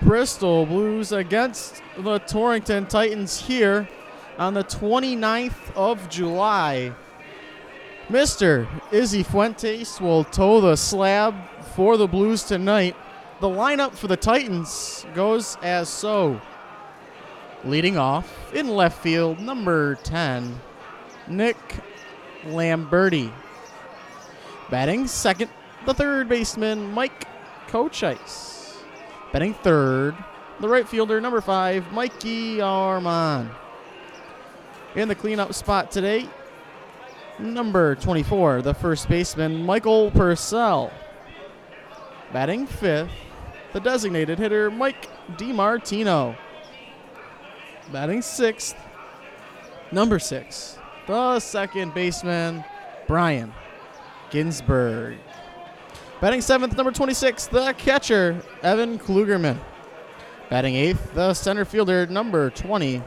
Bristol Blues against the Torrington Titans here on the 29th of July. Mr. Izzy Fuentes will toe the slab for the Blues tonight. The lineup for the Titans goes as so. Leading off in left field, number 10, Nick Lamberti. Batting second, the third baseman, Mike Kochice. Batting third, the right fielder, number 5, Mikey Armand. In the cleanup spot today, number 24, the first baseman, Michael Purcell. Batting fifth, the designated hitter, Mike DiMartino. Batting sixth, number 6, the second baseman, Brian Ginsberg. Batting seventh, number 26, the catcher, Evan Klugerman. Batting eighth, the center fielder, number 20,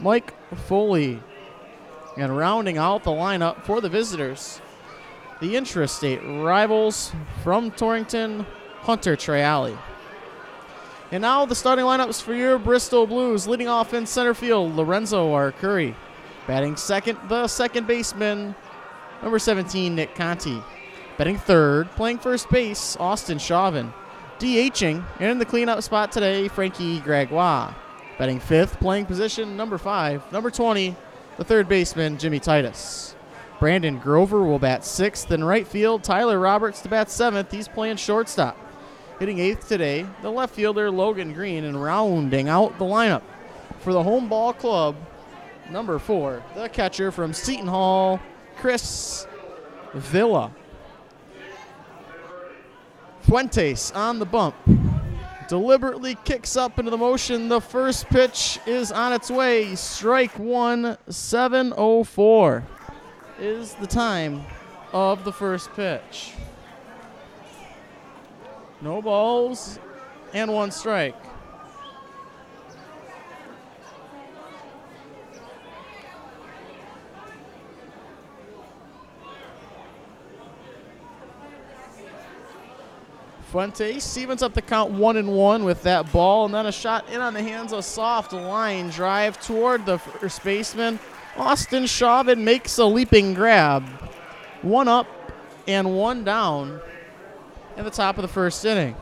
Mike Foley. And rounding out the lineup for the visitors, the intrastate rivals from Torrington, Hunter Triali. And now the starting lineups for your Bristol Blues. Leading off in center field, Lorenzo Arcuri. Batting second, the second baseman, number 17, Nick Conti. Batting third, playing first base, Austin Chauvin. DHing, and in the cleanup spot today, Frankie Gregoire. Batting fifth, playing position, number 5, number 20, the third baseman, Jimmy Titus. Brandon Grover will bat sixth in right field. Tyler Roberts to bat seventh. He's playing shortstop. Hitting eighth today, the left fielder, Logan Green. And rounding out the lineup for the home ball club, number 4, the catcher from Seton Hall, Chris Villa. Fuentes on the bump. Deliberately kicks up into the motion. The first pitch is on its way. Strike one, 7:04 is the time of the first pitch. No balls and 1 strike. Fuentes evens up the count 1-1 with that ball, and then a shot in on the hands, a soft line drive toward the first baseman. Austin Chauvin makes a leaping grab. 1 up and 1 down in the top of the first inning.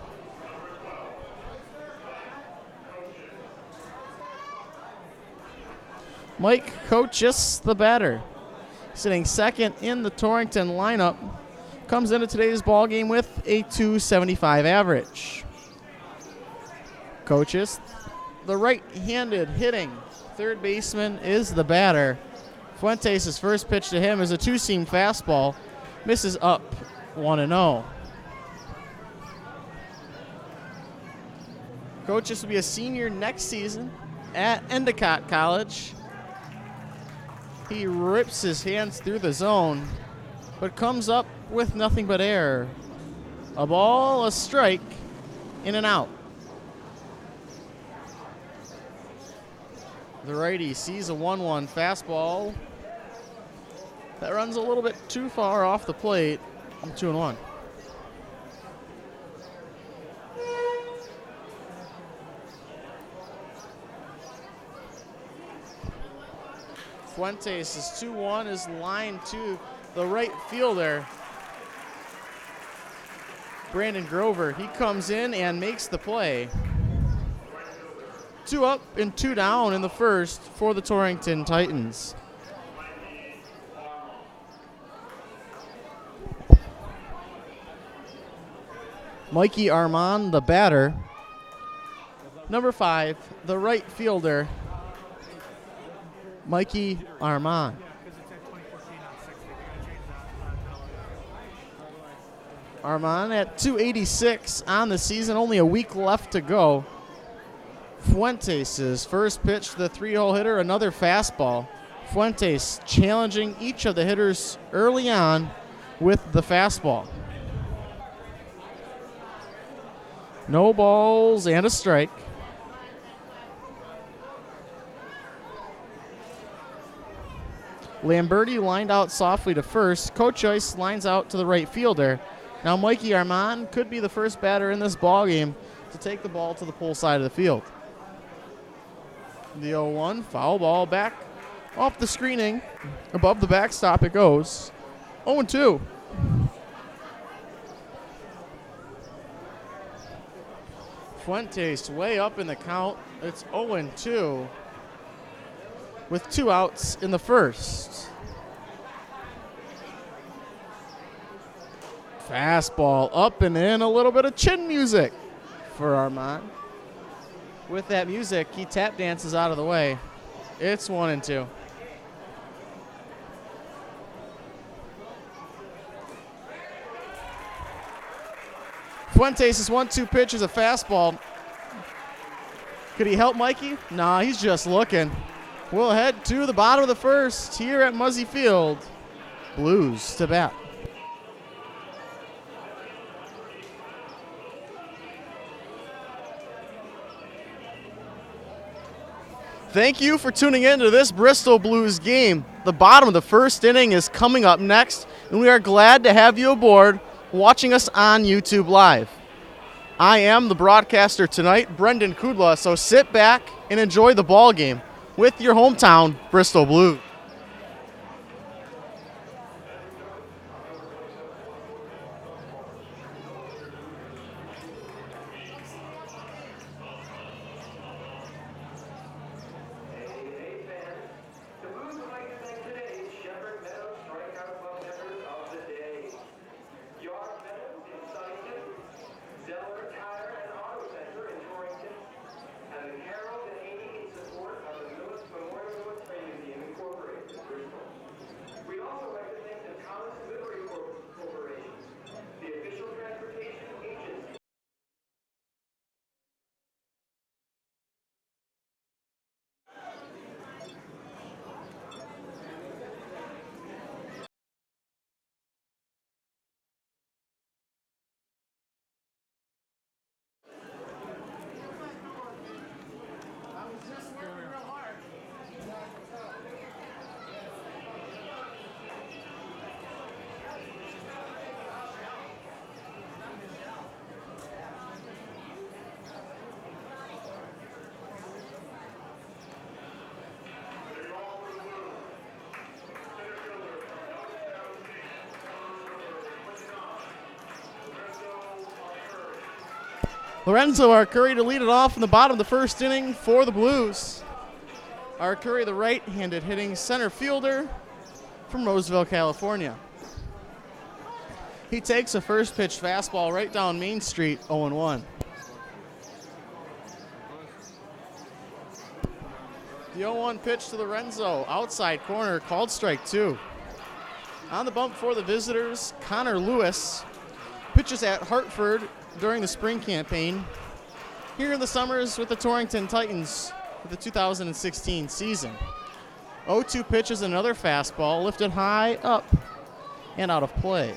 Mike Kochice, the batter, sitting second in the Torrington lineup, comes into today's ball game with a .275 average. Kochice, the right-handed hitting third baseman, is the batter. Fuentes' first pitch to him is a two-seam fastball, misses up 1-0. Kochice will be a senior next season at Endicott College. He rips his hands through the zone, but comes up with nothing but air. A ball, a strike, in and out. The righty sees a 1-1 fastball that runs a little bit too far off the plate. 2-1. Fuentes' 2-1 is lined to the right fielder, Brandon Grover. He comes in and makes the play. 2 up and 2 down in the first for the Torrington Titans. Mikey Armand, the batter. Number 5, the right fielder, Mikey Armand. Armand at .286 on the season, only a week left to go. Fuentes' first pitch to the 3-hole hitter, another fastball. Fuentes challenging each of the hitters early on with the fastball. No balls and a strike. Lamberti lined out softly to first. Kochice lines out to the right fielder. Now Mikey Armand could be the first batter in this ballgame to take the ball to the pole side of the field. The 0-1, foul ball back off the screening. Above the backstop it goes. 0-2. Fuentes way up in the count. It's 0-2 with 2 outs in the first. Fastball up and in, a little bit of chin music for Armand. With that music, he tap dances out of the way. It's 1-2. Fuentes' 1-2 pitch is a fastball. Could he help Mikey? Nah, he's just looking. We'll head to the bottom of the first here at Muzzy Field. Blues to bat. Thank you for tuning in to this Bristol Blues game. The bottom of the first inning is coming up next, and we are glad to have you aboard watching us on YouTube Live. I am the broadcaster tonight, Brendan Kudla, so sit back and enjoy the ball game with your hometown Bristol Blues. Lorenzo Arcuri to lead it off in the bottom of the first inning for the Blues. Arcuri, the right-handed hitting center fielder from Roseville, California. He takes a first pitch fastball right down Main Street, 0-1. The 0-1 pitch to Lorenzo, outside corner, called strike 2. On the bump for the visitors, Connor Lewis pitches at Hartford during the spring campaign. Here in the summers with the Torrington Titans for the 2016 season. 0-2 pitch is another fastball lifted high up and out of play.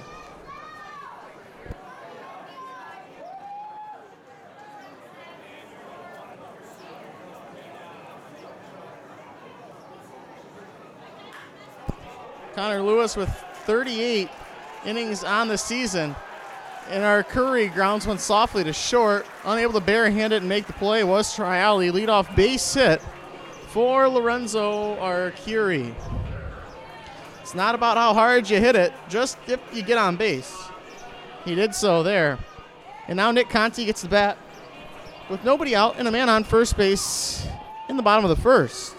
Connor Lewis with 38 innings on the season. And Arcuri grounds one softly to short. Unable to barehand it and make the play was Triali. Leadoff base hit for Lorenzo Arcuri. It's not about how hard you hit it, just if you get on base. He did so there. And now Nick Conti gets the bat with nobody out and a man on first base in the bottom of the first.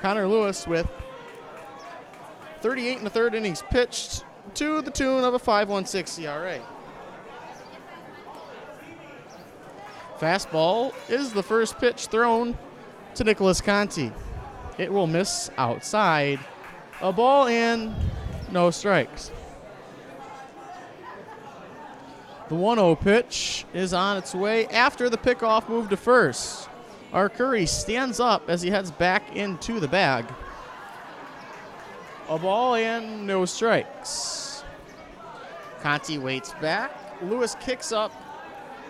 Connor Lewis with 38 in the third innings pitched to the tune of a 5.16 ERA. Fastball is the first pitch thrown to Nicholas Conti. It will miss outside. A ball and no strikes. The 1-0 pitch is on its way after the pickoff move to first. Arcuri stands up as he heads back into the bag. A ball and no strikes. Conti waits back. Lewis kicks up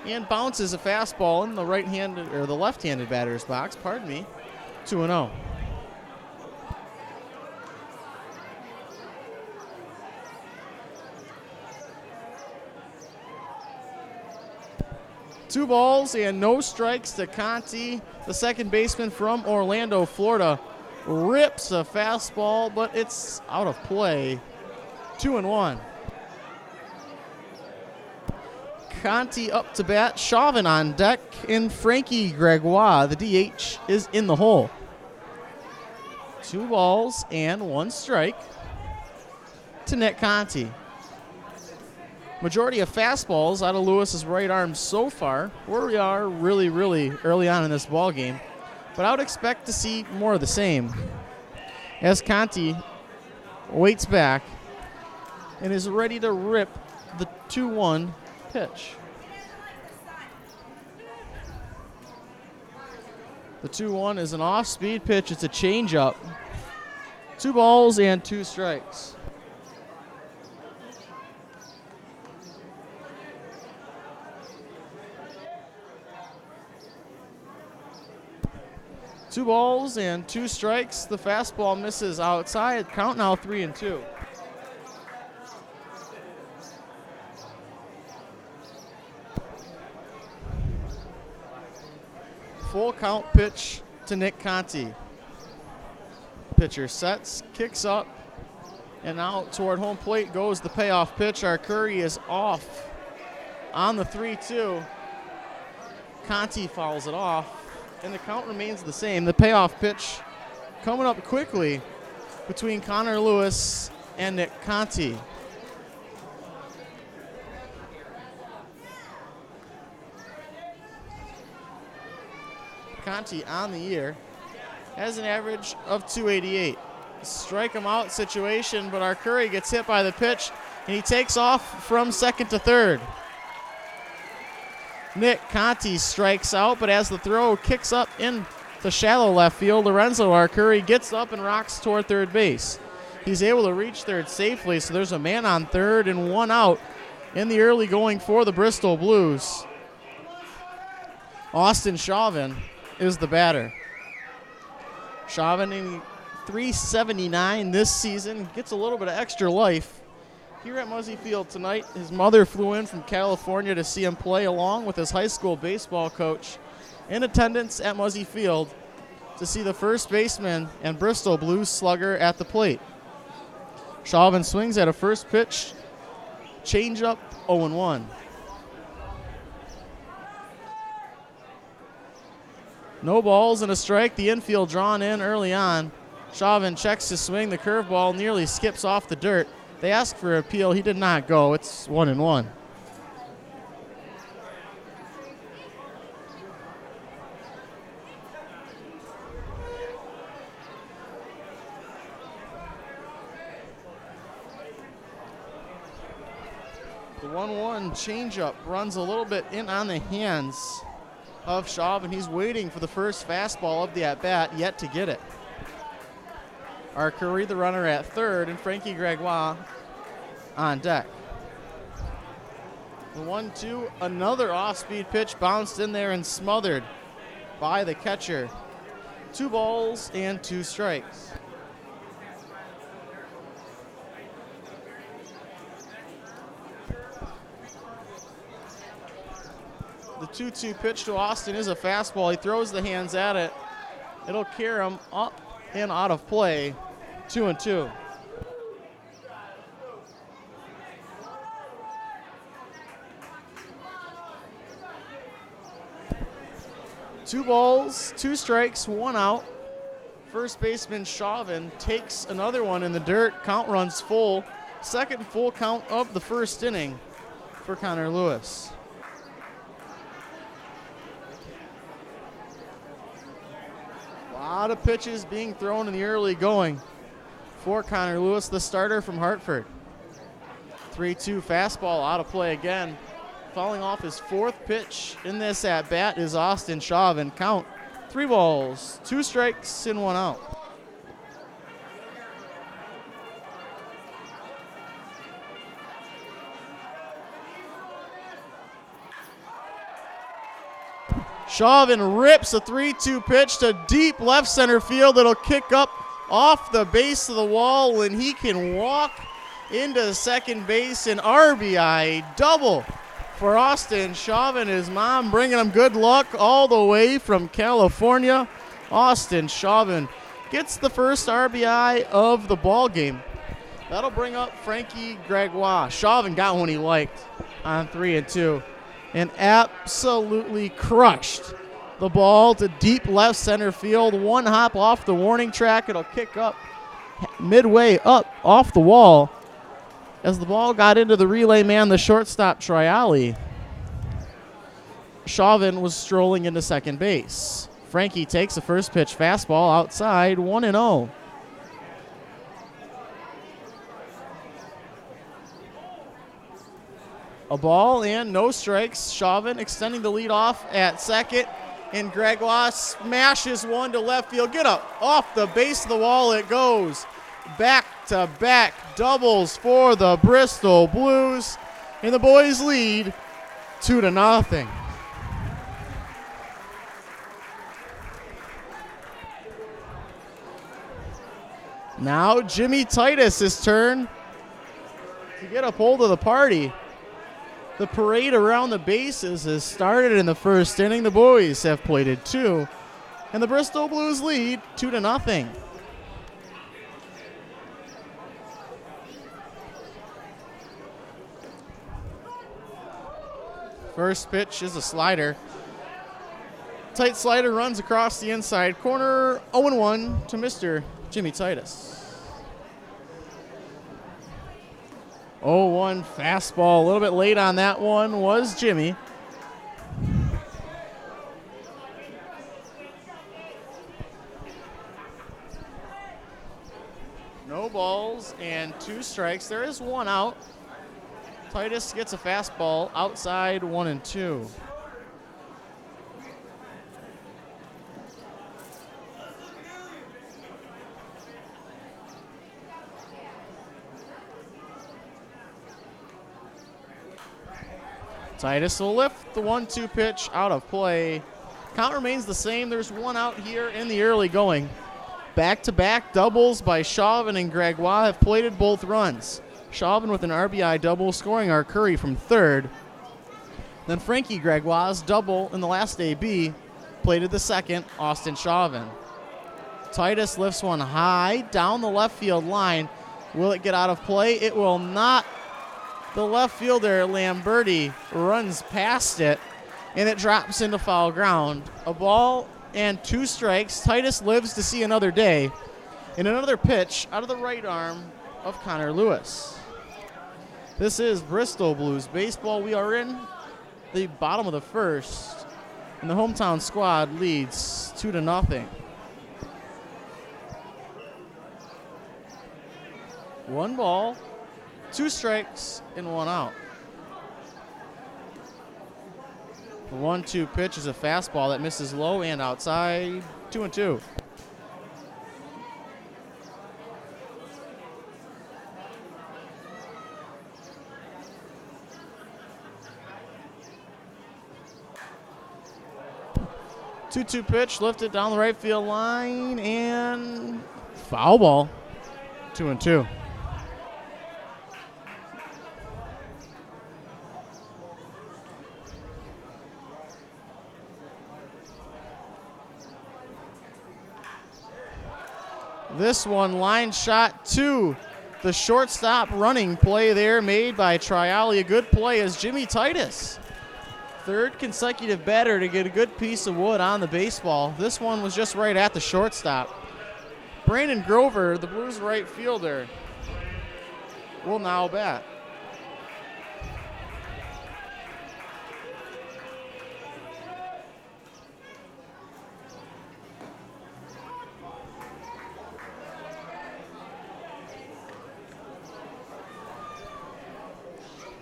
and bounces a fastball in the right-handed or the left-handed batter's box. Pardon me. 2-0. 2 balls and no strikes to Conti, the second baseman from Orlando, Florida. Rips a fastball, but it's out of play. 2-1. Conti up to bat, Chauvin on deck, and Frankie Gregoire, the DH, is in the hole. 2 balls and 1 strike to Nick Conti. Majority of fastballs out of Lewis's right arm so far. We are really, really early on in this ball game, but I would expect to see more of the same as Conti waits back and is ready to rip the 2-1 pitch. The 2-1 is an off-speed pitch. It's a changeup. 2 balls and 2 strikes. Two balls and 2 strikes. The fastball misses outside. Count now 3-2. Full count pitch to Nick Conti. Pitcher sets, kicks up, and out toward home plate goes the payoff pitch. Our Curry is off on the 3-2. Conti fouls it off, and the count remains the same. The payoff pitch coming up quickly between Connor Lewis and Nick Conti. Conti on the year has an average of 288. Strike him out situation, but our Curry gets hit by the pitch, and he takes off from second to third. Nick Conti strikes out, but as the throw kicks up in the shallow left field, Lorenzo Arcuri gets up and rocks toward third base. He's able to reach third safely, so there's a man on third and 1 out in the early going for the Bristol Blues. Austin Chauvin is the batter. Chauvin in 379 this season, gets a little bit of extra life here at Muzzy Field tonight. His mother flew in from California to see him play along with his high school baseball coach in attendance at Muzzy Field to see the first baseman and Bristol Blues slugger at the plate. Chauvin swings at a first pitch, changeup, 0-1. No balls and a strike. The infield drawn in early on. Chauvin checks his swing. The curveball nearly skips off the dirt. They ask for an appeal. He did not go. It's 1-1. The 1-1 changeup runs a little bit in on the hands of Chauvin. He's waiting for the first fastball of the at-bat, yet to get it. Arcuri, the runner at third, and Frankie Gregoire on deck. The 1-2, another off-speed pitch bounced in there and smothered by the catcher. 2 balls and 2 strikes. The 2-2 pitch to Austin is a fastball. He throws the hands at it. It'll carry him up and out of play. 2-2. Two balls, 2 strikes, 1 out. First baseman Chauvin takes another one in the dirt. Count runs full. Second full count of the first inning for Connor Lewis. A lot of pitches being thrown in the early going for Connor Lewis, the starter from Hartford. 3-2 fastball out of play again. Falling off his 4th pitch in this at-bat is Austin Chauvin. Count 3 balls, 2 strikes, and 1 out. Chauvin rips a 3-2 pitch to deep left center field. It'll kick up off the base of the wall, and he can walk into second base. An RBI double for Austin Chauvin. His mom bringing him good luck all the way from California. Austin Chauvin gets the first RBI of the ball game. That'll bring up Frankie Gregoire. Chauvin got one he liked on 3-2 and absolutely crushed the ball to deep left center field. One hop off the warning track. It'll kick up midway up off the wall as the ball got into the relay man, the shortstop Triali. Chauvin was strolling into second base. Frankie takes the first pitch fastball outside, 1-0. A ball and no strikes. Chauvin extending the lead off at second, and Gregoire smashes one to left field. Get up off the base of the wall it goes. Back-to-back doubles for the Bristol Blues, and the boys lead 2-0. Now Jimmy Titus' turn to get a hold of the party. The parade around the bases has started in the first inning. The boys have plated 2, and the Bristol Blues lead 2-0. First pitch is a slider. Tight slider runs across the inside corner. 0-1 to Mr. Jimmy Titus. 0-1 fastball. A little bit late on that one was Jimmy. No balls and 2 strikes. There is 1 out. Titus gets a fastball outside, 1-2. Titus will lift the 1-2 pitch out of play. Count remains the same. There's 1 out here in the early going. Back-to-back doubles by Chauvin and Gregoire have plated both runs. Chauvin with an RBI double, scoring our Curry from third. Then Frankie Gregoire's double in the last AB plated the second, Austin Chauvin. Titus lifts one high down the left field line. Will it get out of play? It will not. The left fielder, Lamberti, runs past it, and it drops into foul ground. A ball and 2 strikes. Titus lives to see another day. And another pitch out of the right arm of Connor Lewis. This is Bristol Blues baseball. We are in the bottom of the first, and the hometown squad leads 2-0. 1 ball, 2 strikes, and 1 out. The 1-2 pitch is a fastball that misses low and outside, 2-2. Two pitch lifted down the right field line and foul ball, 2-2. This one line shot to the shortstop, running play there made by Triali. A good play as Jimmy Titus, third consecutive batter to get a good piece of wood on the baseball. This one was just right at the shortstop. Brandon Grover, the Blues right fielder, will now bat.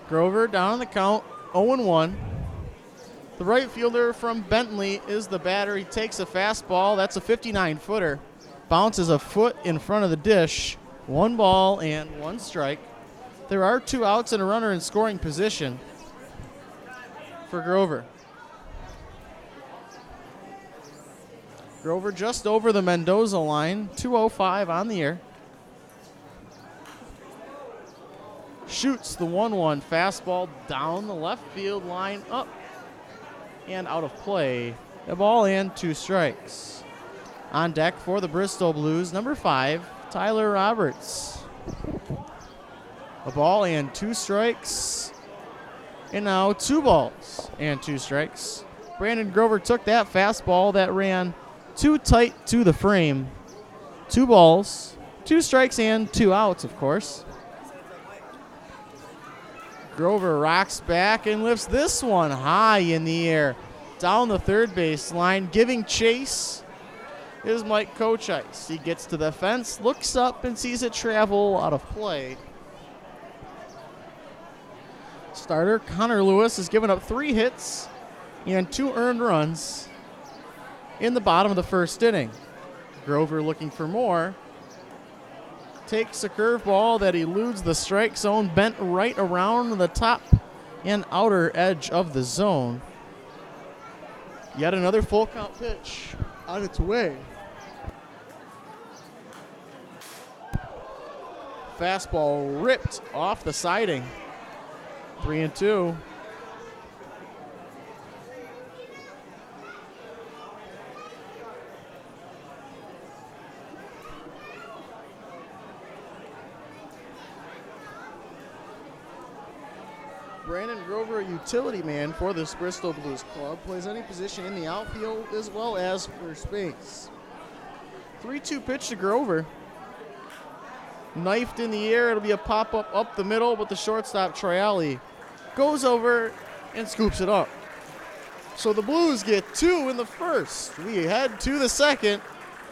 Grover down on the count, 0-1. The right fielder from Bentley is the batter. He takes a fastball. That's a 59-footer. Bounces a foot in front of the dish. 1 ball and 1 strike. There are 2 outs and a runner in scoring position for Grover. Grover just over the Mendoza line, 2:05 on the air. shoots the 1-1 fastball down the left field line, up and out of play. A ball and 2 strikes. On deck for the Bristol Blues, number 5, Tyler Roberts. A ball and 2 strikes. And now 2 balls and 2 strikes. Brandon Grover took that fastball that ran too tight to the frame. 2 balls, 2 strikes, and 2 outs, of course. Grover rocks back and lifts this one high in the air. Down the third base line, giving chase is Mike Kochice. He gets to the fence, looks up, and sees it travel out of play. Starter Connor Lewis has given up 3 hits and 2 earned runs in the bottom of the first inning. Grover looking for more. Takes a curveball that eludes the strike zone, bent right around the top and outer edge of the zone. Yet another full count pitch on its way. Fastball ripped off the siding. 3-2. Brandon Grover, a utility man for this Bristol Blues club, plays any position in the outfield as well as first base. 3-2 pitch to Grover. Knifed in the air, it'll be a pop-up up the middle, but the shortstop, Triali, goes over and scoops it up. So the Blues get 2 in the first. We head to the second.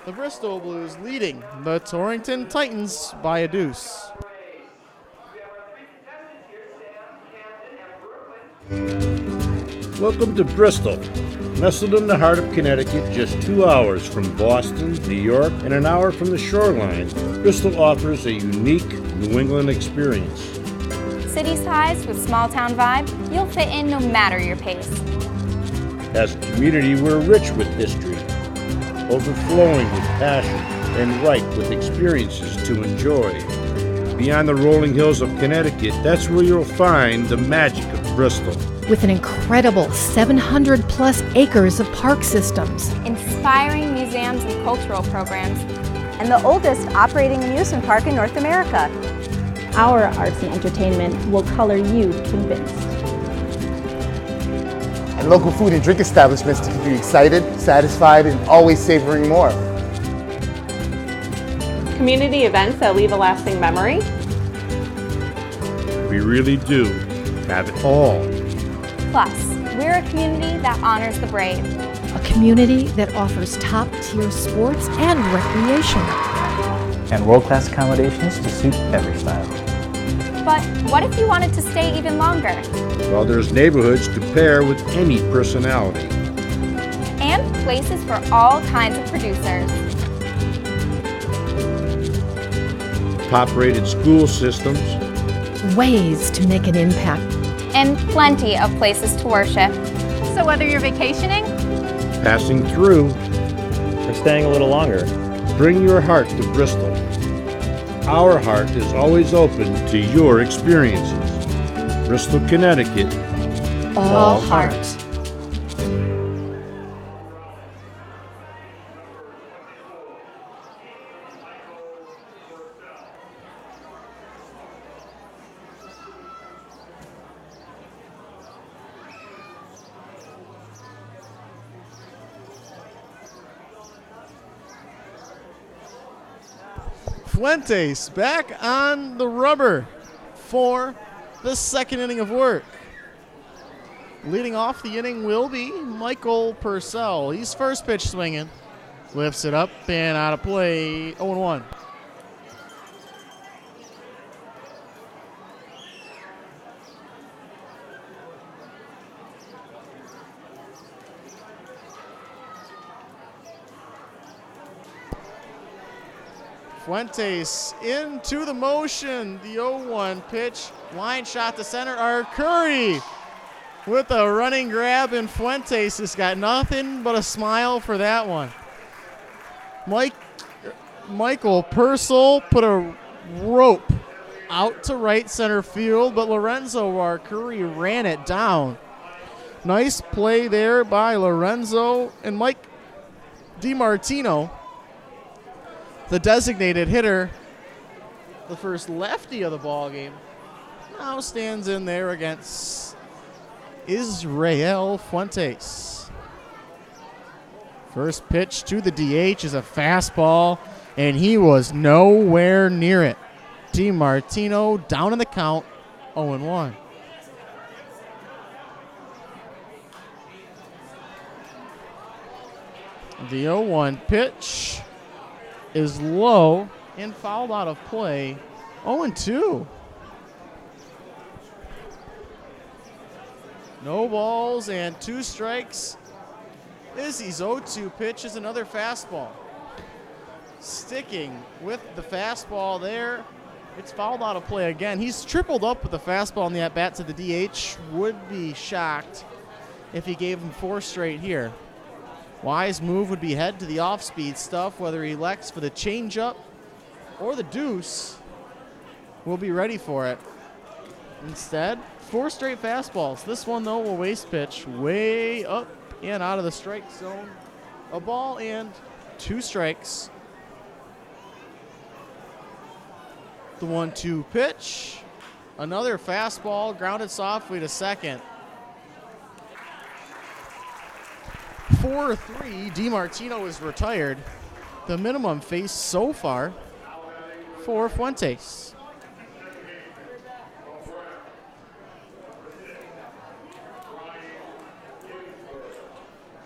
The Bristol Blues leading the Torrington Titans by a deuce. Welcome to Bristol, nestled in the heart of Connecticut, just 2 hours from Boston, New York, and an hour from the shoreline. Bristol offers a unique New England experience. City size with small town vibe, you'll fit in no matter your pace. As a community, we're rich with history, overflowing with passion, and ripe with experiences to enjoy. Beyond the rolling hills of Connecticut, that's where you'll find the magic of Bristol. With an incredible 700-plus acres of park systems, Inspiring museums and cultural programs, and the oldest operating amusement park in North America. Our arts and entertainment will color you convinced. And local food and drink establishments to keep you excited, satisfied, and always savoring more. Community events that leave a lasting memory. We really do have it all. plus, we're a community that honors the brave. a community that offers top-tier sports and recreation. And world-class accommodations to suit every style. But what if you wanted to stay even longer? Well, there's neighborhoods to pair with any personality. And places for all kinds of producers. Top-rated school systems. Ways to make an impact. And plenty of places to worship. So whether you're vacationing, Passing through. Or staying a little longer. Bring your heart to Bristol. Our heart is always open to your experiences. Bristol, Connecticut. All heart. Fuentes back on the rubber for the second inning of work. Leading off the inning will be Michael Purcell. He's first pitch swinging. Lifts it up and out of play, 0-1. Fuentes into the motion. The 0-1 pitch. Line shot to center. Curry with a running grab, and Fuentes has got nothing but a smile for that one. Michael Purcell put a rope out to right center field, but Lorenzo Arcuri ran it down. Nice play there by Lorenzo, and Mike DiMartino, the designated hitter, the first lefty of the ball game, now stands in there against Israel Fuentes. First pitch to the DH is a fastball, and he was nowhere near it. DiMartino down in the count, 0-1. The 0-1 pitch is low and fouled out of play. 0-2. No balls and 2 strikes. Izzy's 0-2 pitch is another fastball. Sticking with the fastball there. It's fouled out of play again. He's tripled up with the fastball in the at-bat to the DH. Would be shocked if he gave him 4 straight here. Wise move would be head to the off-speed stuff, whether he elects for the changeup or the deuce. We'll be ready for it. Instead, 4 straight fastballs. This one, though, will waste pitch way up and out of the strike zone. A ball and 2 strikes. The 1-2 pitch. Another fastball grounded softly to second. 4-3, DiMartino is retired. The minimum face so far for Fuentes.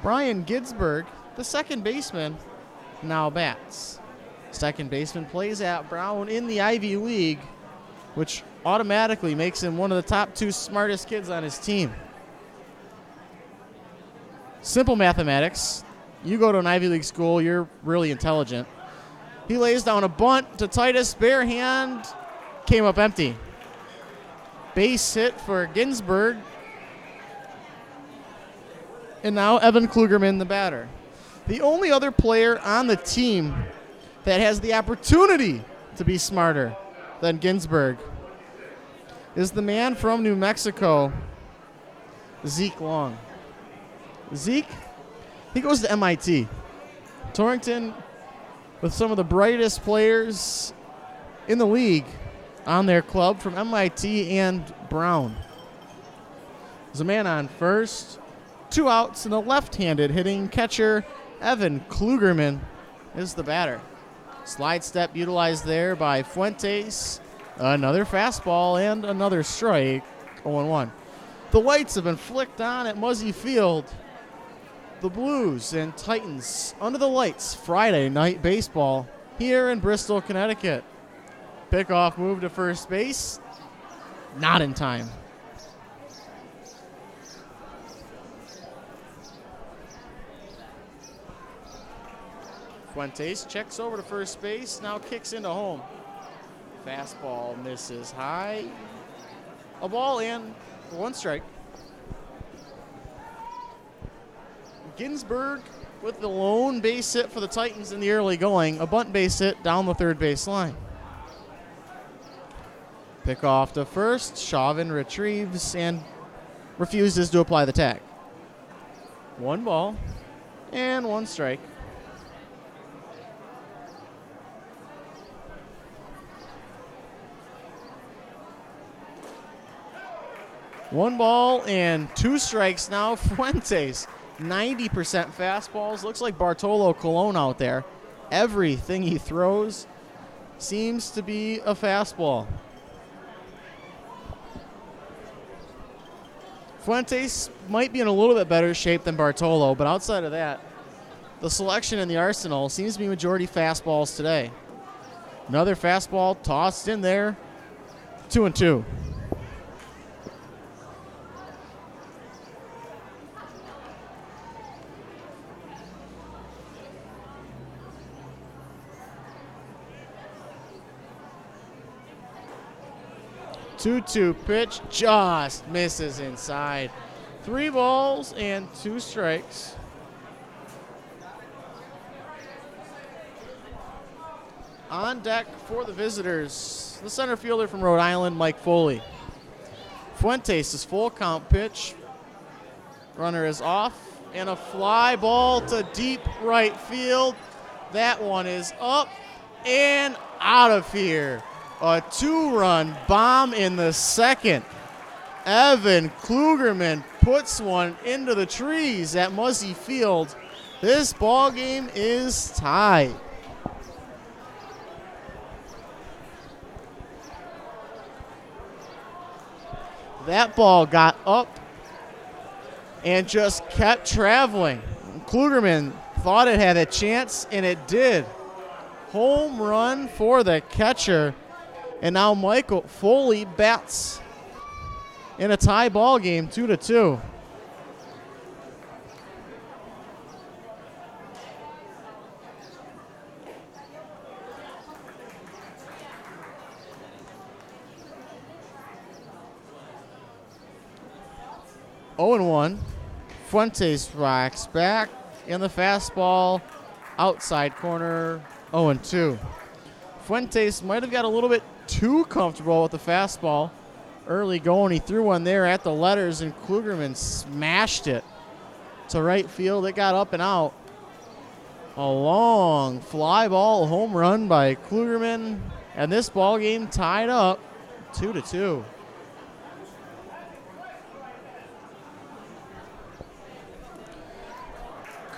Brian Ginsberg, the second baseman, now bats. Second baseman plays at Brown in the Ivy League, which automatically makes him one of the top 2 smartest kids on his team. Simple mathematics. You go to an Ivy League school, you're really intelligent. He lays down a bunt to Titus, bare hand, came up empty. Base hit for Ginsberg. And now Evan Klugerman, the batter. The only other player on the team that has the opportunity to be smarter than Ginsberg is the man from New Mexico, Zeke Long. Zeke, he goes to MIT. Torrington, with some of the brightest players in the league on their club from MIT and Brown. There's a man on first, 2 outs, and the left-handed hitting catcher, Evan Klugerman, is the batter. Slide step utilized there by Fuentes. Another fastball and another strike, 0-1. The lights have been flicked on at Muzzy Field. The Blues and Titans under the lights, Friday night baseball here in Bristol, Connecticut. Pickoff move to first base, not in time. Fuentes checks over to first base, now kicks into home. Fastball misses high. A ball and 1 strike. Ginsberg with the lone base hit for the Titans in the early going. A bunt base hit down the third base line. Pick off to first. Chauvin retrieves and refuses to apply the tag. 1 ball and 1 strike. One ball and 2 strikes now. Fuentes, 90% fastballs. Looks like Bartolo Colon out there. Everything he throws seems to be a fastball. Fuentes might be in a little bit better shape than Bartolo, but outside of that, the selection in the arsenal seems to be majority fastballs today. Another fastball tossed in there. 2-2. Two-two pitch just misses inside. 3 balls and 2 strikes. On deck for the visitors, the center fielder from Rhode Island, Mike Foley. Fuentes is full count pitch. Runner is off, and a fly ball to deep right field. That one is up and out of here. A 2-run bomb in the second. Evan Klugerman puts one into the trees at Muzzy Field. This ball game is tied. That ball got up and just kept traveling. Klugerman thought it had a chance, and it did. Home run for the catcher. And now Michael Foley bats in a tie ball game, 2-2. Oh and 1. Fuentes rocks back, and the fastball outside corner, 0-2. Fuentes might have got a little bit too comfortable with the fastball early going. He threw one there at the letters, and Klugerman smashed it to right field. It got up and out. A long fly ball home run by Klugerman, and this ball game tied up 2-2.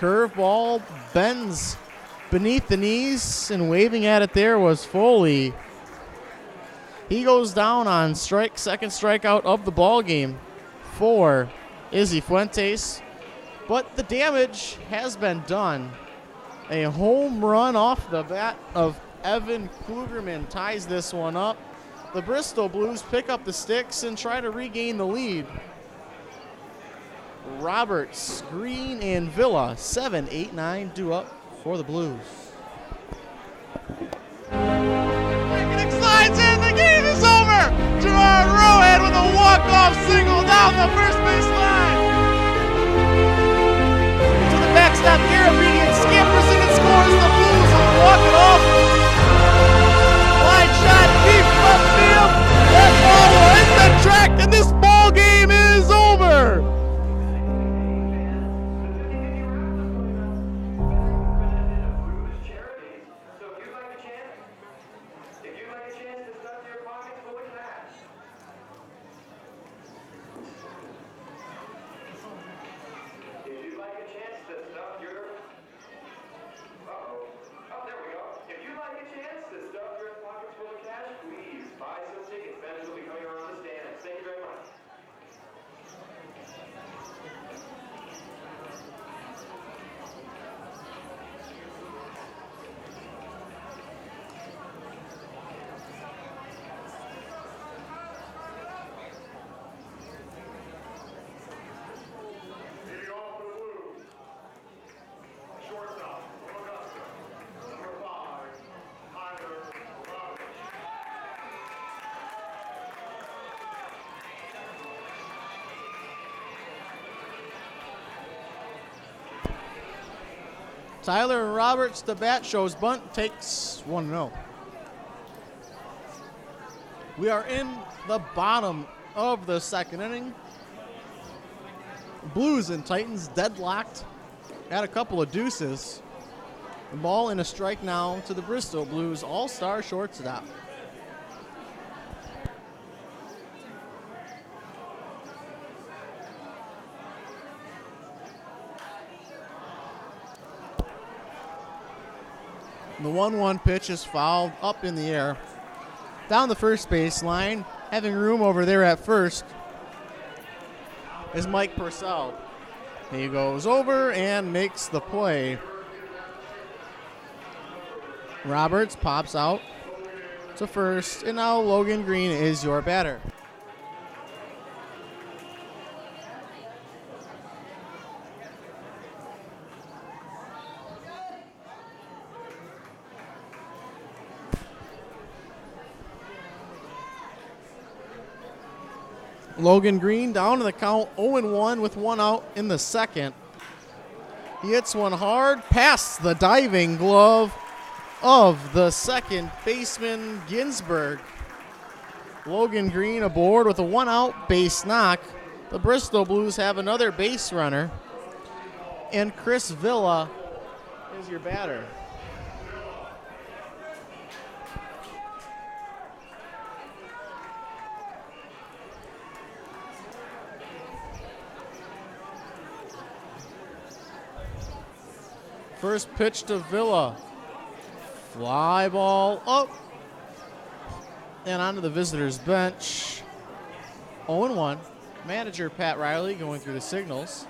Curveball bends beneath the knees, and waving at it there was Foley. He goes down on strike, second strikeout of the ball game for Izzy Fuentes. But the damage has been done. A home run off the bat of Evan Klugerman ties this one up. The Bristol Blues pick up the sticks and try to regain the lead. Roberts, Green, and Villa, 7, 8, 9 due up for the Blues. Slides in, the game is over! Gerard Rowan with a walk-off single down the first base line. To the backstop, Garabedian scampers in and scores. The Blues will walk it off. Line shot deep left field. That ball will hit the track, and this ball game is over. Tyler Roberts, the bat, shows bunt, takes 1-0. We are in the bottom of the second inning. Blues and Titans deadlocked at a couple of deuces. The ball and a strike now to the Bristol Blues all-star shortstop. The 1-1 pitch is fouled up in the air. Down the first base line, having room over there at first, is Mike Purcell. He goes over and makes the play. Roberts pops out to first, and now Logan Green is your batter. Logan Green down to the count, 0-1 with one out in the second. He hits one hard past the diving glove of the second baseman, Ginsberg. Logan Green aboard with a 1-out base knock. The Bristol Blues have another base runner. And Chris Villa is your batter. First pitch to Villa. Fly ball up. And onto the visitors' bench. 0-1. Manager Pat Riley going through the signals.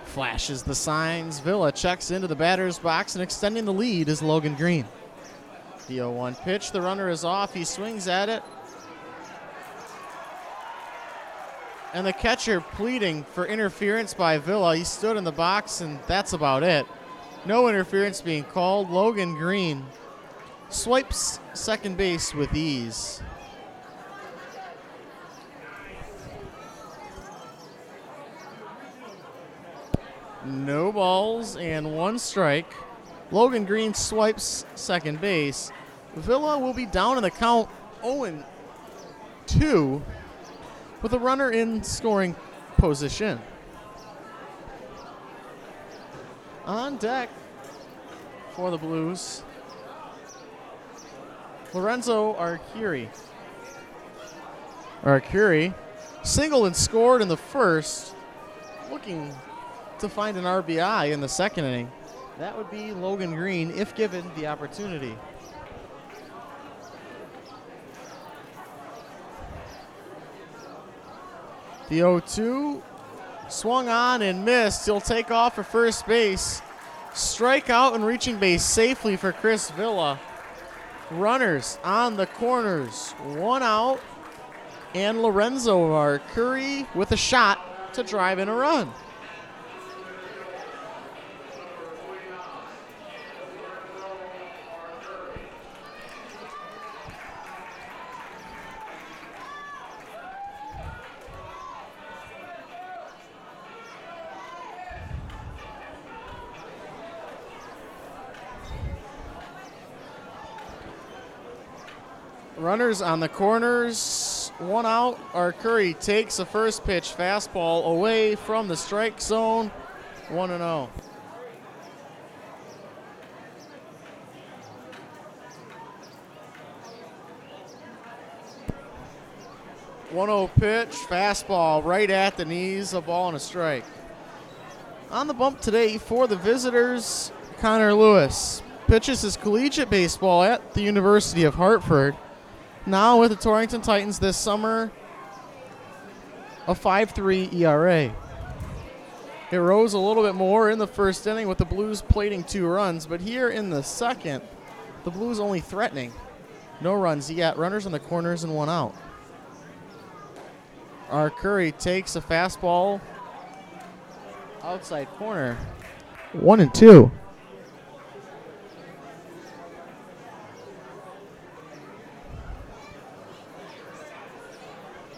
Flashes the signs. Villa checks into the batter's box, and extending the lead is Logan Green. The 0-1 pitch. The runner is off. He swings at it. And the catcher pleading for interference by Villa. He stood in the box, and that's about it. No interference being called. Logan Green swipes second base with ease. No balls and 1 strike. Logan Green swipes second base. Villa will be down in the count 0-2 with a runner in scoring position. On deck for the Blues, Lorenzo Arcuri. Arcuri singled and scored in the first, looking to find an RBI in the second inning. That would be Logan Green if given the opportunity. The 0-2 swung on and missed. He'll take off for first base. Strikeout and reaching base safely for Chris Villa. Runners on the corners. 1 out. And Lorenzo Arcuri with a shot to drive in a run. Runners on the corners, 1 out. Arcuri takes the first pitch, fastball away from the strike zone, 1-0. Pitch, fastball right at the knees, a ball and a strike. On the bump today for the visitors, Connor Lewis pitches his collegiate baseball at the University of Hartford. Now with the Torrington Titans this summer, a 5.3 ERA. It rose a little bit more in the first inning with the Blues plating 2 runs, but here in the second, the Blues only threatening. No runs yet, runners on the corners and 1 out. Arcuri takes a fastball outside corner, 1-2.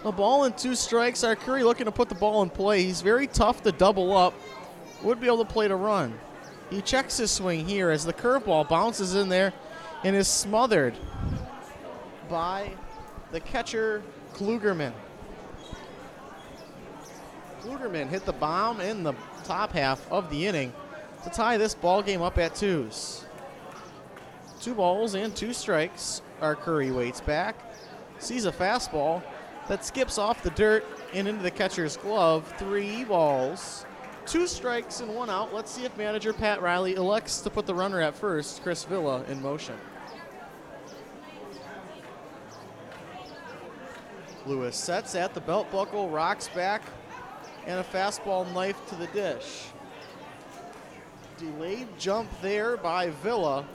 A ball and 2 strikes. Arcuri looking to put the ball in play. He's very tough to double up. Would be able to plate a run. He checks his swing here as the curveball bounces in there and is smothered by the catcher, Klugerman. Klugerman hit the bomb in the top half of the inning to tie this ball game up at 2s. 2 balls and 2 strikes. Arcuri waits back, sees a fastball that skips off the dirt and into the catcher's glove. 3 balls, 2 strikes, and 1 out. Let's see if manager Pat Riley elects to put the runner at first, Chris Villa, in motion. Lewis sets at the belt buckle, rocks back, and a fastball knife to the dish. Delayed jump there by Villa.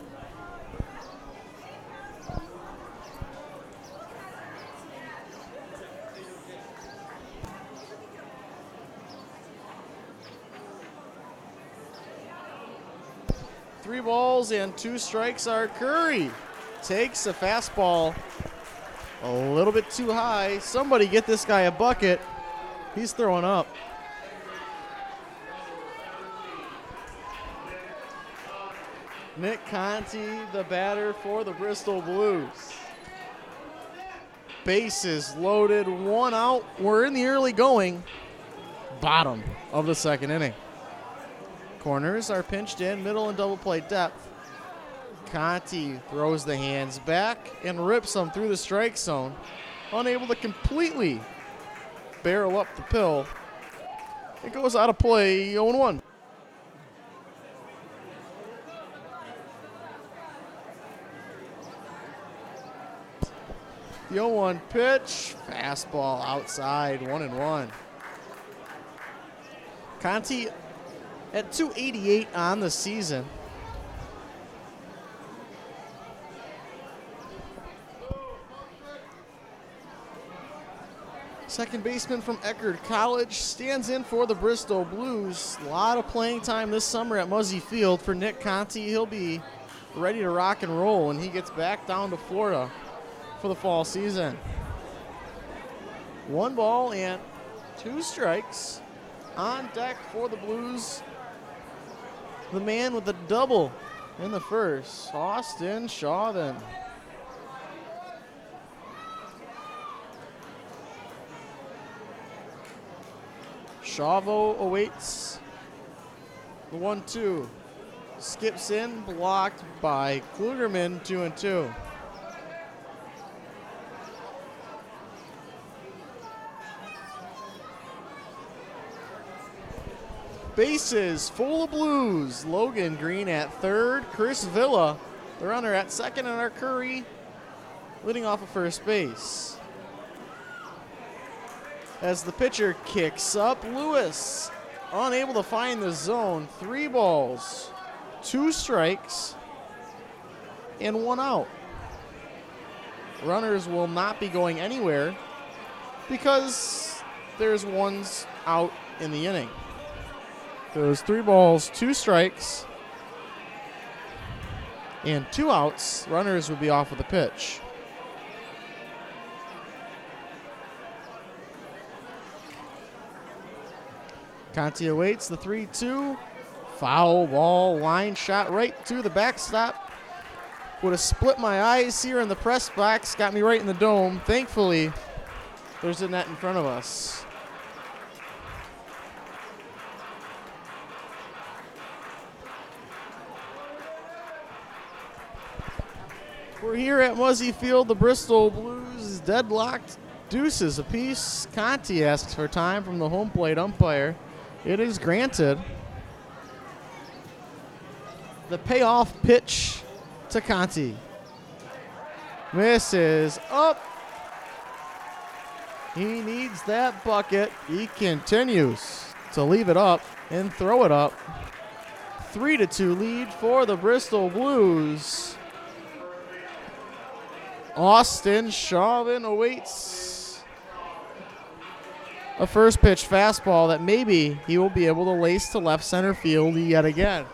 Three balls and 2 strikes. Arcuri takes a fastball a little bit too high. Somebody get this guy a bucket. He's throwing up. Nick Conti, the batter for the Bristol Blues. Bases loaded, 1 out. We're in the early going. Bottom of the second inning. Corners are pinched in, middle and double play depth. Conti throws the hands back and rips them through the strike zone. Unable to completely barrel up the pill. It goes out of play, 0-1. The 0-1 pitch, fastball outside, 1-1. Conti at 288 on the season. Second baseman from Eckerd College stands in for the Bristol Blues. A lot of playing time this summer at Muzzy Field for Nick Conti. He'll be ready to rock and roll when he gets back down to Florida for the fall season. 1 ball and 2 strikes on deck for the Blues. The man with the double in the first, Austin Chauvin. Chavo awaits the 1-2. Skips in, blocked by Klugerman, 2-2. Bases full of Blues. Logan Green at third. Chris Villa, the runner, at second, and our Curry leading off of first base. As the pitcher kicks up, Lewis unable to find the zone. 3 balls, 2 strikes, and 1 out. Runners will not be going anywhere because there's 1 out in the inning. There's 3 balls, 2 strikes, and 2 outs. Runners would be off with the pitch. Conti awaits the 3-2. Foul ball, line shot right to the backstop. Would have split my eyes here in the press box, got me right in the dome. Thankfully, there's a net in front of us. We're here at Muzzy Field. The Bristol Blues deadlocked, deuces apiece. Conti asks for time from the home plate umpire. It is granted. The payoff pitch to Conti. Misses up. He needs that bucket. He continues to leave it up and throw it up. 3-2 lead for the Bristol Blues. Austin Chauvin awaits a first pitch fastball that maybe he will be able to lace to left center field yet again.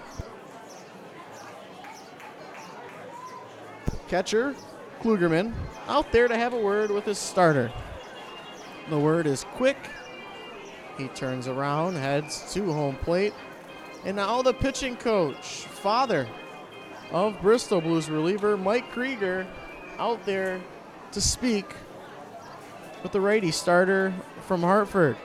Catcher Klugerman out there to have a word with his starter. The word is quick. He turns around, heads to home plate. And now the pitching coach, father of Bristol Blues reliever Mike Krieger, out there to speak with the righty starter from Hartford.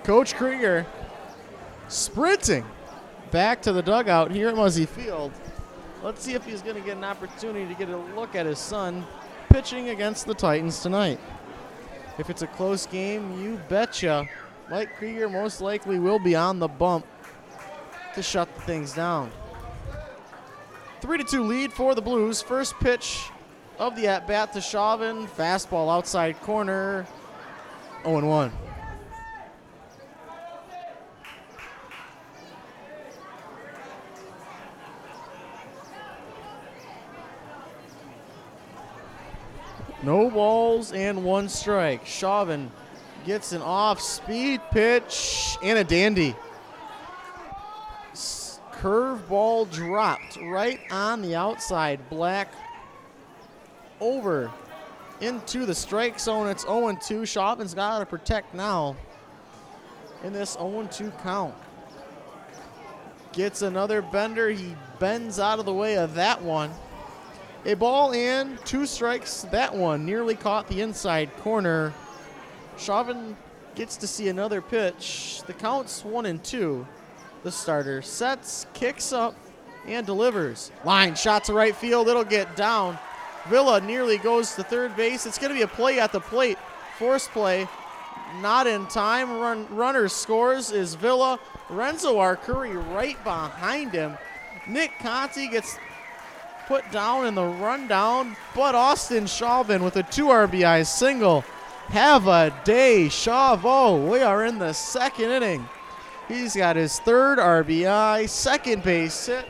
Coach Krieger sprinting back to the dugout here at Muzzy Field. Let's see if he's going to get an opportunity to get a look at his son pitching against the Titans tonight. If it's a close game, you betcha Mike Krieger most likely will be on the bump to shut things down. 3-2 lead for the Blues. First pitch of the at-bat to Chauvin. Fastball outside corner. 0-1. No balls and 1 strike. Chauvin gets an off-speed pitch and a dandy. Curveball dropped right on the outside. Black over into the strike zone. It's 0-2. Chauvin's got to protect now in this 0-2 count. Gets another bender. He bends out of the way of that one. A ball and 2 strikes. That one nearly caught the inside corner. Chauvin gets to see another pitch. The count's 1-2. The starter sets, kicks up, and delivers. Line shot to right field. It'll get down. Villa nearly goes to third base. It's going to be a play at the plate. Force play. Not in time. Runner scores is Villa. Renzo Arcuri right behind him. Nick Conti gets put down in the rundown, but Austin Chauvin with a 2 RBI single. Have a day, Chavo. We are in the second inning. He's got his 3rd RBI, second base hit,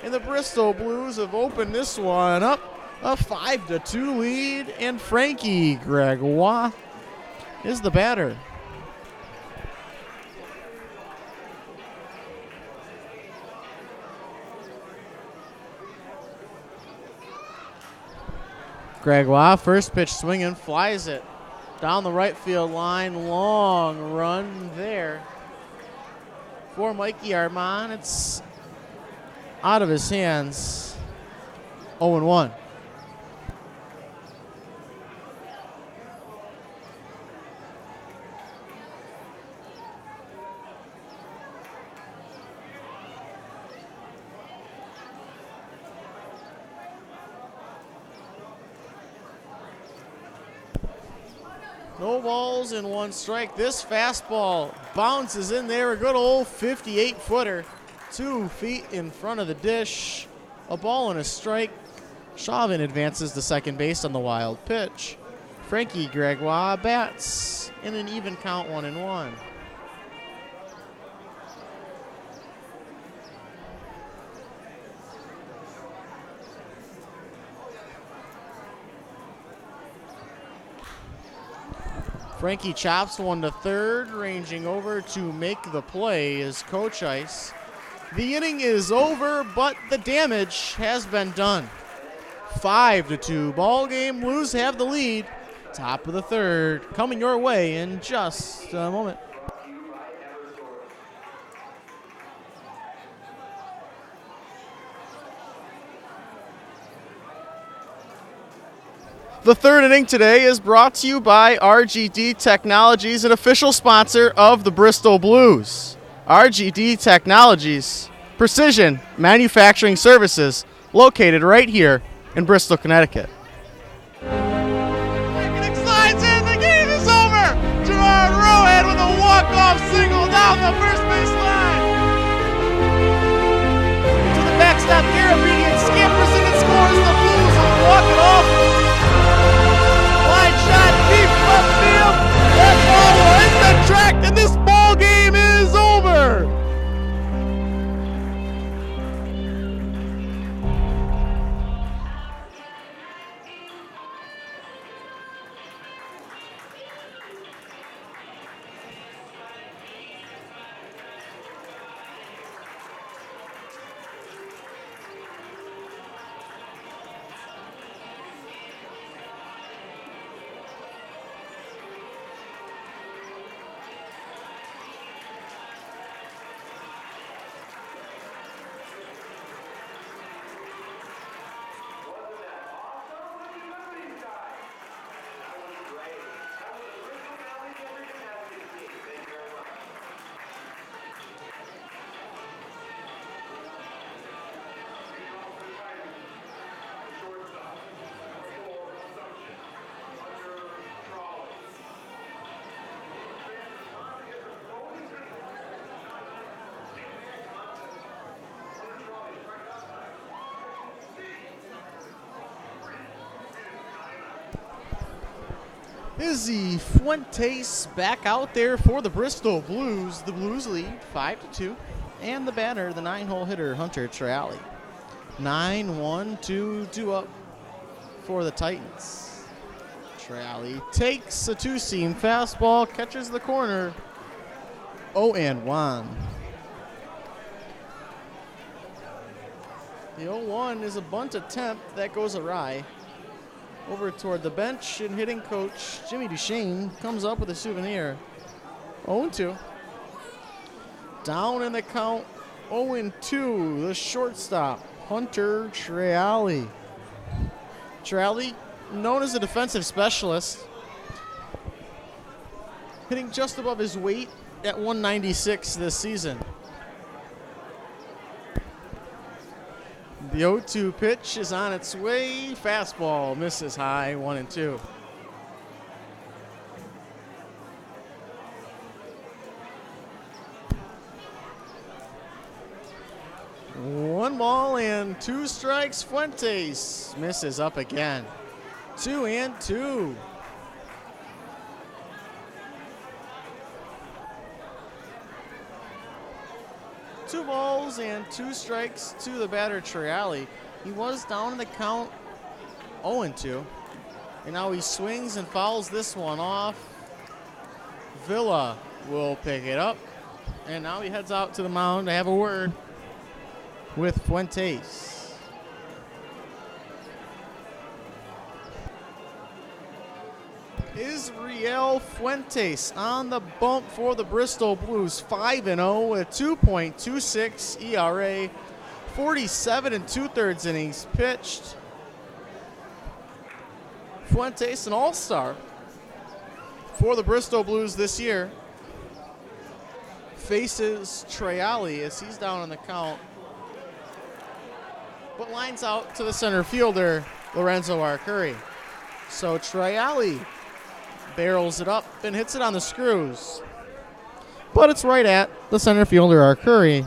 and the Bristol Blues have opened this one up. A 5-2 lead, and Frankie Gregoire is the batter. Gregoire, first pitch swinging, flies it down the right field line. Long run there for Mikey Armand. It's out of his hands. 0-1. No balls and 1 strike. This fastball bounces in there. A good old 58-footer. 2 feet in front of the dish. A ball and a strike. Chauvin advances to second base on the wild pitch. Frankie Gregoire bats in an even count, 1-1. Frankie chops one to third, ranging over to make the play is Coach Ice. The inning is over, but the damage has been done. 5-2 ball game. Blues have the lead. Top of the third coming your way in just a moment. The third inning today is brought to you by RGD Technologies, an official sponsor of the Bristol Blues. RGD Technologies, precision manufacturing services, located right here in Bristol, Connecticut. Slides in, the game is over. Gerard Rowan with a walk-off single down the first base line. To the backstop, Garabedian scampers in and scores. The Blues will walk it off. Shot deep left field. That ball will hit the track, and this ball game is over. Izzy Fuentes back out there for the Bristol Blues. The Blues lead 5-2. And the batter, the 9-hole hitter, Hunter Triali. 9-1, 2 up for the Titans. Triali takes a two-seam fastball, catches the corner. 0-1. The 0-1 is a bunt attempt that goes awry. Over toward the bench, and hitting coach Jimmy Duchesne comes up with a souvenir. 0-2. Down in the count, 0-2, the shortstop, Hunter Triali. Triali, known as a defensive specialist, hitting just above his weight at 196 this season. The 0-2 pitch is on its way. Fastball misses high, 1-2. One ball and two strikes. Fuentes misses up again. 2-2. Two balls and two strikes to the batter, Triali. He was down in the count, 0-2. And now he swings and fouls this one off. Villa will pick it up. And now he heads out to the mound to have a word with Fuentes. Israel Fuentes on the bump for the Bristol Blues, 5-0 with 2.26 ERA, 47 2/3 innings pitched. Fuentes, an all-star for the Bristol Blues this year, faces Triali as he's down on the count, but lines out to the center fielder, Lorenzo Arcuri. So Triali barrels it up and hits it on the screws. But it's right at the center fielder, Arcuri.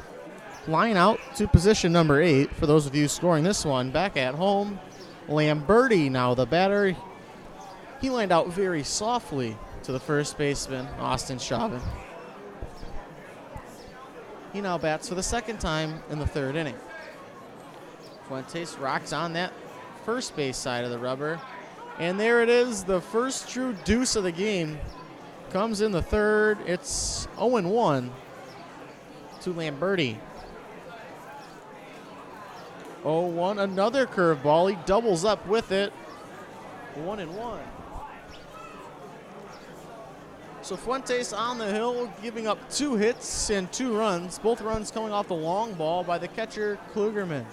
Line out to position number 8 for those of you scoring this one back at home. Lamberti now the batter. He lined out very softly to the first baseman, Austin Chauvin. He now bats for the second time in the third inning. Fuentes rocks on that first base side of the rubber. And there it is, the first true deuce of the game comes in the third. It's 0-1 to Lamberti. 0-1, another curveball. He doubles up with it. 1-1. So Fuentes on the hill, giving up 2 hits and 2 runs. Both runs coming off the long ball by the catcher, Klugerman.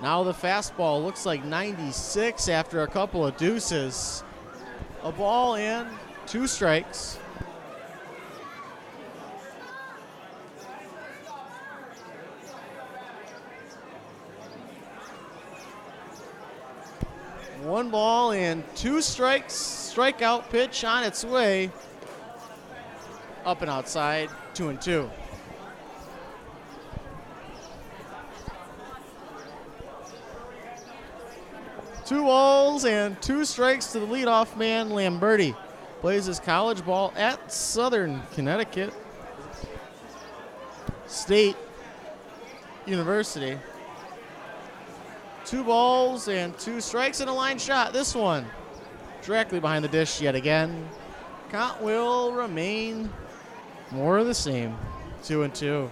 Now the fastball looks like 96 after a couple of deuces. A ball and 2 strikes. One ball and 2 strikes. Strikeout pitch on its way. Up and outside, 2-2. Two balls and 2 strikes to the leadoff man, Lamberti. Plays his college ball at Southern Connecticut State University. 2 balls and 2 strikes and a line shot. This one directly behind the dish yet again. Count will remain more of the same, 2-2.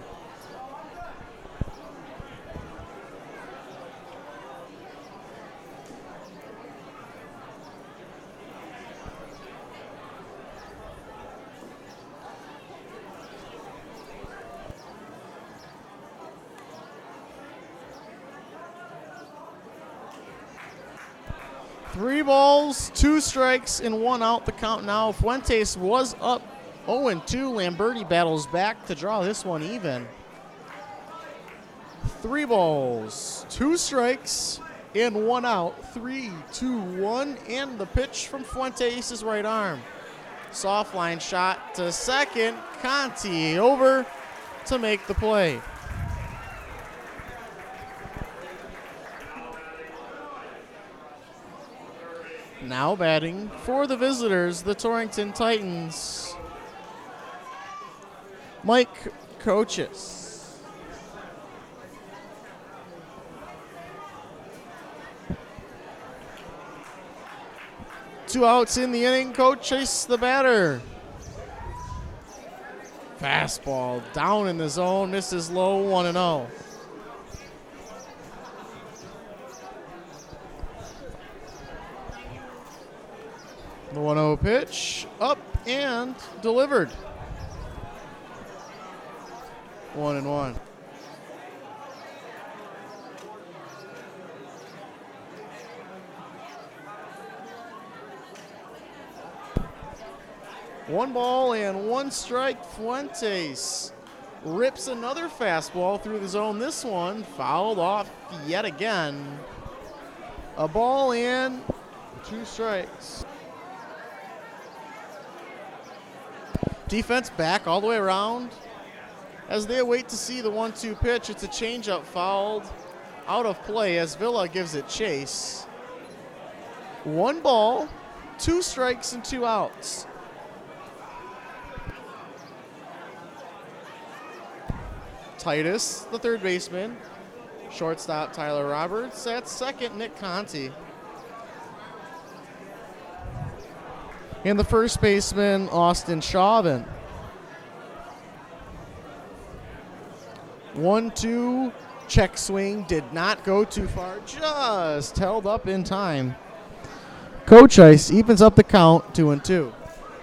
Three balls, 2 strikes, and 1 out. The count now. Fuentes was up 0-2. Lamberti battles back to draw this one even. 3 balls, 2 strikes, and 1 out. 3-2-1, and the pitch from Fuentes is right arm. Soft line shot to second. Conti over to make the play. Now batting for the visitors, the Torrington Titans, Mike Coaches. 2 outs in the inning. Coach Chase the batter. Fastball down in the zone, misses low, 1-0. The 1-0 pitch, up and delivered. 1-1. One ball and one strike. Fuentes rips another fastball through the zone. This one fouled off yet again. A ball and 2 strikes. Defense back all the way around as they await to see the 1-2 pitch. It's a changeup fouled out of play as Villa gives it chase. 1 ball, 2 strikes, and 2 outs. Titus, the third baseman. Shortstop, Tyler Roberts. At second, Nick Conti. And the first baseman, Austin Chauvin. 1-2, check swing, did not go too far, just held up in time. Coach Ice evens up the count, 2-2.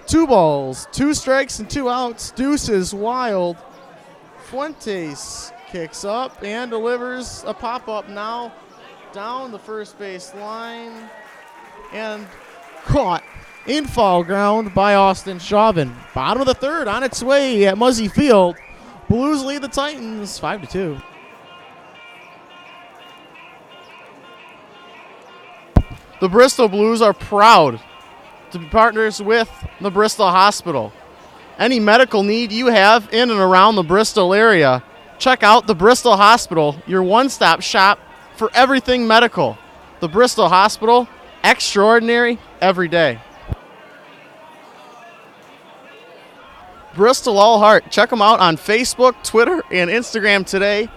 2 balls, 2 strikes, and 2 outs. Deuce is wild. Fuentes kicks up and delivers a pop-up now down the first base line and caught in foul ground by Austin Chauvin. Bottom of the third on its way at Muzzy Field. Blues lead the Titans 5-2. The Bristol Blues are proud to be partners with the Bristol Hospital. Any medical need you have in and around the Bristol area, check out the Bristol Hospital, your one-stop shop for everything medical. The Bristol Hospital, extraordinary every day. Bristol All Heart, check them out on Facebook, Twitter, and Instagram today.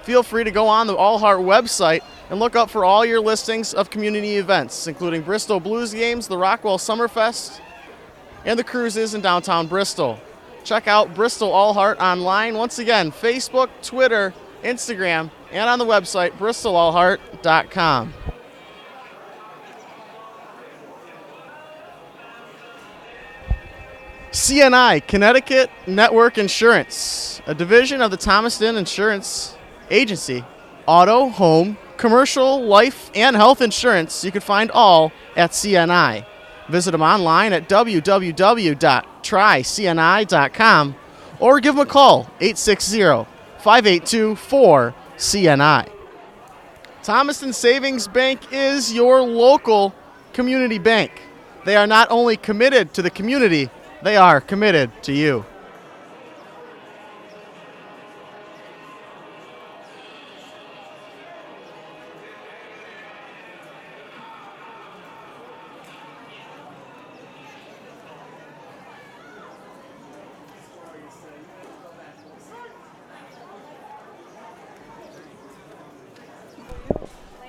Feel free to go on the All Heart website and look up for all your listings of community events, including Bristol Blues games, the Rockwell Summerfest, and the cruises in downtown Bristol. Check out Bristol All Heart online. Once again, Facebook, Twitter, Instagram, and on the website, bristolallheart.com. CNI, Connecticut Network Insurance, a division of the Thomaston Insurance Agency. Auto, home, commercial, life, and health insurance, you can find all at CNI. Visit them online at www.trycni.com or give them a call, 860-582-4CNI. Thomaston Savings Bank is your local community bank. They are not only committed to the community, they are committed to you.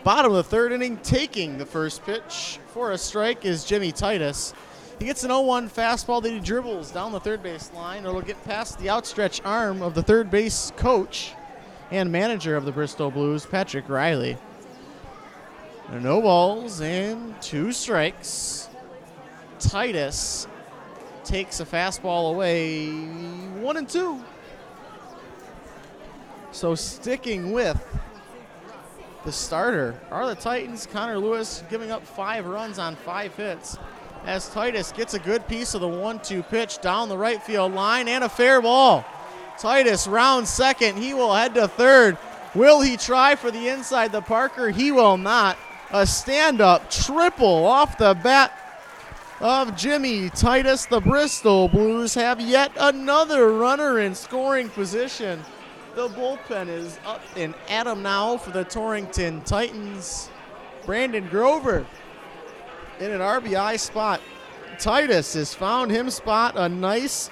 Bottom of the third inning, taking the first pitch for a strike is Jimmy Titus. He gets an 0-1 fastball that he dribbles down the third base line. It'll get past the outstretched arm of the third base coach and manager of the Bristol Blues, Patrick Riley. No balls and 2 strikes. Titus takes a fastball away, 1-2. So sticking with the starter are the Titans. Connor Lewis giving up 5 runs on 5 hits as Titus gets a good piece of the 1-2 pitch down the right field line and a fair ball. Titus rounds second. He will head to third. Will he try for the inside the Parker? He will not. A stand-up triple off the bat of Jimmy Titus. The Bristol Blues have yet another runner in scoring position. The bullpen is up and at 'em now for the Torrington Titans. Brandon Grover in an RBI spot. Titus has found him spot a nice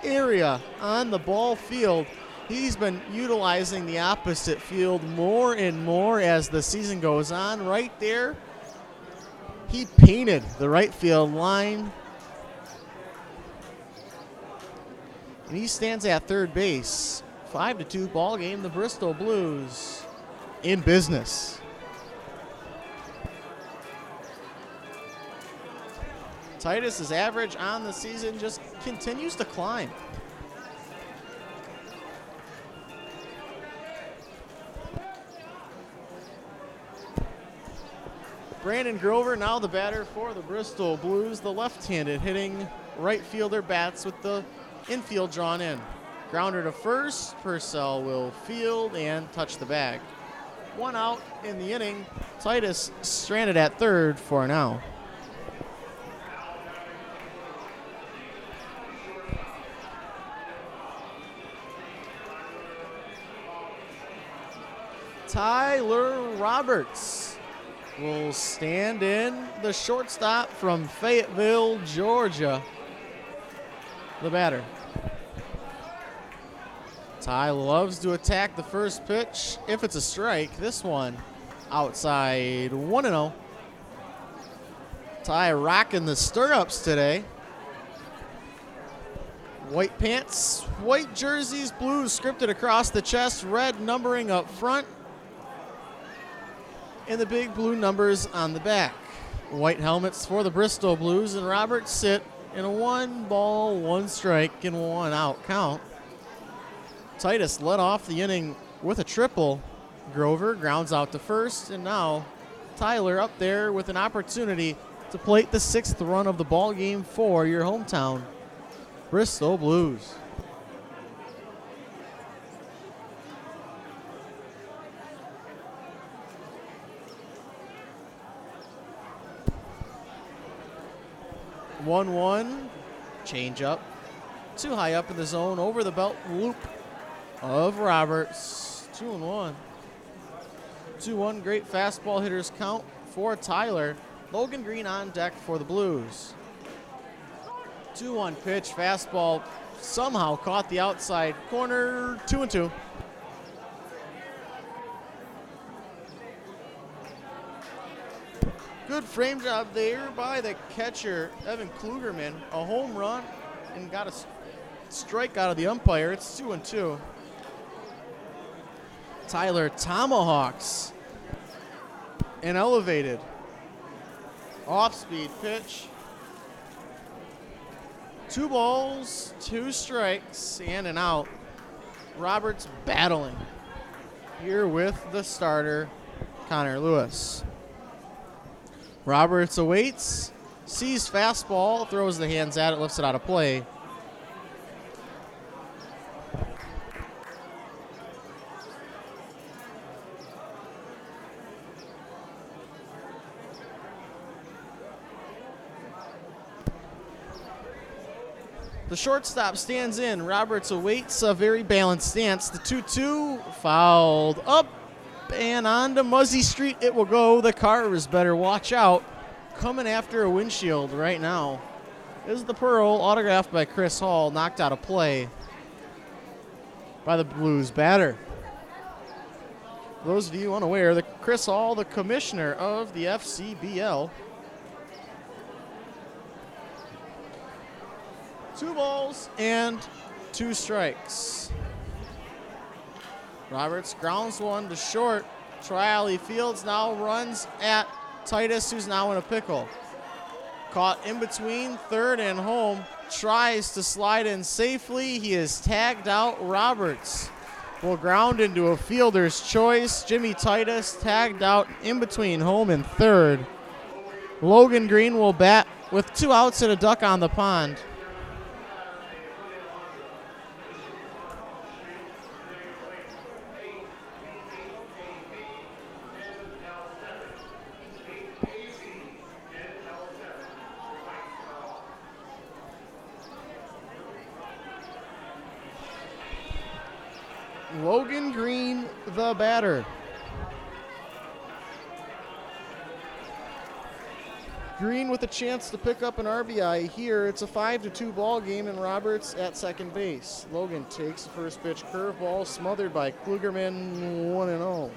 area on the ball field. He's been utilizing the opposite field more and more as the season goes on. Right there He painted the right field line. And he stands at third base. 5-2 ball game. The Bristol Blues in business. Titus's average on the season just continues to climb. Brandon Grover, now the batter for the Bristol Blues. The left-handed hitting right fielder bats with the infield drawn in. Grounder to first. Purcell will field and touch the bag. One out in the inning. Titus stranded at third for an out. Tyler Roberts will stand in, the shortstop from Fayetteville, Georgia. The batter. Ty loves to attack the first pitch. If it's a strike, this one outside 1-0. Ty rocking the stirrups today. White pants, white jerseys, blue scripted across the chest, red numbering up front, and the big blue numbers on the back. White helmets for the Bristol Blues, and Roberts sit in a 1-ball, 1-strike, and 1-out count. Titus led off the inning with a triple. Grover grounds out to first, and now Tyler up there with an opportunity to plate the 6th run of the ball game for your hometown Bristol Blues. One, change up, too high up in the zone, over the belt loop of Roberts. 2-1. 2-1, great fastball hitters count for Tyler. Logan Green on deck for the Blues. 2-1 pitch, fastball somehow caught the outside corner. 2-2. Good frame job there by the catcher, Evan Klugerman. A home run and got a strike out of the umpire. It's 2-2. Tyler tomahawks an elevated off-speed pitch. 2 balls, 2 strikes, and an out. Roberts battling here with the starter, Connor Lewis. Roberts awaits, sees fastball, throws the hands at it, lifts it out of play. The shortstop stands in. Roberts awaits a very balanced stance. The 2-2 fouled up and onto Muzzy Street it will go. The Cars better watch out. Coming after a windshield right now is the Pearl, autographed by Chris Hall, knocked out of play by the Blues batter. For those of you unaware, the Chris Hall, the commissioner of the FCBL. 2 balls and 2 strikes. Roberts grounds one to short. Trially Fields now runs at Titus, who's now in a pickle. Caught in between third and home. Tries to slide in safely. He is tagged out. Roberts will ground into a fielder's choice. Jimmy Titus tagged out in between home and third. Logan Green will bat with 2 outs and a duck on the pond. Logan Green, the batter. Green with a chance to pick up an RBI here. It's a 5-2 ball game, and Roberts at second base. Logan takes the first pitch, curveball smothered by Klugerman, 1-0.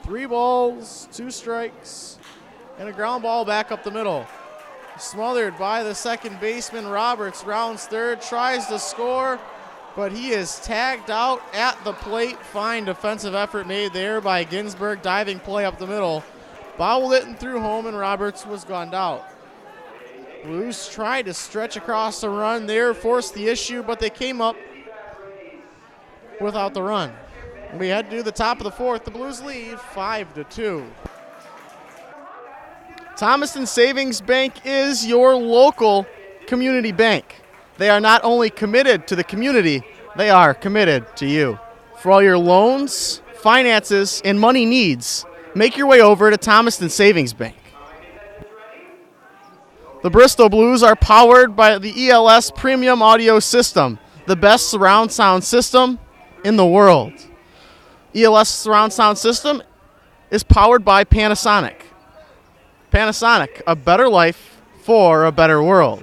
3 balls, 2 strikes, and a ground ball back up the middle. Smothered by the second baseman. Roberts rounds third, tries to score, but he is tagged out at the plate. Fine defensive effort made there by Ginsberg. Diving play up the middle. Bobbled it and threw home, and Roberts was gunned out. Blues tried to stretch across the run there, forced the issue, but they came up without the run. We had to do the top of the 4th. The Blues lead 5-2. Thomaston Savings Bank is your local community bank. They are not only committed to the community, they are committed to you. For all your loans, finances, and money needs, make your way over to Thomaston Savings Bank. The Bristol Blues are powered by the ELS Premium Audio System, the best surround sound system in the world. ELS Surround Sound System is powered by Panasonic. Panasonic, a better life for a better world.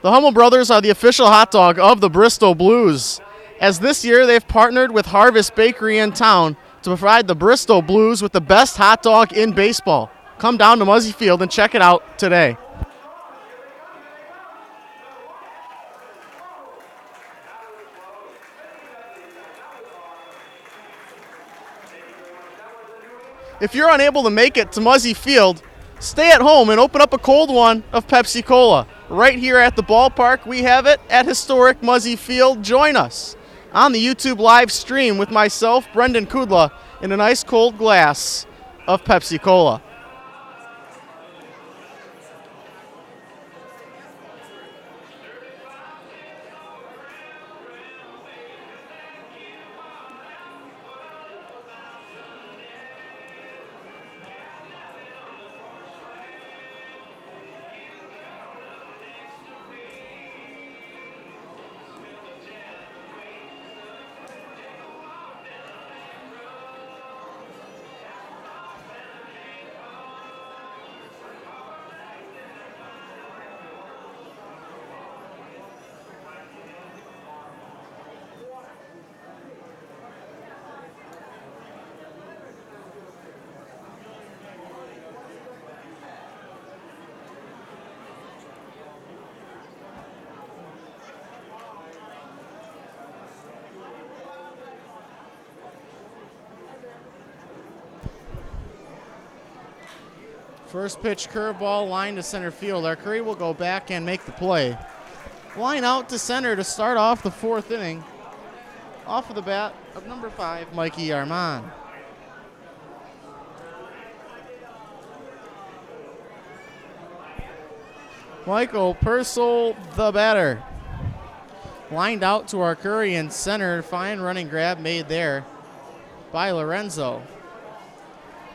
The Hummel brothers are the official hot dog of the Bristol Blues, as this year they've partnered with Harvest Bakery in town to provide the Bristol Blues with the best hot dog in baseball. Come down to Muzzy Field and check it out today. If you're unable to make it to Muzzy Field, stay at home and open up a cold one of Pepsi Cola. Right here at the ballpark, we have it at historic Muzzy Field. Join us on the YouTube live stream with myself, Brendan Kudla, in a nice cold glass of Pepsi Cola. First pitch curveball, line to center field. Arcuri will go back and make the play. Line out to center to start off the 4th inning. Off of the bat of number 5, Mikey Armand. Michael Purcell, the batter. Lined out to Arcuri in center. Fine running grab made there by Lorenzo.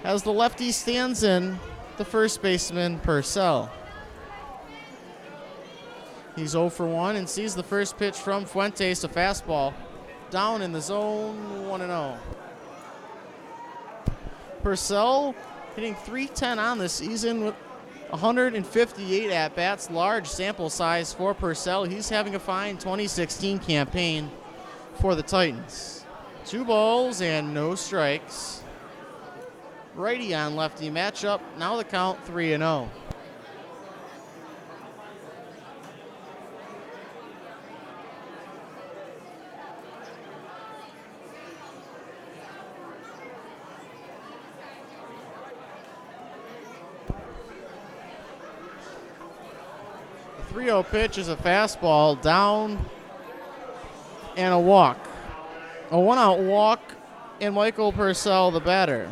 As the lefty stands in, the first baseman, Purcell. He's 0 for 1 and sees the first pitch from Fuentes, a fastball. Down in the zone, 1-0. Purcell hitting .310 on the season with 158 at-bats. Large sample size for Purcell. He's having a fine 2016 campaign for the Titans. 2 balls and no strikes. Righty on lefty matchup. Now the count 3-0. The 3-0 pitch is a fastball down and a walk. A 1-out walk, and Michael Purcell, the batter.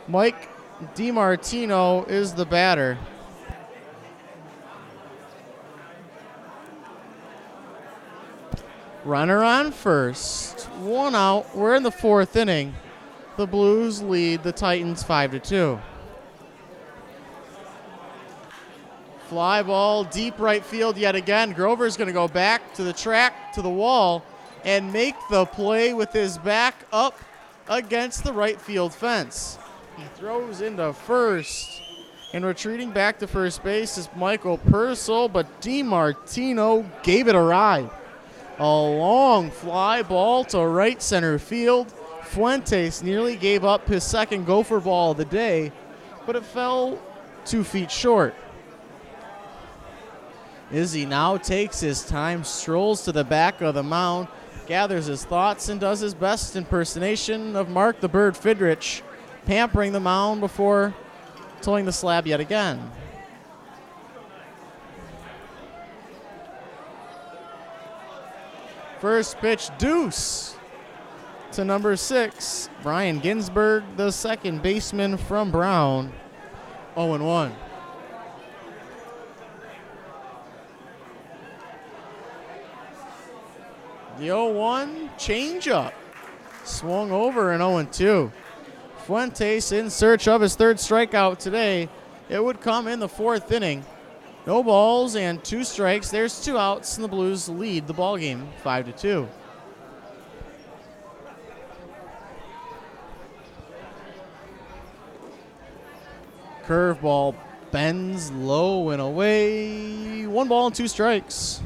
Mike DiMartino is the batter. Runner on first. 1 out. We're in the 4th inning. The Blues lead the Titans 5-2. Fly ball, deep right field yet again. Grover's going to go back to the track, to the wall, and make the play with his back up against the right field fence. He throws into first, and retreating back to first base is Michael Purcell, but DiMartino gave it a ride. A long fly ball to right center field. Fuentes nearly gave up his second gopher ball of the day, but it fell 2 feet short. Izzy now takes his time, strolls to the back of the mound, gathers his thoughts, and does his best impersonation of Mark the Bird Fidrich, pampering the mound before towing the slab yet again. First pitch, deuce to number 6, Brian Ginsberg, the second baseman from Brown. 0-1. The 0-1 changeup swung over an 0-2. Fuentes in search of his third strikeout today. It would come in the 4th inning. No balls and 2 strikes. There's 2 outs, and the Blues lead the ballgame 5-2. Curveball bends low and away. 1 ball and 2 strikes.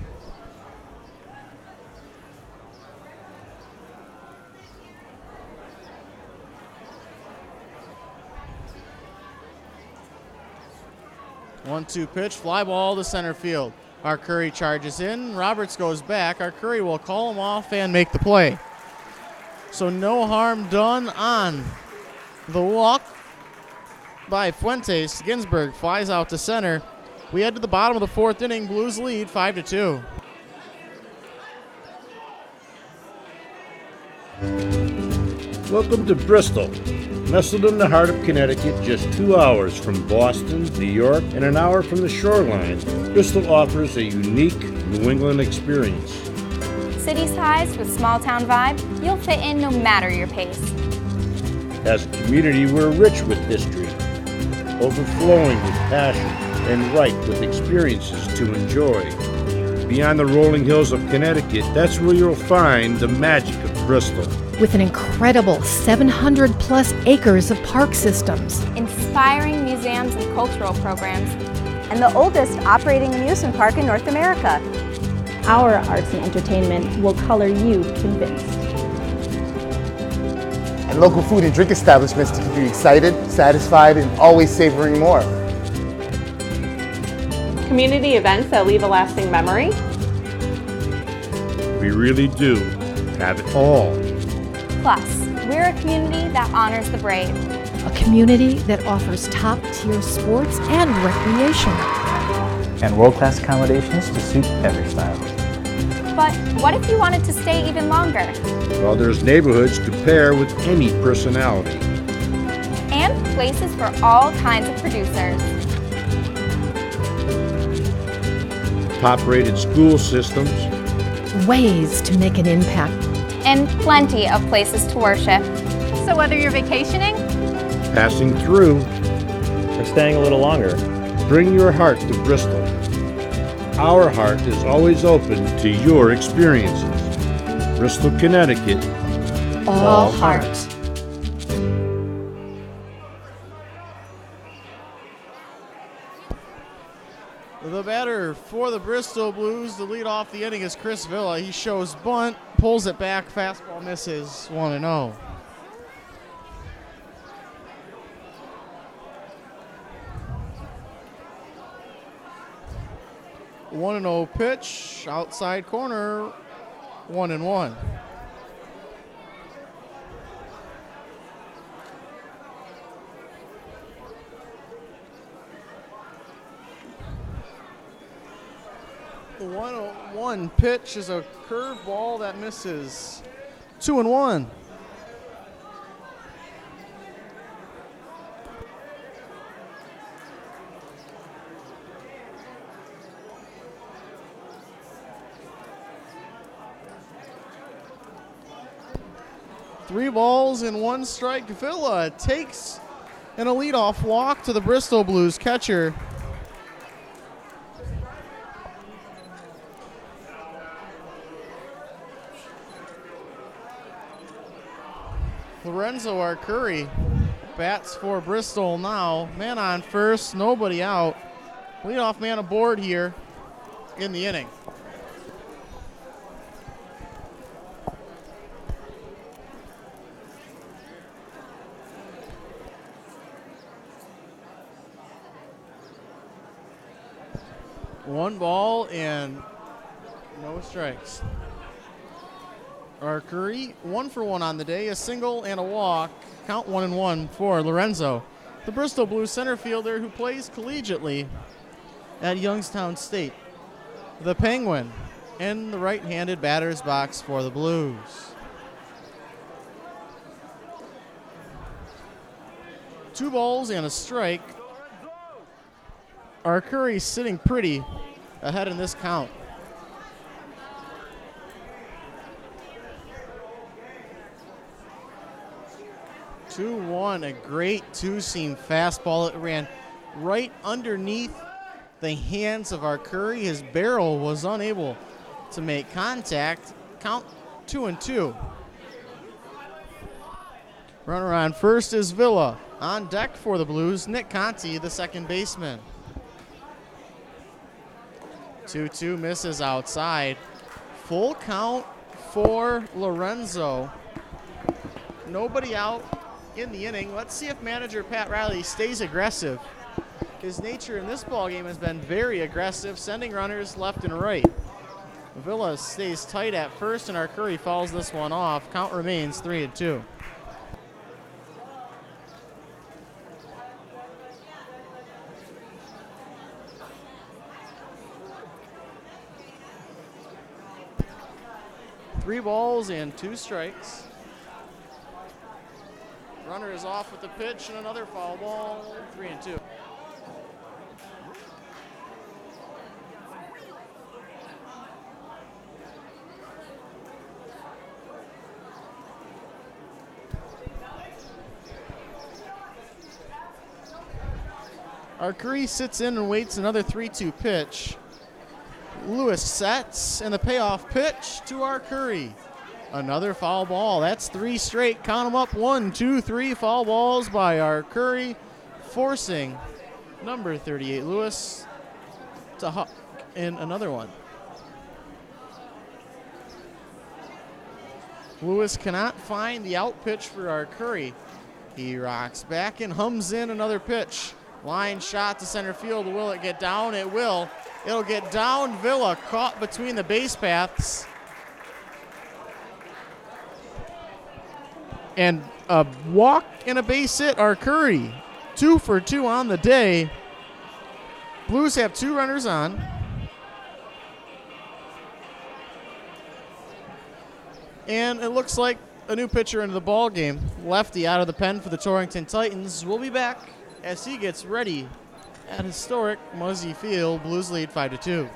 One-two pitch, fly ball to center field. Arcuri charges in. Roberts goes back. Arcuri will call him off and make the play. So no harm done on the walk by Fuentes. Ginsberg flies out to center. We head to the bottom of the 4th inning. Blues lead 5-2. Welcome to Bristol. Nestled in the heart of Connecticut, just 2 hours from Boston, New York, and an hour from the shoreline, Bristol offers a unique New England experience. City size with small town vibe, you'll fit in no matter your pace. As a community, we're rich with history, overflowing with passion, and ripe with experiences to enjoy. Beyond the rolling hills of Connecticut, that's where you'll find the magic of Bristol. With an incredible 700-plus acres of park systems, Inspiring museums and cultural programs, and the oldest operating amusement park in North America. Our arts and entertainment will color you convinced. And local food and drink establishments to keep you excited, satisfied, and always savoring more. Community events that leave a lasting memory. We really do have it all. Plus, we're a community that honors the brave. a community that offers top-tier sports and recreation. And world-class accommodations to suit every style. But what if you wanted to stay even longer? Well, there's neighborhoods to pair with any personality. And places for all kinds of producers. Top-rated school systems. Ways to make an impact. And plenty of places to worship. So whether you're vacationing, Passing through, Or staying a little longer. bring your heart to Bristol. Our heart is always open to your experiences. Bristol, Connecticut. All heart. The batter for the Bristol Blues to lead off the inning is Chris Villa. He shows bunt, pulls it back, fastball misses, 1-0. One 1-0 pitch, outside corner, 1-1. The 1-1 pitch is a curveball that misses. 2-1. Three balls and one strike. Villa takes a leadoff walk to the Bristol Blues catcher. Lorenzo Arcuri bats for Bristol now. Man on first, nobody out. Leadoff man aboard here in the inning. 1 ball and no strikes. Arcuri 1 for 1 on the day, a single and a walk. Count 1-1 for Lorenzo, the Bristol Blues center fielder who plays collegiately at Youngstown State. The Penguin in the right-handed batter's box for the Blues. Two balls and a strike. Arcuri sitting pretty ahead in this count. Two one, a great two-seam fastball. It ran right underneath the hands of Arcuri. His barrel was unable to make contact. Count 2-2. Runner on first is Villa. On deck for the Blues, Nick Conti, the second baseman. 2-2 misses outside. Full count for Lorenzo. Nobody out in the inning. Let's see if manager Pat Riley stays aggressive. His nature in this ballgame has been very aggressive, sending runners left and right. Villa stays tight at first, and Arcuri fouls this one off. Count remains 3-2. Three balls and two strikes. Runner is off with the pitch and another foul ball, 3-2. Arcuri sits in and waits another 3-2 pitch. Lewis sets, and the payoff pitch to Arcuri. Another foul ball. That's three straight. Count them up. 1, 2, 3 foul balls by Arcuri, forcing number 38 Lewis to huck in another one. Lewis cannot find the out pitch for Arcuri. He rocks back and hums in another pitch. Line shot to center field. Will it get down? It will. It'll get down. Villa caught between the base paths. And a walk and a base hit. Arcuri 2 for 2 on the day. Blues have 2 runners on. And it looks like a new pitcher into the ball game. Lefty out of the pen for the Torrington Titans. We'll be back as he gets ready at historic Muzzy Field. Blues lead 5-2.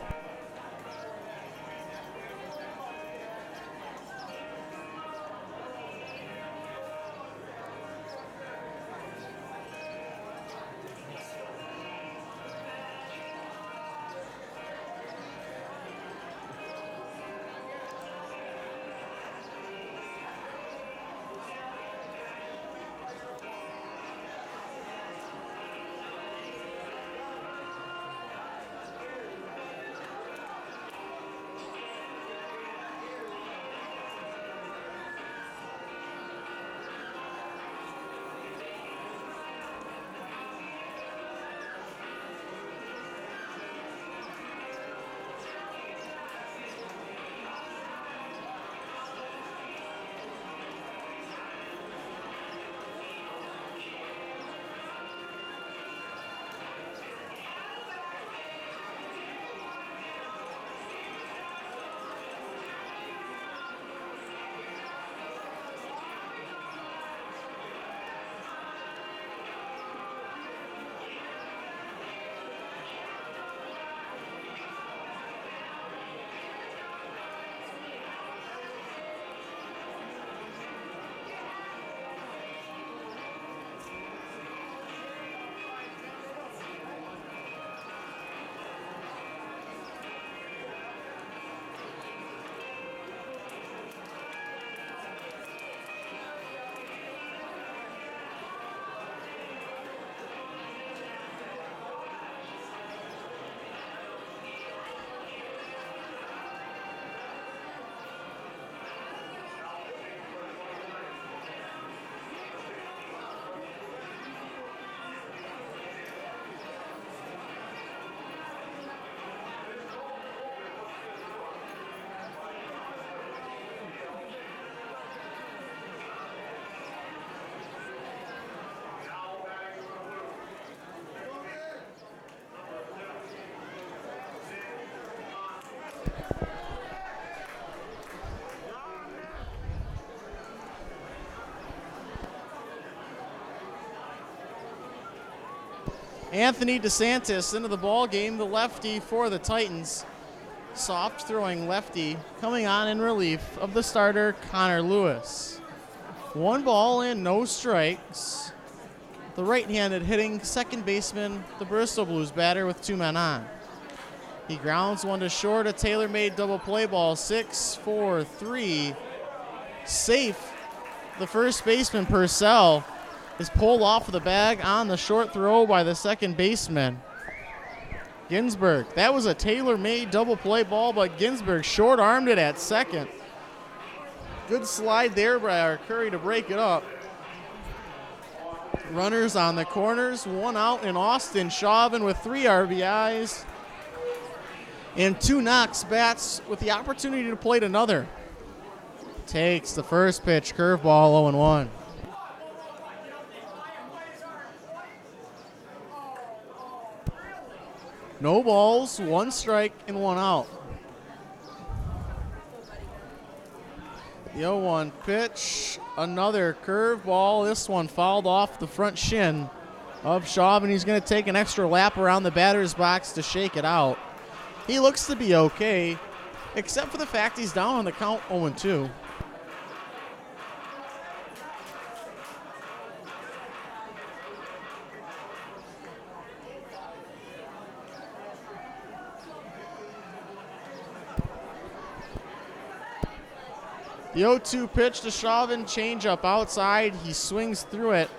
Anthony DeSantis into the ball game, the lefty for the Titans. Soft throwing lefty coming on in relief of the starter, Connor Lewis. 1 ball and no strikes. The right-handed hitting second baseman, the Bristol Blues batter with 2 men on. He grounds one to short, a tailor-made double play ball, 6-4-3. Safe. The first baseman, Purcell, is pulled off of the bag on the short throw by the second baseman, Ginsberg. That was a tailor-made double play ball, but Ginsberg short-armed it at second. Good slide there by our Curry to break it up. Runners on the corners, 1 out, and Austin Chauvin with 3 RBIs and 2 knocks bats with the opportunity to plate another. Takes the first pitch, curveball, 0-1. No balls, 1 strike, and 1 out. The 0-1 pitch, another curveball. This one fouled off the front shin of Chauvin. He's going to take an extra lap around the batter's box to shake it out. He looks to be okay, except for the fact he's down on the count 0-2. The 0-2 pitch to Chauvin, changeup outside. He swings through it.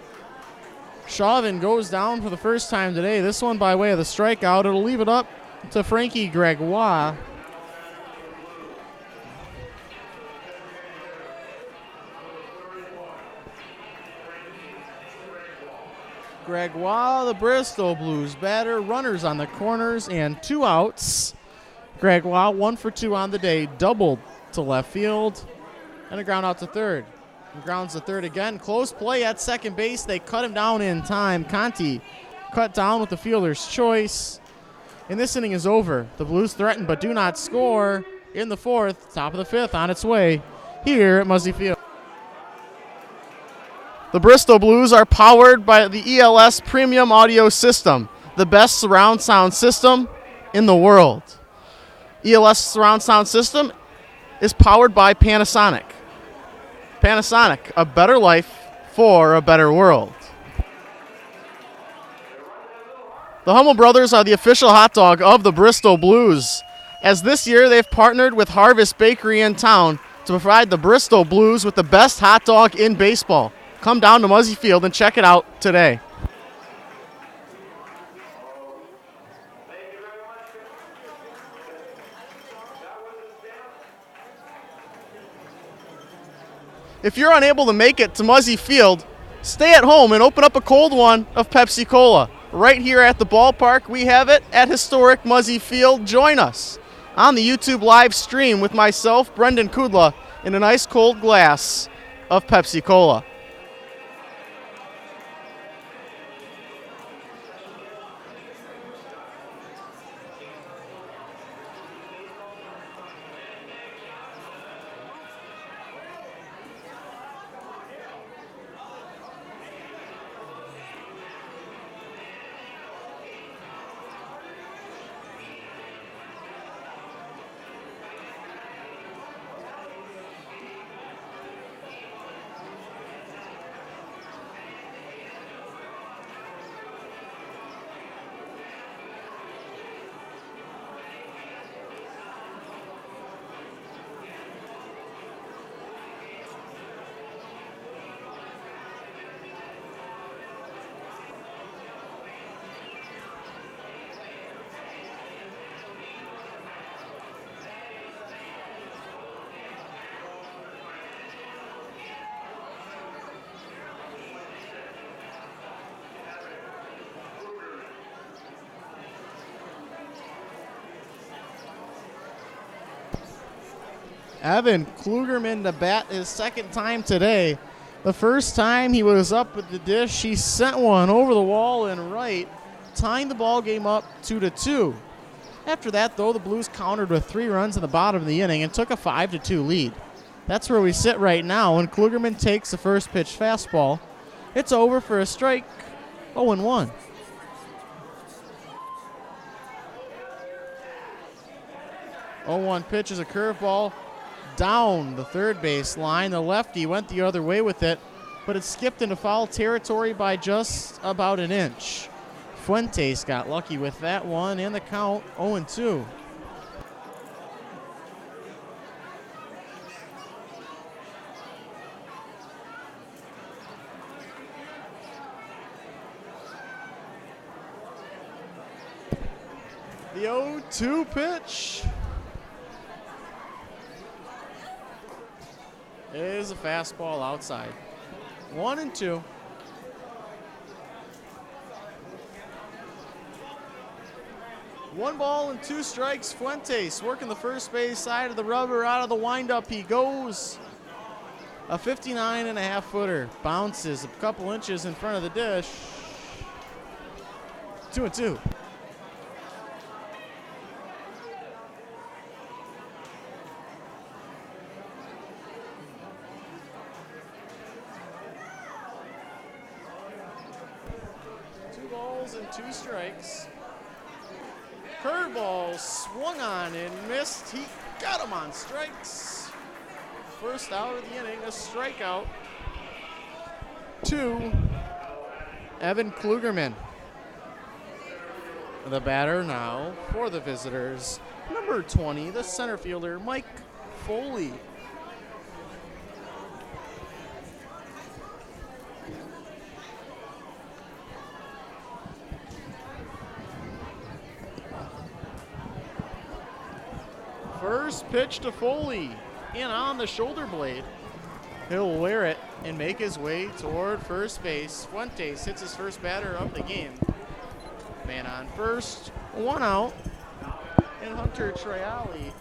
Chauvin goes down for the first time today. This one by way of the strikeout. It'll leave it up to Frankie Gregoire. Gregoire, the Bristol Blues batter. Runners on the corners and 2 outs. Gregoire 1 for 2 on the day. Doubled to left field. And a ground out to third. And grounds to third again. Close play at second base. They cut him down in time. Conti cut down with the fielder's choice. And this inning is over. The Blues threaten but do not score in the 4th. Top of the 5th on its way here at Muzzy Field. The Bristol Blues are powered by the ELS Premium Audio System, the best surround sound system in the world. ELS surround sound system is powered by Panasonic. Panasonic, a better life for a better world. The Hummel brothers are the official hot dog of the Bristol Blues, as this year they've partnered with Harvest Bakery in town to provide the Bristol Blues with the best hot dog in baseball. Come down to Muzzy Field and check it out today. If you're unable to make it to Muzzy Field, stay at home and open up a cold one of Pepsi Cola. Right here at the ballpark, we have it at historic Muzzy Field. Join us on the YouTube live stream with myself, Brendan Kudla, in an ice cold glass of Pepsi Cola. Evan Klugerman to bat his second time today. The first time he was up with the dish, he sent one over the wall and right, tying the ball game up 2-2. After that, though, the Blues countered with 3 runs in the bottom of the inning and took a 5-2 lead. That's where we sit right now, and Klugerman takes the first pitch fastball. It's over for a strike, 0-1. Pitch is a curveball down the third base line. The lefty went the other way with it, but it skipped into foul territory by just about an inch. Fuentes got lucky with that one, and the count 0-2. The 0-2 pitch is a fastball outside. 1-2. One ball and 2 strikes. Fuentes working the first base side of the rubber. Out of the windup he goes. A 59.5 footer. Bounces a couple inches in front of the dish. 2-2. And 2 strikes. Curveball swung on and missed. He got him on strikes. First out of the inning, a strikeout to Evan Klugerman. The batter now for the visitors, number 20, the center fielder, Mike Foley. First pitch to Foley, in on the shoulder blade. He'll wear it and make his way toward first base. Fuentes hits his first batter of the game. Man on first, 1 out. And Hunter Triali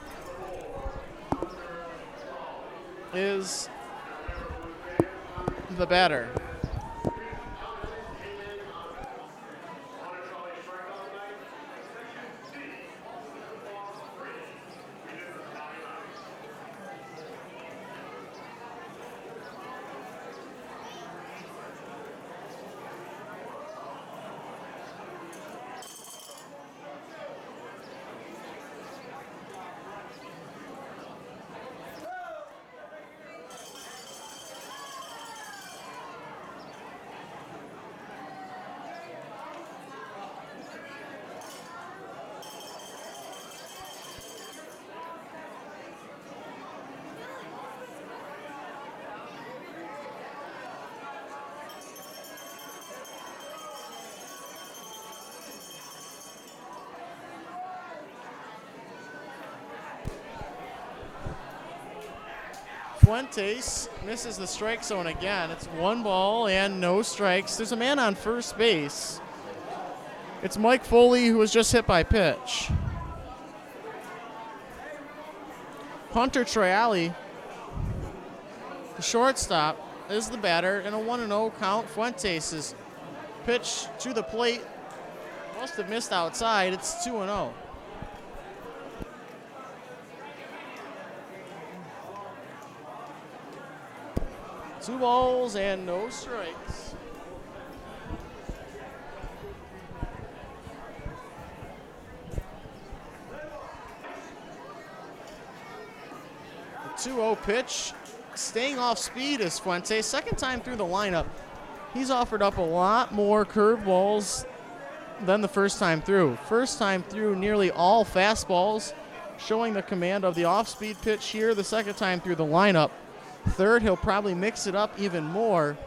is the batter. Fuentes misses the strike zone again. It's 1 ball and no strikes. There's a man on first base. It's Mike Foley, who was just hit by pitch. Hunter Triali, the shortstop, is the batter in a 1-0 count. Fuentes' pitch to the plate must have missed outside. It's 2-0. Two balls and no strikes. The 2-0 pitch, staying off speed is Fuentes. Second time through the lineup. He's offered up a lot more curveballs than the first time through. First time through, nearly all fastballs, showing the command of the off-speed pitch here. The second time through the lineup. Third, he'll probably mix it up even more,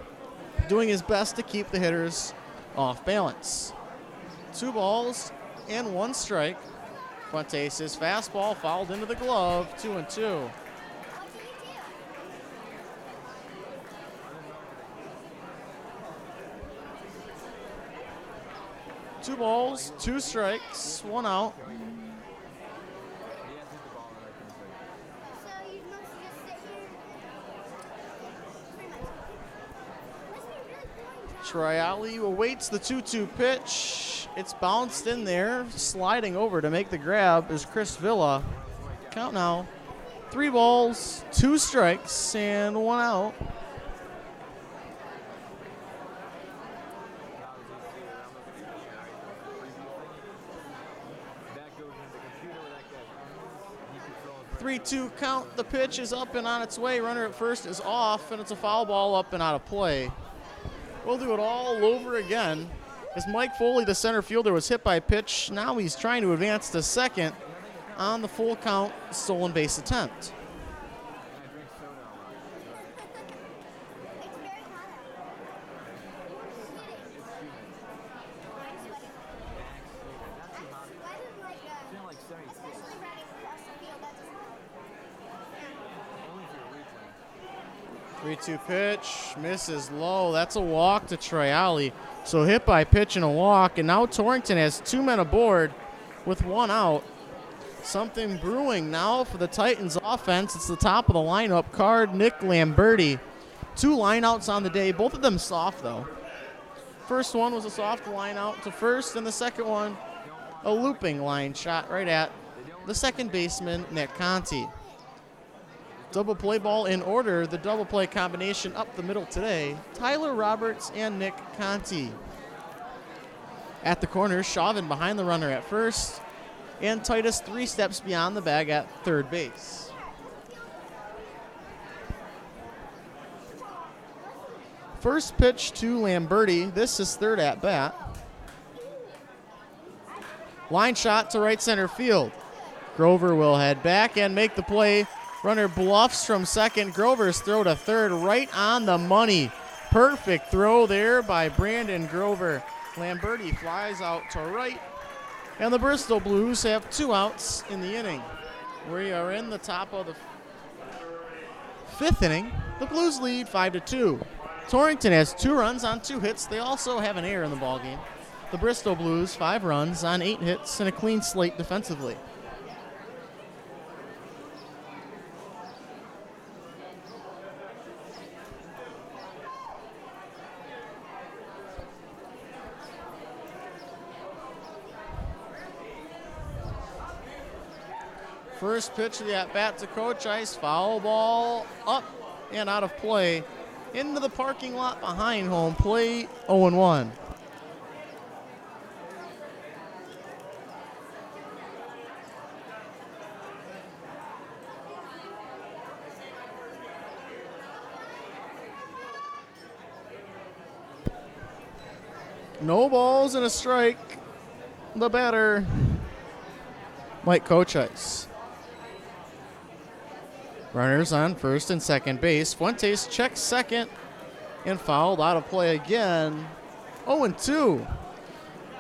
doing his best to keep the hitters off balance. 2 balls and 1 strike. Fuentes' fastball fouled into the glove, 2-2. Two balls, 2 strikes, 1 out. Triali awaits the 2-2 pitch. It's bounced in there. Sliding over to make the grab is Chris Villa. Count now. 3 balls, 2 strikes, and 1 out. Three-two count. The pitch is up and on its way. Runner at first is off, and it's a foul ball up and out of play. We'll do it all over again. As Mike Foley, the center fielder, was hit by a pitch. Now he's trying to advance to second on the full count stolen base attempt. Three-two pitch, misses low. That's a walk to Triali. So hit by pitch and a walk, and now Torrington has 2 men aboard with 1 out. Something brewing now for the Titans offense. It's the top of the lineup card, Nick Lamberti. 2 lineouts on the day, both of them soft though. First one was a soft line out to first, and the second one, a looping line shot right at the second baseman, Nick Conti. Double play ball in order, the double play combination up the middle today, Tyler Roberts and Nick Conti. At the corner, Chauvin behind the runner at first, and Titus 3 steps beyond the bag at third base. First pitch to Lamberti, this is third at bat. Line shot to right center field. Grover will head back and make the play. Runner bluffs from second. Grover's throw to third right on the money. Perfect throw there by Brandon Grover. Lamberti flies out to right. And the Bristol Blues have 2 outs in the inning. We are in the top of the 5th inning. The Blues lead 5-2. Torrington has 2 runs on 2 hits. They also have an error in the ballgame. The Bristol Blues 5 runs on 8 hits and a clean slate defensively. First pitch of the at-bat to Coach Ice. Foul ball up and out of play. Into the parking lot behind home plate. 0-1. No balls and a strike. The batter, Mike Coach Ice. Runners on first and second base. Fuentes checks second and fouled out of play again. 0-2.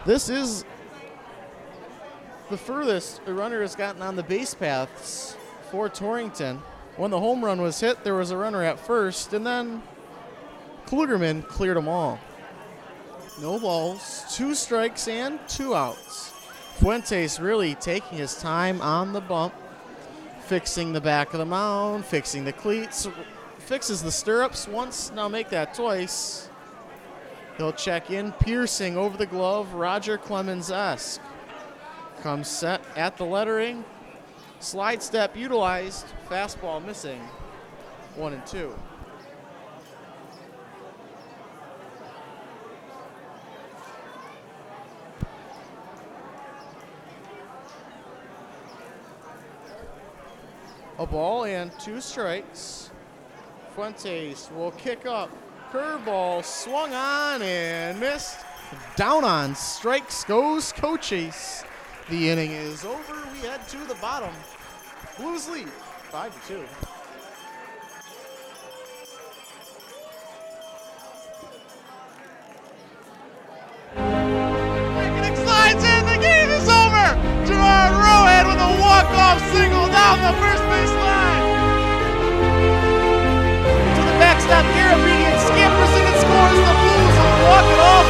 This is the furthest a runner has gotten on the base paths for Torrington. When the home run was hit, there was a runner at first, and then Klugerman cleared them all. No balls, 2 strikes, and 2 outs. Fuentes really taking his time on the bump. Fixing the back of the mound, fixing the cleats, fixes the stirrups once, now make that twice. He'll check in, piercing over the glove, Roger Clemens-esque. Comes set at the lettering, slide step utilized, fastball missing, 1-2. A ball and 2 strikes. Fuentes will kick up. Curveball swung on and missed. Down on strikes goes Cochise. The inning is over. We head to the bottom. Blues lead 5-2. Slides in. The game is over. Gerard Rowan with a walk-off single down the first base line. To the backstop, Garabedian scampers in and scores. The Blues will walk it off.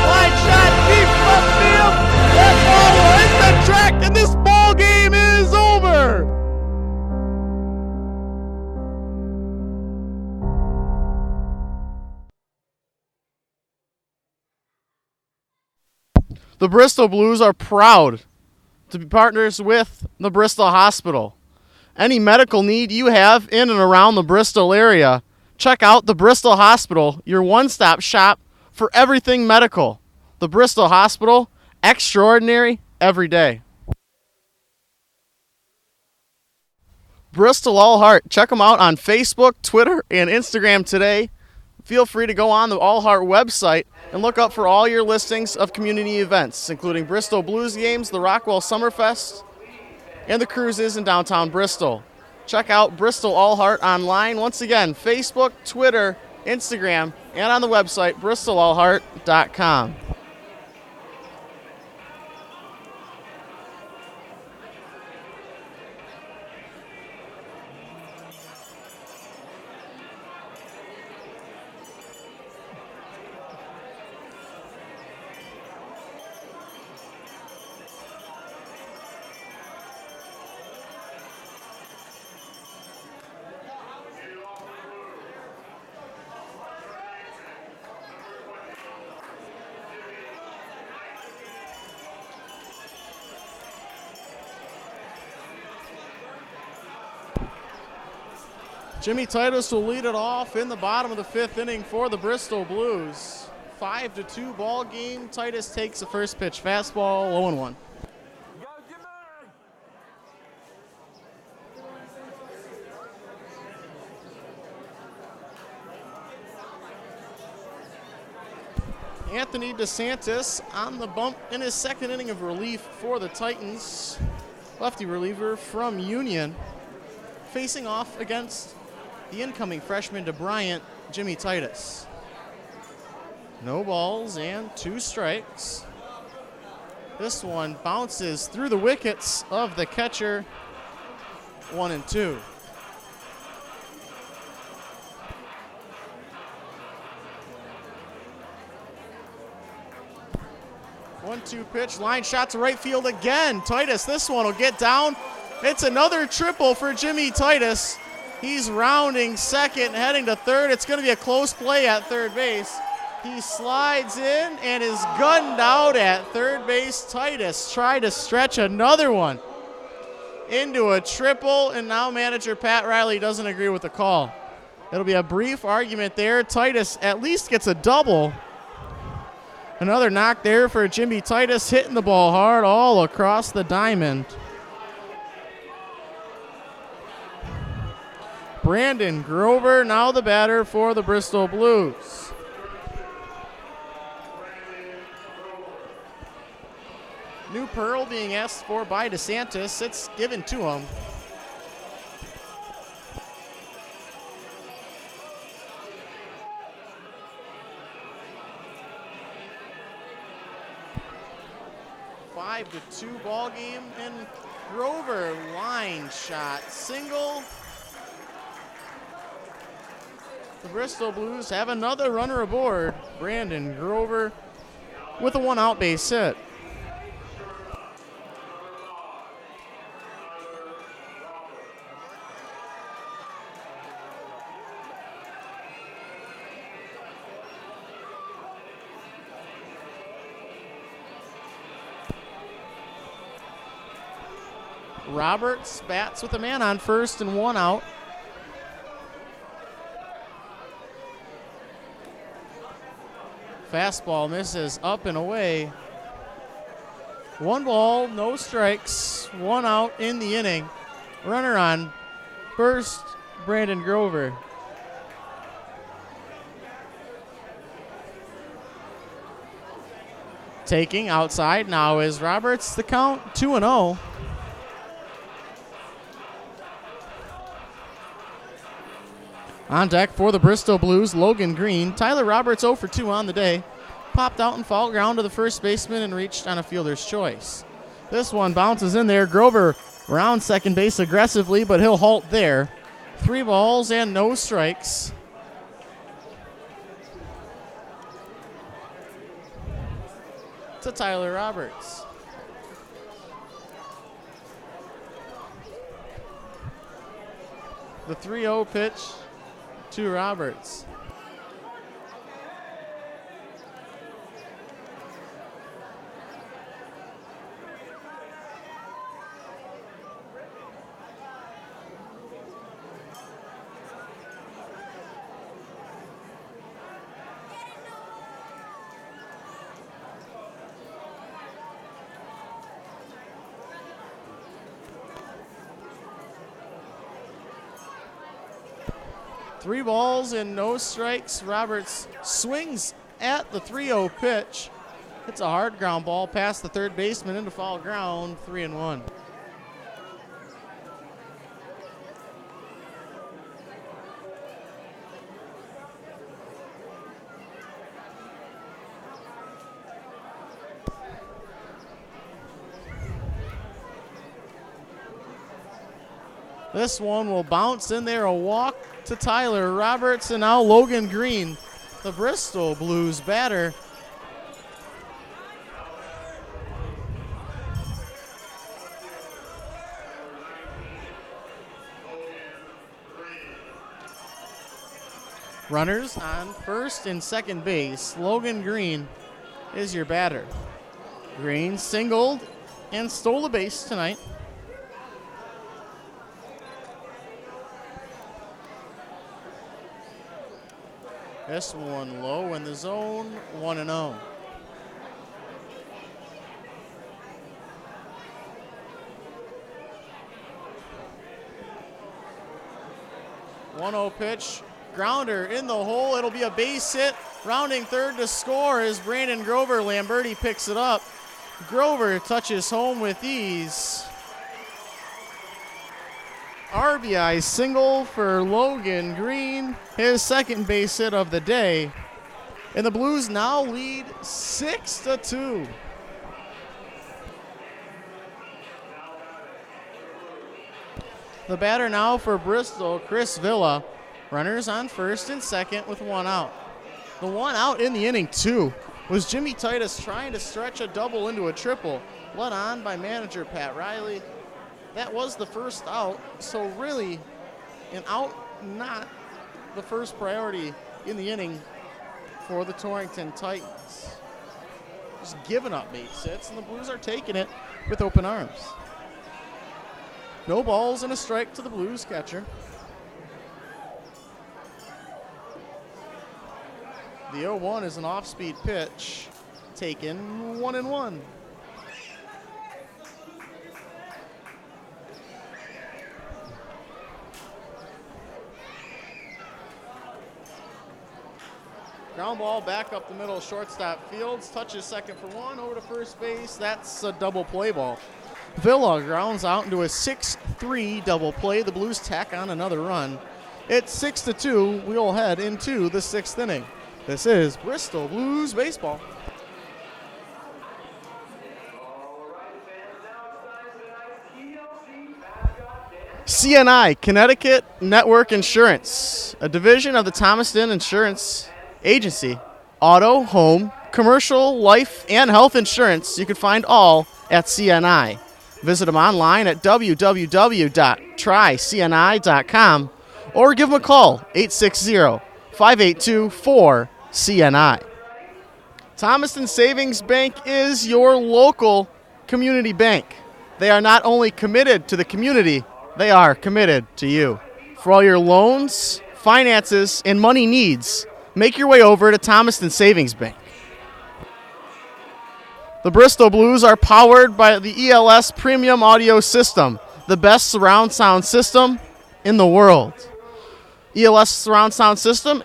Line shot deep left field. That ball will hit the track, and this ball game is over. The Bristol Blues are proud to be partners with the Bristol Hospital. Any medical need you have in and around the Bristol area, check out the Bristol Hospital, your one-stop shop for everything medical. The Bristol Hospital, extraordinary every day. Bristol All Heart. Check them out on Facebook, Twitter, and Instagram today. Feel free to go on the All Heart website and look up for all your listings of community events, including Bristol Blues games, the Rockwell Summerfest, and the cruises in downtown Bristol. Check out Bristol All Heart online. Once again, Facebook, Twitter, Instagram, and on the website, bristolallheart.com. Jimmy Titus will lead it off in the bottom of the fifth inning for the Bristol Blues. 5-2 ball game. Titus takes the first pitch. Fastball, 0-1. Anthony DeSantis on the bump in his second inning of relief for the Titans. Lefty reliever from Union, facing off against the incoming freshman to Bryant, Jimmy Titus. No balls and 2 strikes. This one bounces through the wickets of the catcher. 1-2. One-two pitch, line shot to right field again. Titus, this one will get down. It's another triple for Jimmy Titus. He's rounding second, heading to third. It's going to be a close play at third base. He slides in and is gunned out at third base. Titus tried to stretch another one into a triple, and now manager Pat Riley doesn't agree with the call. It'll be a brief argument there. Titus at least gets a double. Another knock there for Jimmy Titus, hitting the ball hard all across the diamond. Brandon Grover, now the batter for the Bristol Blues. New Pearl being asked for by DeSantis. It's given to him. Five to 2 ball game, and Grover line shot single. The Bristol Blues have another runner aboard. Brandon Grover with a 1-out base hit. Roberts bats with a man on first and 1 out. Fastball misses up and away. 1 ball, no strikes, 1 out in the inning. Runner on first, Brandon Grover. Taking outside now is Roberts. The count 2-0. On deck for the Bristol Blues, Logan Green. Tyler Roberts 0 for 2 on the day. Popped out and fouled ground to the first baseman and reached on a fielder's choice. This one bounces in there. Grover round second base aggressively, but he'll halt there. 3 balls and no strikes. To Tyler Roberts. The 3-0 pitch to Roberts. 3 balls and no strikes. Roberts swings at the 3-0 pitch. It's a hard ground ball past the third baseman into foul ground, 3-1. This one will bounce in there, a walk to Tyler Roberts, and now Logan Green, the Bristol Blues batter. Runners on first and second base. Logan Green is your batter. Green singled and stole a base tonight. This one low in the zone, 1-0. Pitch, grounder in the hole. It'll be a base hit. Rounding third to score is Brandon Grover. Lamberti picks it up. Grover touches home with ease. RBI single for Logan Green, his second base hit of the day. And the Blues now lead 6-2. The batter now for Bristol, Chris Villa. Runners on first and second with 1 out. The 1 out in the inning, too, was Jimmy Titus trying to stretch a double into a triple, led on by manager Pat Riley. That was the first out, so really an out not the first priority in the inning for the Torrington Titans. Just giving up base hits, and the Blues are taking it with open arms. No balls and a strike to the Blues catcher. The 0-1 is an off-speed pitch, taken 1-1. Ground ball back up the middle, shortstop Fields touches second for 1, over to first base. That's a double play ball. Villa grounds out into a 6-3 double play. The Blues tack on another run. It's 6-2. We'll head into the 6th inning. This is Bristol Blues baseball. CNI, Connecticut Network Insurance, a division of the Thomaston Insurance Agency. Auto, home, commercial, life, and health insurance, you can find all at CNI. Visit them online at www.trycni.com or give them a call, 860-582-4CNI. Thomaston Savings Bank is your local community bank. They are not only committed to the community, they are committed to you. For all your loans, finances, and money needs, make your way over to Thomaston Savings Bank. The Bristol Blues are powered by the ELS Premium Audio System, the best surround sound system in the world. ELS surround sound system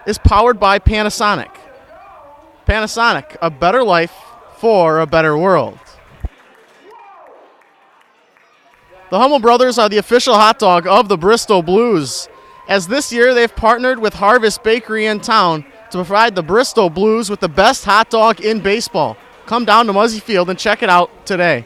is powered by Panasonic. Panasonic, a better life for a better world. The Hummel brothers are the official hot dog of the Bristol Blues, as this year they've partnered with Harvest Bakery in town to provide the Bristol Blues with the best hot dog in baseball. Come down to Muzzy Field and check it out today.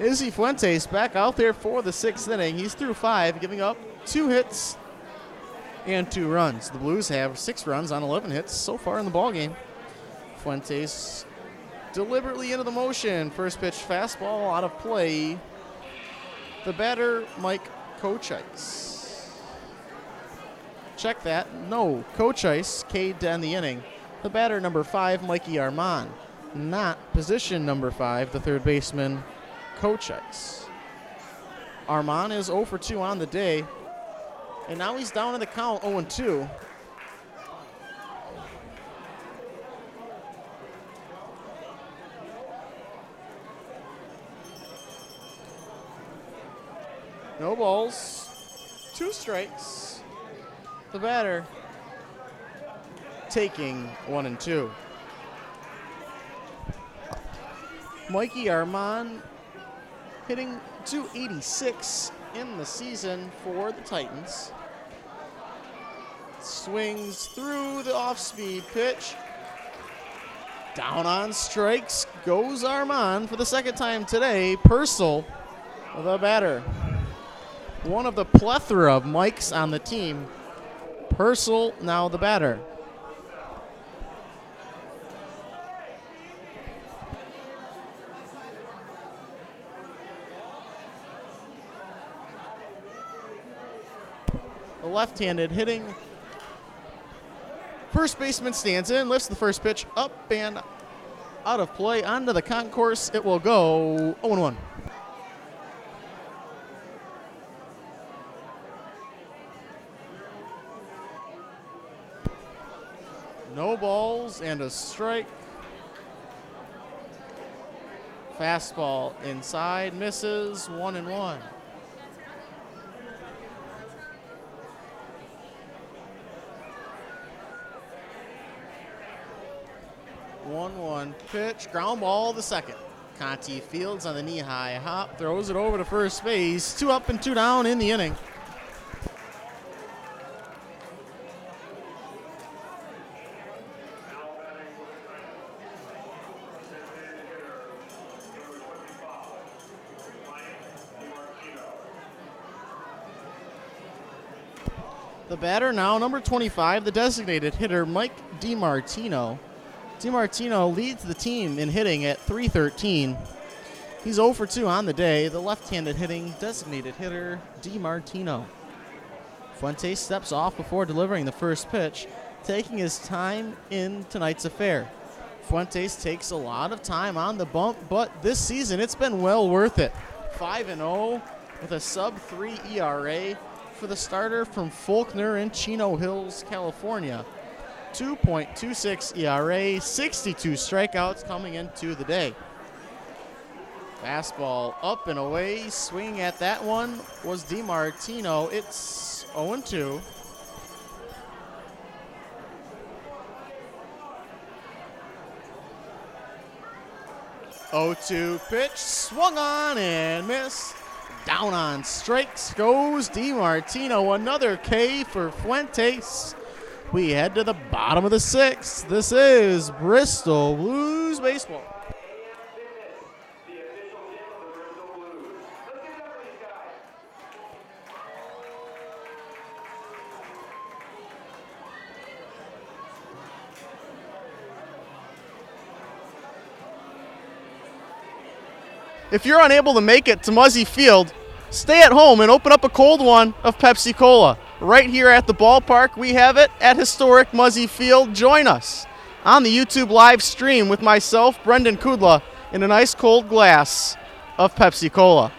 Izzy Fuentes back out there for the 6th inning. He's through 5, giving up 2 hits and 2 runs. The Blues have 6 runs on 11 hits so far in the ballgame. Fuentes deliberately into the motion. First pitch fastball out of play. The batter, Mike Kochice. Check that. No, Kochice K'd to end the inning. The batter, number 5, Mikey Armand. Not position number 5, the third baseman, Kochice. Armand is 0 for 2 on the day. And now he's down in the count, 0-2. No balls, 2 strikes. The batter taking 1 and 2. Mikey Armand hitting .286 in the season for the Titans. Swings through the off-speed pitch. Down on strikes goes Armand for the 2nd time today. Purcell, the batter. One of the plethora of Mikes on the team. Purcell now the batter. The left-handed hitting. First baseman stands in, lifts the first pitch up and out of play onto the concourse. It will go 0-1. No balls and a strike. Fastball inside, misses, 1-1. 1-1 pitch, ground ball the 2nd. Conti fields on the knee-high hop, throws it over to first base. 2 up and 2 down in the inning. The batter now, number 25, the designated hitter, Mike DiMartino. DiMartino leads the team in hitting at .313. He's 0 for 2 on the day. The left-handed hitting designated hitter, DiMartino. Fuentes steps off before delivering the first pitch, taking his time in tonight's affair. Fuentes takes a lot of time on the bump, but this season it's been well worth it. 5-0 with a sub-3 ERA for the starter from Faulkner in Chino Hills, California. 2.26 ERA, 62 strikeouts coming into the day. Fastball up and away, swinging at that one was DiMartino. It's 0-2. Pitch, swung on and missed. Down on strikes goes DiMartino. Another K for Fuentes. We head to the bottom of the 6th. This is Bristol Blues baseball. If you're unable to make it to Muzzy Field, stay at home and open up a cold one of Pepsi Cola. Right here at the ballpark, we have it at historic Muzzy Field. Join us on the YouTube live stream with myself, Brendan Kudla, in an ice cold glass of Pepsi Cola.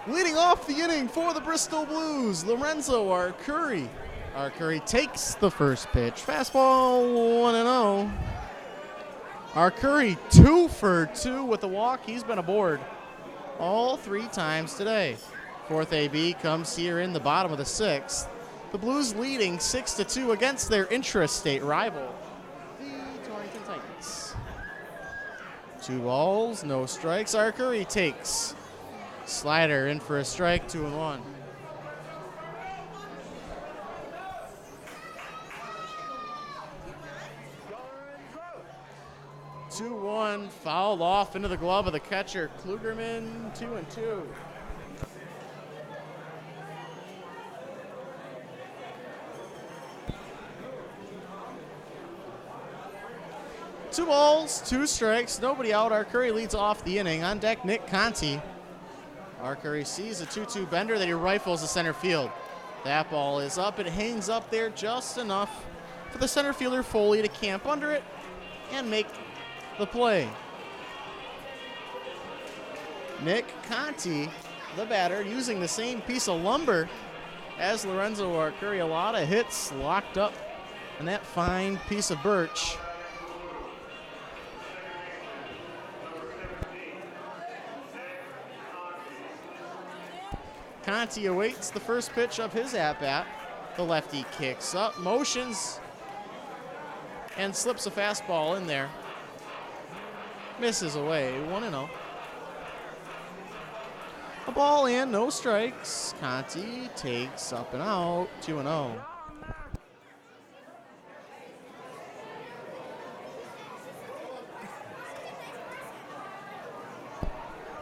Leading off the inning for the Bristol Blues, Lorenzo Arcuri. Arcuri takes the first pitch. Fastball 1-0. Arcuri 2 for 2 with a walk. He's been aboard all 3 times today. Fourth AB comes here in the bottom of the 6th. The Blues leading 6-2 against their intrastate rival, the Torrington Titans. 2 balls, no strikes. Arcuri takes. Slider in for a strike, 2-1. 2-1, fouled off into the glove of the catcher, Klugerman, 2-2. Two balls, 2 strikes, nobody out. Arcuri leads off the inning. On deck, Nick Conti. Arcuri sees a 2-2 bender that he rifles to center field. That ball is up. It hangs up there just enough for the center fielder Foley to camp under it and make the play. Nick Conti, the batter, using the same piece of lumber as Lorenzo Arcuri. A lot of hits locked up in that fine piece of birch. Conti awaits the first pitch of his at-bat. The lefty kicks up, motions, and slips a fastball in there. Misses away, 1-0. A ball in, no strikes. Conti takes up and out, 2-0.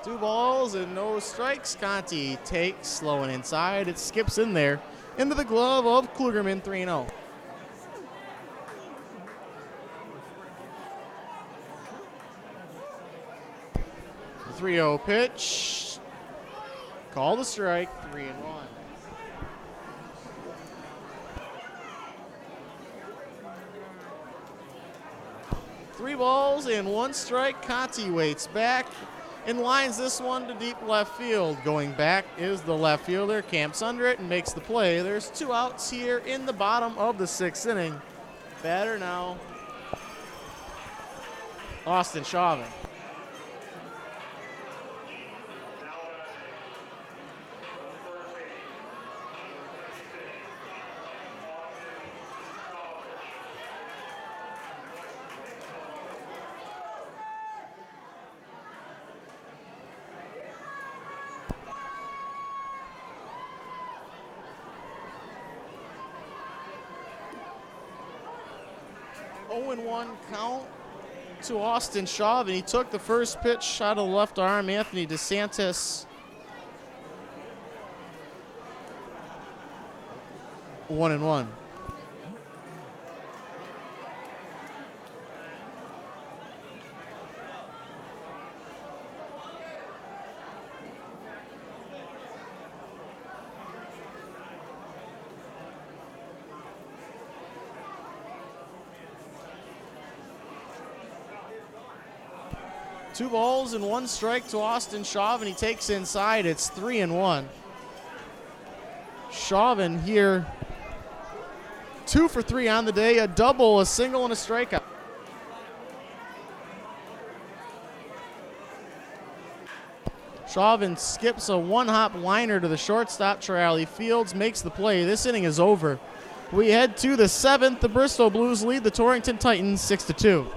Two balls and no strikes. Conti takes, slow and inside. It skips in there into the glove of Klugerman, 3-0. The 3-0 pitch. Called a strike, 3-1. Three balls and 1 strike. Conti waits back and lines this one to deep left field. Going back is the left fielder, camps under it and makes the play. There's 2 outs here in the bottom of the 6th inning. Batter now, Austin Chauvin. One count to Austin Chauvin. He took the first pitch, shot of the left arm. Anthony DeSantis. 1-1. Two balls and 1 strike to Austin Chauvin. He takes inside. It's 3-1. Chauvin here, 2 for 3 on the day. A double, a single, and a strikeout. Chauvin skips a 1-hop liner to the shortstop. Charlie Fields makes the play. This inning is over. We head to the 7th. The Bristol Blues lead the Torrington Titans 6-2.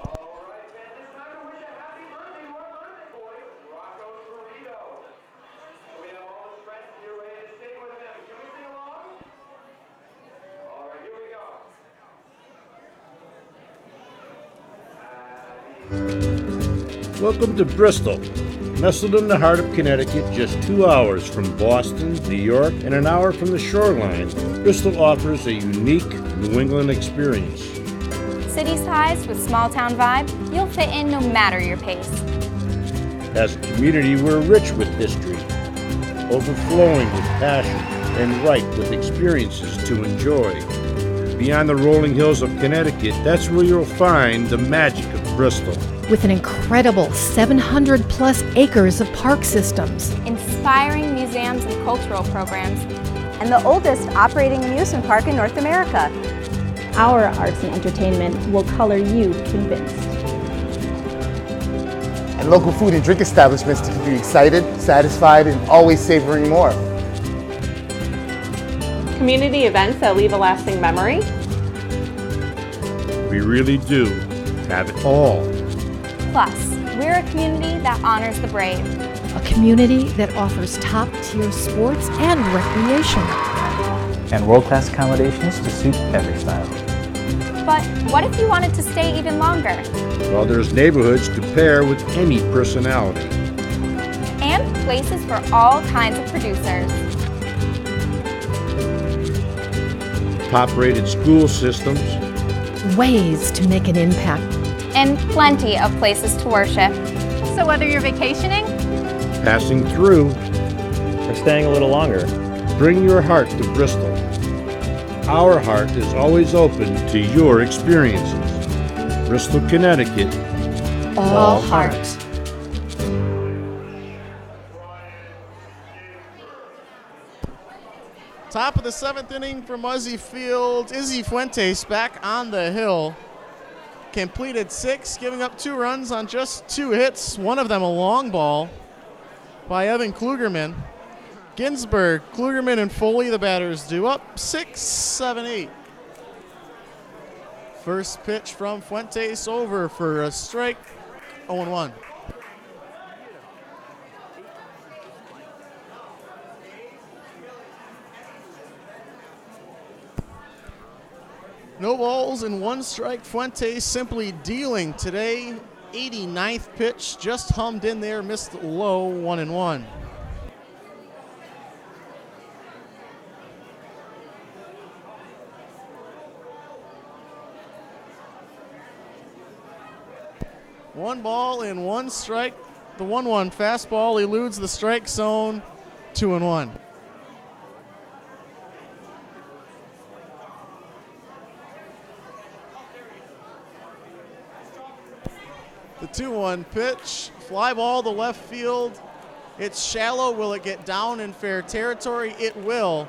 Welcome to Bristol, nestled in the heart of Connecticut, just 2 hours from Boston, New York, and an hour from the shoreline. Bristol offers a unique New England experience. City size with small town vibe, you'll fit in no matter your pace. As a community, we're rich with history, overflowing with passion, and ripe with experiences to enjoy. Beyond the rolling hills of Connecticut, that's where you'll find the magic of Bristol. With an incredible 700 plus acres of park systems, Inspiring museums and cultural programs. and the oldest operating amusement park in North America. Our arts and entertainment will color you convinced. And local food and drink establishments to keep you excited, satisfied, and always savoring more. Community events that leave a lasting memory. We really do have it all. Plus, we're a community that honors the brave. a community that offers top-tier sports and recreation. And world-class accommodations to suit every style. But what if you wanted to stay even longer? Well, there's neighborhoods to pair with any personality. And places for all kinds of producers. Top-rated school systems. Ways to make an impact. And plenty of places to worship. So whether you're vacationing, Passing through, Or staying a little longer. bring your heart to Bristol. Our heart is always open to your experiences. Bristol, Connecticut. All heart. Top of the seventh inning for Muzzy Field. Izzy Fuentes back on the hill. Completed 6, giving up 2 runs on just 2 hits. One of them a long ball by Evan Klugerman. Ginsberg, Klugerman, and Foley, the batters, due up 6, 7, 8. First pitch from Fuentes over for a strike, 0-1. No balls and 1 strike. Fuentes simply dealing today. 89th pitch, just hummed in there, missed low, 1-1. One ball and 1 strike. The 1-1 fastball eludes the strike zone, 2-1. The 2-1 pitch, fly ball to left field. It's shallow. Will it get down in fair territory? It will.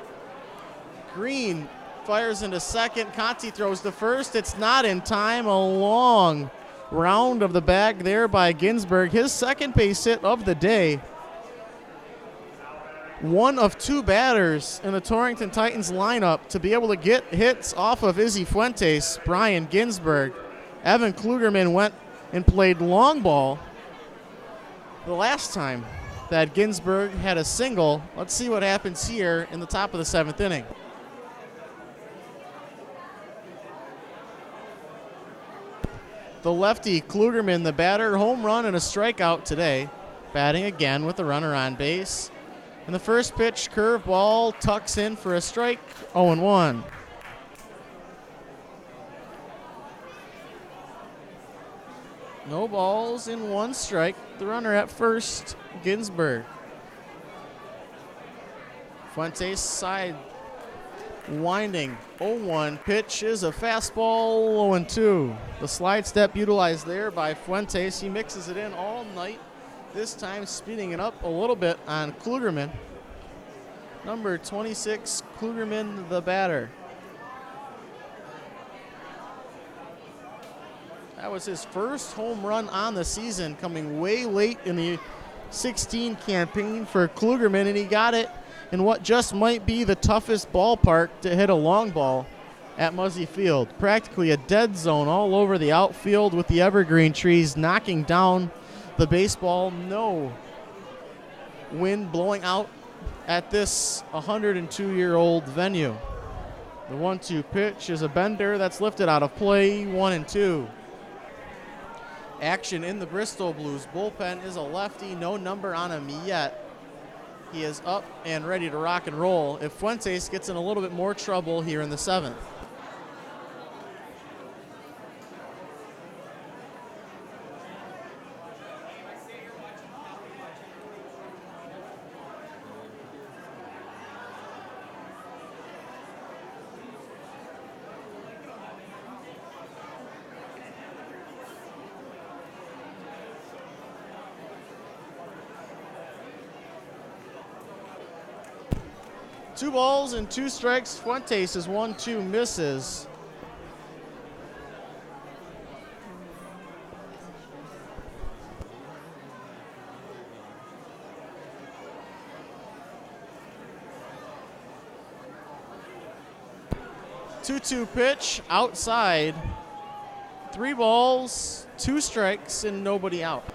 Green fires into second. Conti throws to first. It's not in time. A long round of the bag there by Ginsberg. His second base hit of the day. One of 2 batters in the Torrington Titans lineup to be able to get hits off of Izzy Fuentes, Brian Ginsberg. Evan Klugerman went and played long ball the last time that Ginsberg had a single. Let's see what happens here in the top of the 7th inning. The lefty Klugerman, the batter, home run and a strikeout today. Batting again with the runner on base. And the first pitch, curveball, tucks in for a strike, 0-1. No balls in 1 strike. The runner at first, Ginsberg. Fuentes side winding. 0-1 pitch is a fastball, 0-2. The slide step utilized there by Fuentes. He mixes it in all night. This time speeding it up a little bit on Klugerman. Number 26, Klugerman, the batter. That was his first home run on the season, coming way late in the 16 campaign for Klugerman, and he got it in what just might be the toughest ballpark to hit a long ball at Muzzy Field. Practically a dead zone all over the outfield with the evergreen trees knocking down the baseball. No wind blowing out at this 102-year-old venue. The 1-2 pitch is a bender that's lifted out of play, 1-2. Action in the Bristol Blues bullpen is a lefty, no number on him yet. He is up and ready to rock and roll if Fuentes gets in a little bit more trouble here in the 7th. 2 balls and 2 strikes. Fuentes is 1-2, misses. Two pitch outside. 3 balls, 2 strikes, and nobody out.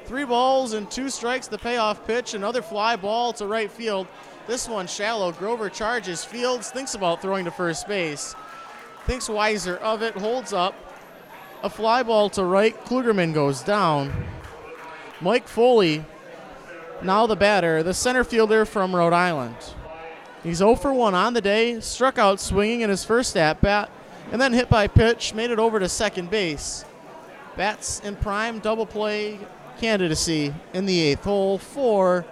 Three balls and 2 strikes. The payoff pitch, another fly ball to right field. This one shallow. Grover charges. Fields thinks about throwing to first base. Thinks wiser of it. Holds up. A fly ball to right. Klugerman goes down. Mike Foley, now the batter, the center fielder from Rhode Island. He's 0 for 1 on the day. Struck out swinging in his first at-bat, and then hit by pitch. Made it over to second base. Bats in prime double play candidacy in the 8th hole for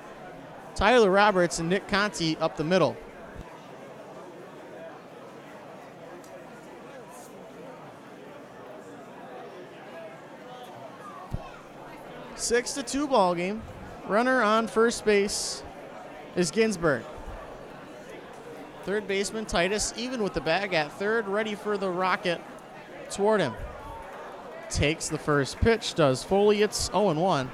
Tyler Roberts and Nick Conti up the middle. A 6-2 ball game. Runner on first base is Ginsberg. Third baseman Titus even with the bag at third, ready for the rocket toward him. Takes the first pitch, does Foley. It's 0-1.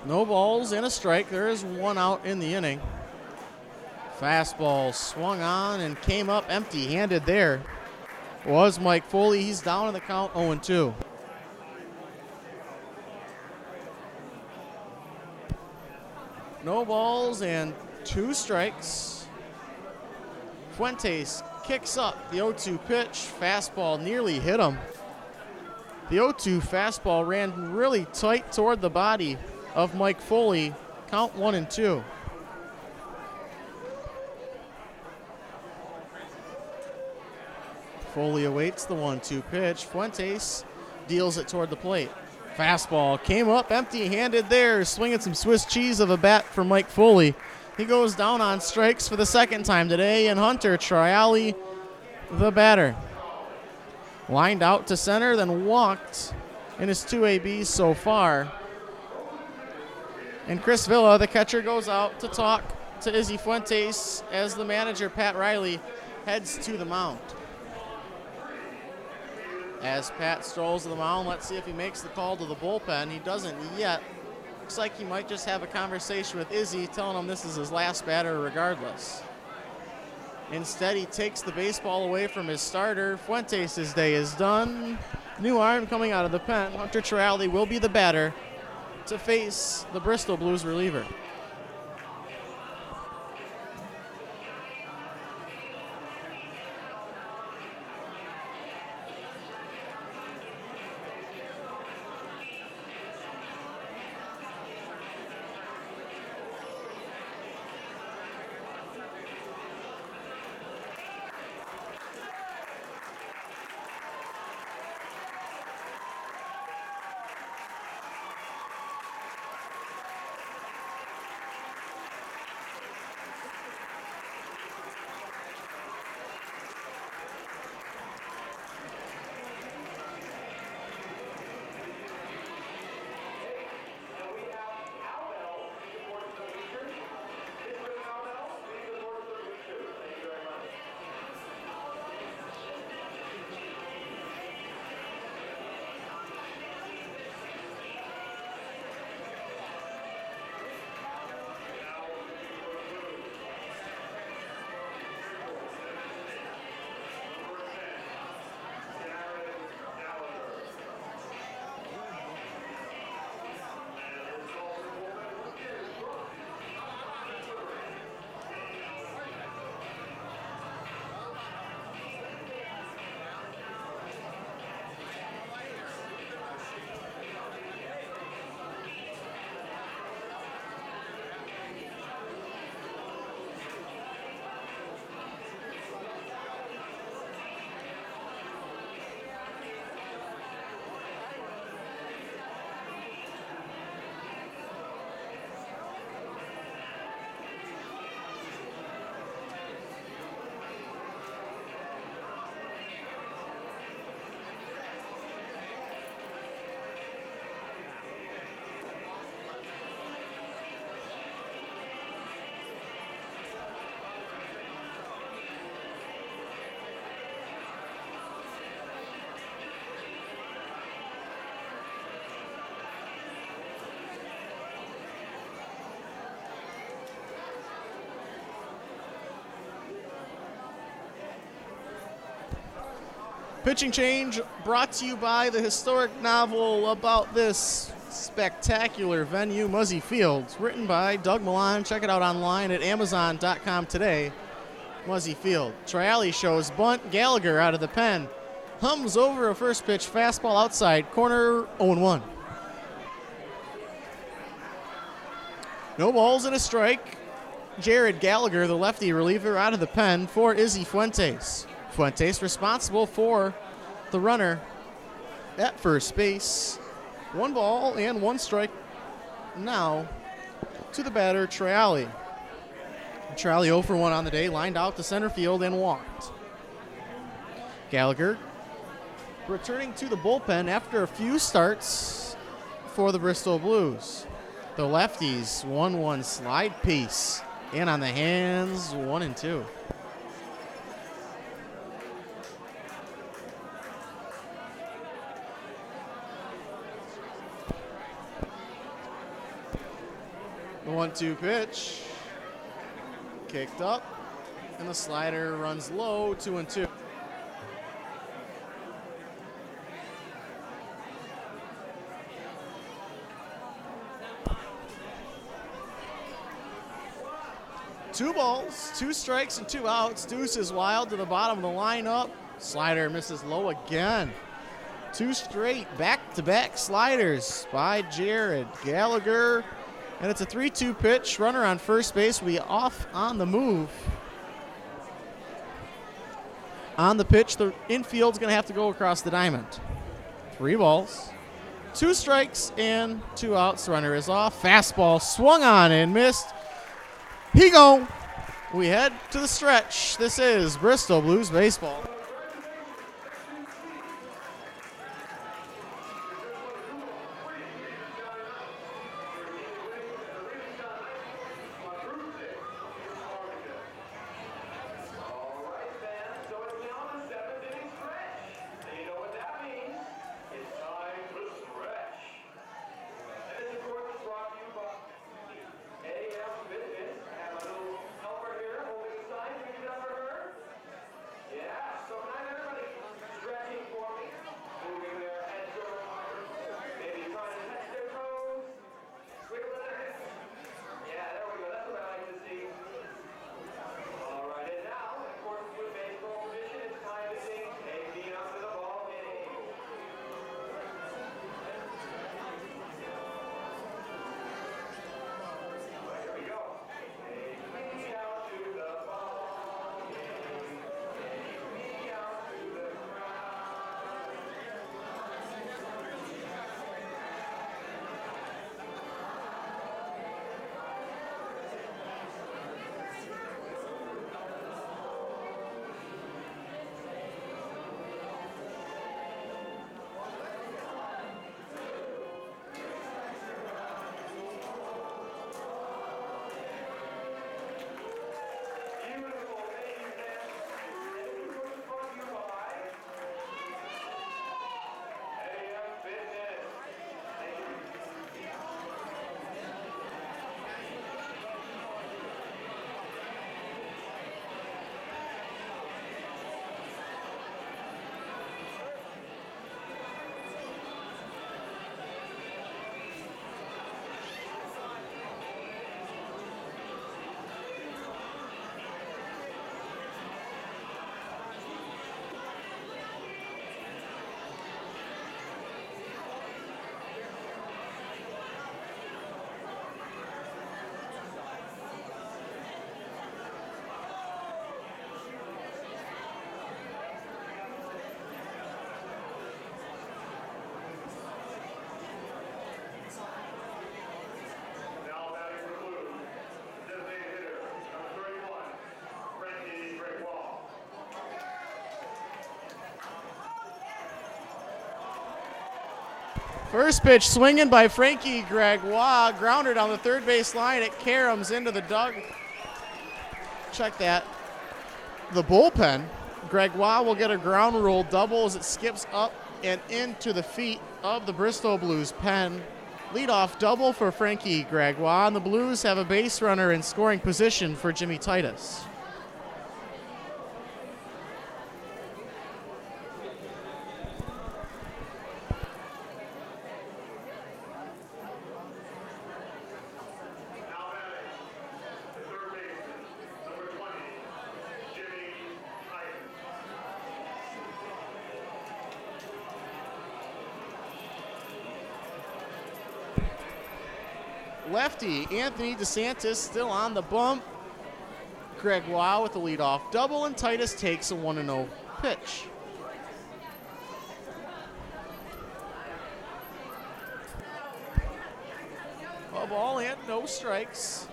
No balls and a strike. There is 1 out in the inning. Fastball swung on and came up empty-handed there. Was Mike Foley. He's down in the count, 0-2. No balls and 2 strikes. Fuentes kicks up the 0-2 pitch. Fastball nearly hit him. The 0-2 fastball ran really tight toward the body of Mike Foley. Count 1-2. Foley awaits the 1-2 pitch. Fuentes deals it toward the plate. Fastball came up empty-handed there. Swinging some Swiss cheese of a bat for Mike Foley. He goes down on strikes for the second time today, and Hunter Triali, the batter. Lined out to center, then walked in his 2 ABs so far. And Chris Villa, the catcher, goes out to talk to Izzy Fuentes as the manager, Pat Riley, heads to the mound. As Pat strolls to the mound, let's see if he makes the call to the bullpen. He doesn't yet. Looks like he might just have a conversation with Izzy, telling him this is his last batter regardless. Instead, he takes the baseball away from his starter. Fuentes' day is done. New arm coming out of the pen. Hunter Triali will be the batter to face the Bristol Blues reliever. Pitching change brought to you by the historic novel about this spectacular venue, Muzzy Field, written by Doug Milan. Check it out online at Amazon.com today. Muzzy Field. Triali shows bunt. Gallagher out of the pen. Hums over a first pitch fastball outside corner, 0-1. No balls and a strike. Jared Gallagher, the lefty reliever, out of the pen for Izzy Fuentes. Fuentes responsible for the runner at first base. 1 ball and 1 strike now to the batter, Triali. Triali 0 for 1 on the day, lined out to center field and walked. Gallagher returning to the bullpen after a few starts for the Bristol Blues. The lefties, 1-1 slide piece. And on the hands, 1-2. The 1-2 pitch. Kicked up. And the slider runs low, 2-2. Two balls, 2 strikes, and 2 outs. Deuce is wild to the bottom of the lineup. Slider misses low again. 2 straight back-to-back sliders by Jared Gallagher. And it's a 3-2 pitch. Runner on first base will be off on the move. On the pitch, the infield's going to have to go across the diamond. 3 balls, 2 strikes, and 2 outs. The runner is off. Fastball swung on and missed. He go. We head to the stretch. This is Bristol Blues baseball. First pitch swinging by Frankie Gregoire. Grounder down the third base line. It caroms into the dug. Check that. The bullpen. Gregoire will get a ground rule double as it skips up and into the feet of the Bristol Blues pen. Leadoff double for Frankie Gregoire. And the Blues have a base runner in scoring position for Jimmy Titus. Lefty Anthony DeSantis still on the bump. Gregoire with the leadoff double, and Titus takes a 1-0 pitch. A ball and no strikes.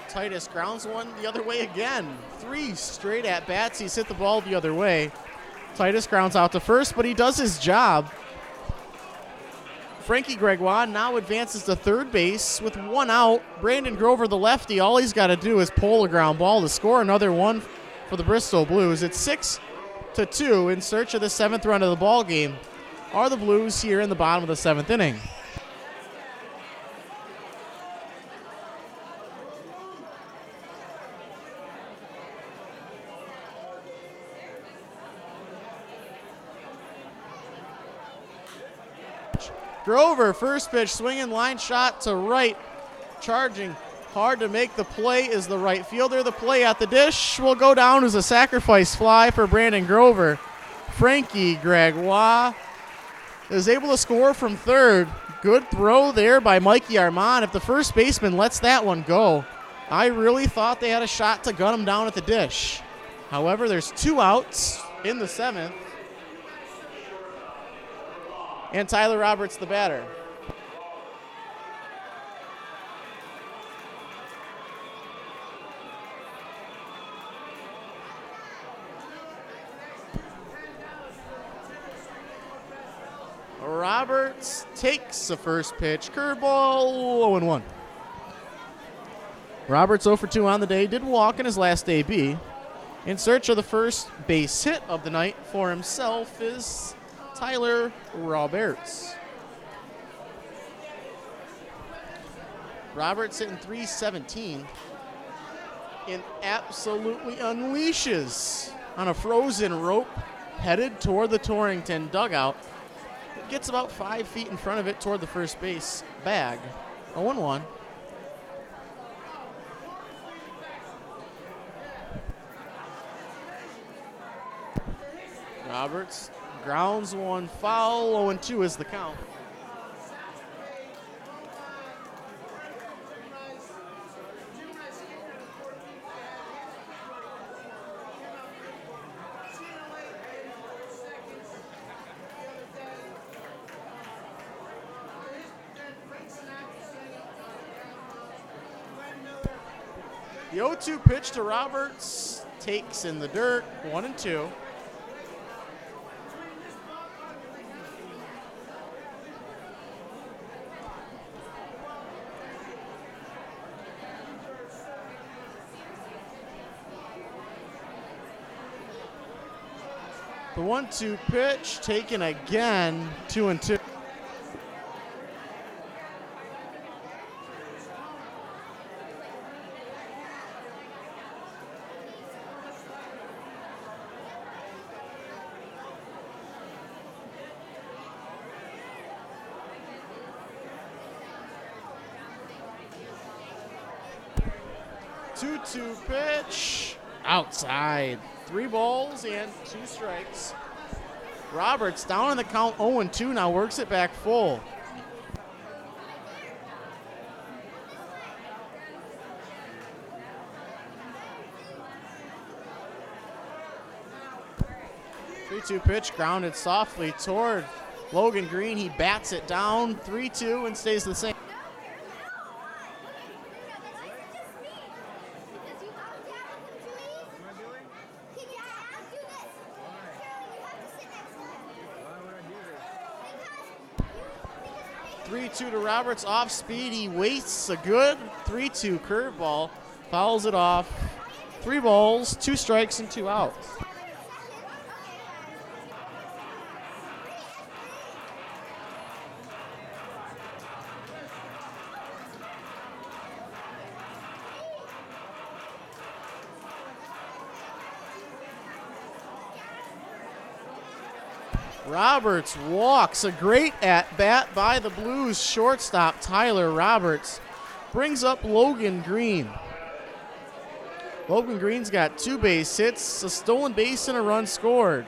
Titus grounds one the other way again. 3 straight at bats. He's hit the ball the other way. Titus grounds out to first, but he does his job. Frankie Gregoire now advances to third base with 1 out. Brandon Grover, the lefty, all he's got to do is pull a ground ball to score another one for the Bristol Blues. It's 6-2 in search of the 7th run of the ball game. Are the Blues here in the bottom of the 7th inning? Grover, first pitch, swinging line shot to right. Charging hard to make the play is the right fielder. The play at the dish will go down as a sacrifice fly for Brandon Grover. Frankie Gregoire is able to score from third. Good throw there by Mikey Armand. If the first baseman lets that one go, I really thought they had a shot to gun him down at the dish. However, there's 2 outs in the 7th. And Tyler Roberts, the batter. Roberts takes the first pitch. Curveball, 0-1. Roberts 0 for 2 on the day. Did walk in his last AB. In search of the first base hit of the night for himself is Tyler Roberts. Roberts hitting .317 and absolutely unleashes on a frozen rope headed toward the Torrington dugout. It gets about 5 feet in front of it toward the first base bag. 0-1. Roberts grounds one foul. 0-2 is the count. The 0-2 pitch to Roberts takes in the dirt. 1-2. The 1-2 pitch taken again. 2-2. Two pitch outside. 3 balls and 2 strikes. Roberts down on the count 0-2 now, works it back full. The 3-2 pitch grounded softly toward Logan Green. He bats it down. 3-2 and stays the same. To Roberts, off speed, he wastes a good 3-2 curveball, fouls it off. 3 balls, 2 strikes, and 2 outs. Roberts walks. A great at-bat by the Blues shortstop Tyler Roberts. Brings up Logan Green. Logan Green's got 2 base hits, a stolen base, and a run scored.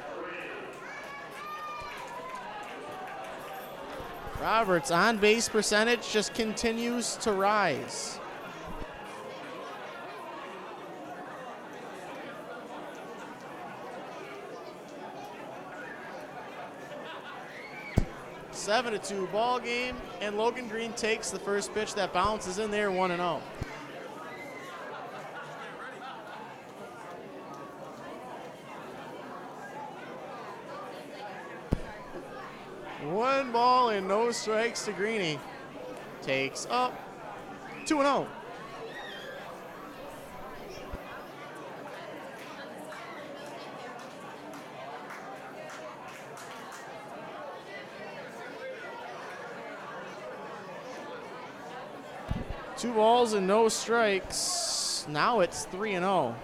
Roberts' on-base percentage just continues to rise. A 7-2 ball game, and Logan Green takes the first pitch that bounces in there, 1-0. One ball and no strikes to Greeny. Takes up 2-0. Two balls and no strikes. Now it's 3-0.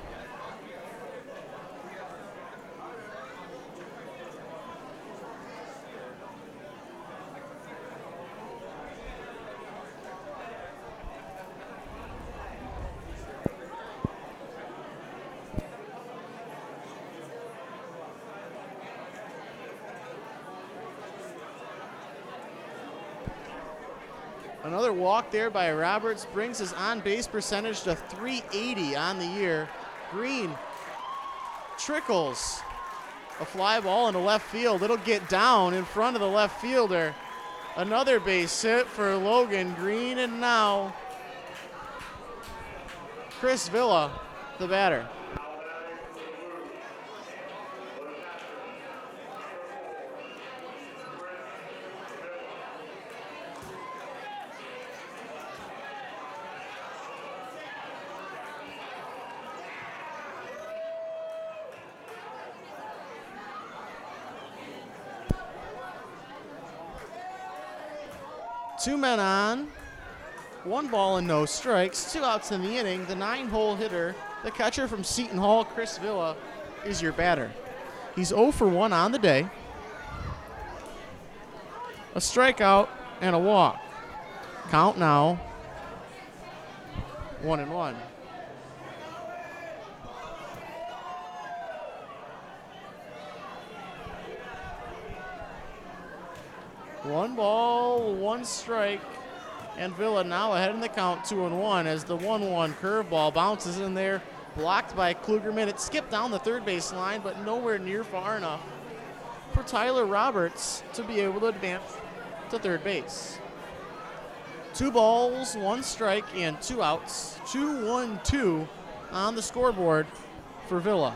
Another walk there by Roberts brings his on-base percentage to .380 on the year. Green trickles a fly ball into left field. It'll get down in front of the left fielder. Another base hit for Logan Green, and now Chris Villa, the batter. Two men on, one ball and no strikes, 2 outs in the inning. The 9-hole hitter, the catcher from Seton Hall, Chris Villa, is your batter. He's 0 for 1 on the day. A strikeout and a walk. Count now 1-1. One ball, one strike, and Villa now ahead in the count 2-1 as the 1-1 curveball bounces in there, blocked by Klugerman. It skipped down the third base line, but nowhere near far enough for Tyler Roberts to be able to advance to third base. 2 balls, 1 strike, and 2 outs. 2-1-2 on the scoreboard for Villa.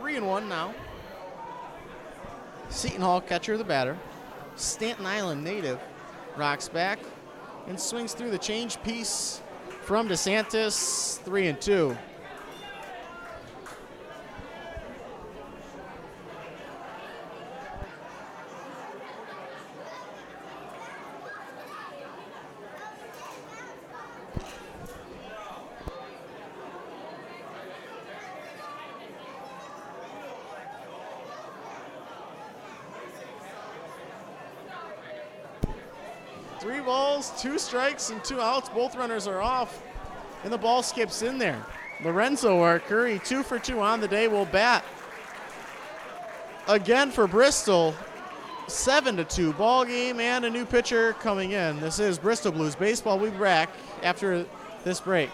And 1 now. Seton Hall catcher, the batter. Staten Island native, rocks back and swings through the change piece from DeSantis. 3-2. Three balls, 2 strikes, and 2 outs. Both runners are off, and the ball skips in there. Lorenzo Arcuri, 2 for 2 on the day, will bat again for Bristol. 7-2 ball game, and a new pitcher coming in. This is Bristol Blues Baseball. We'll be back after this break.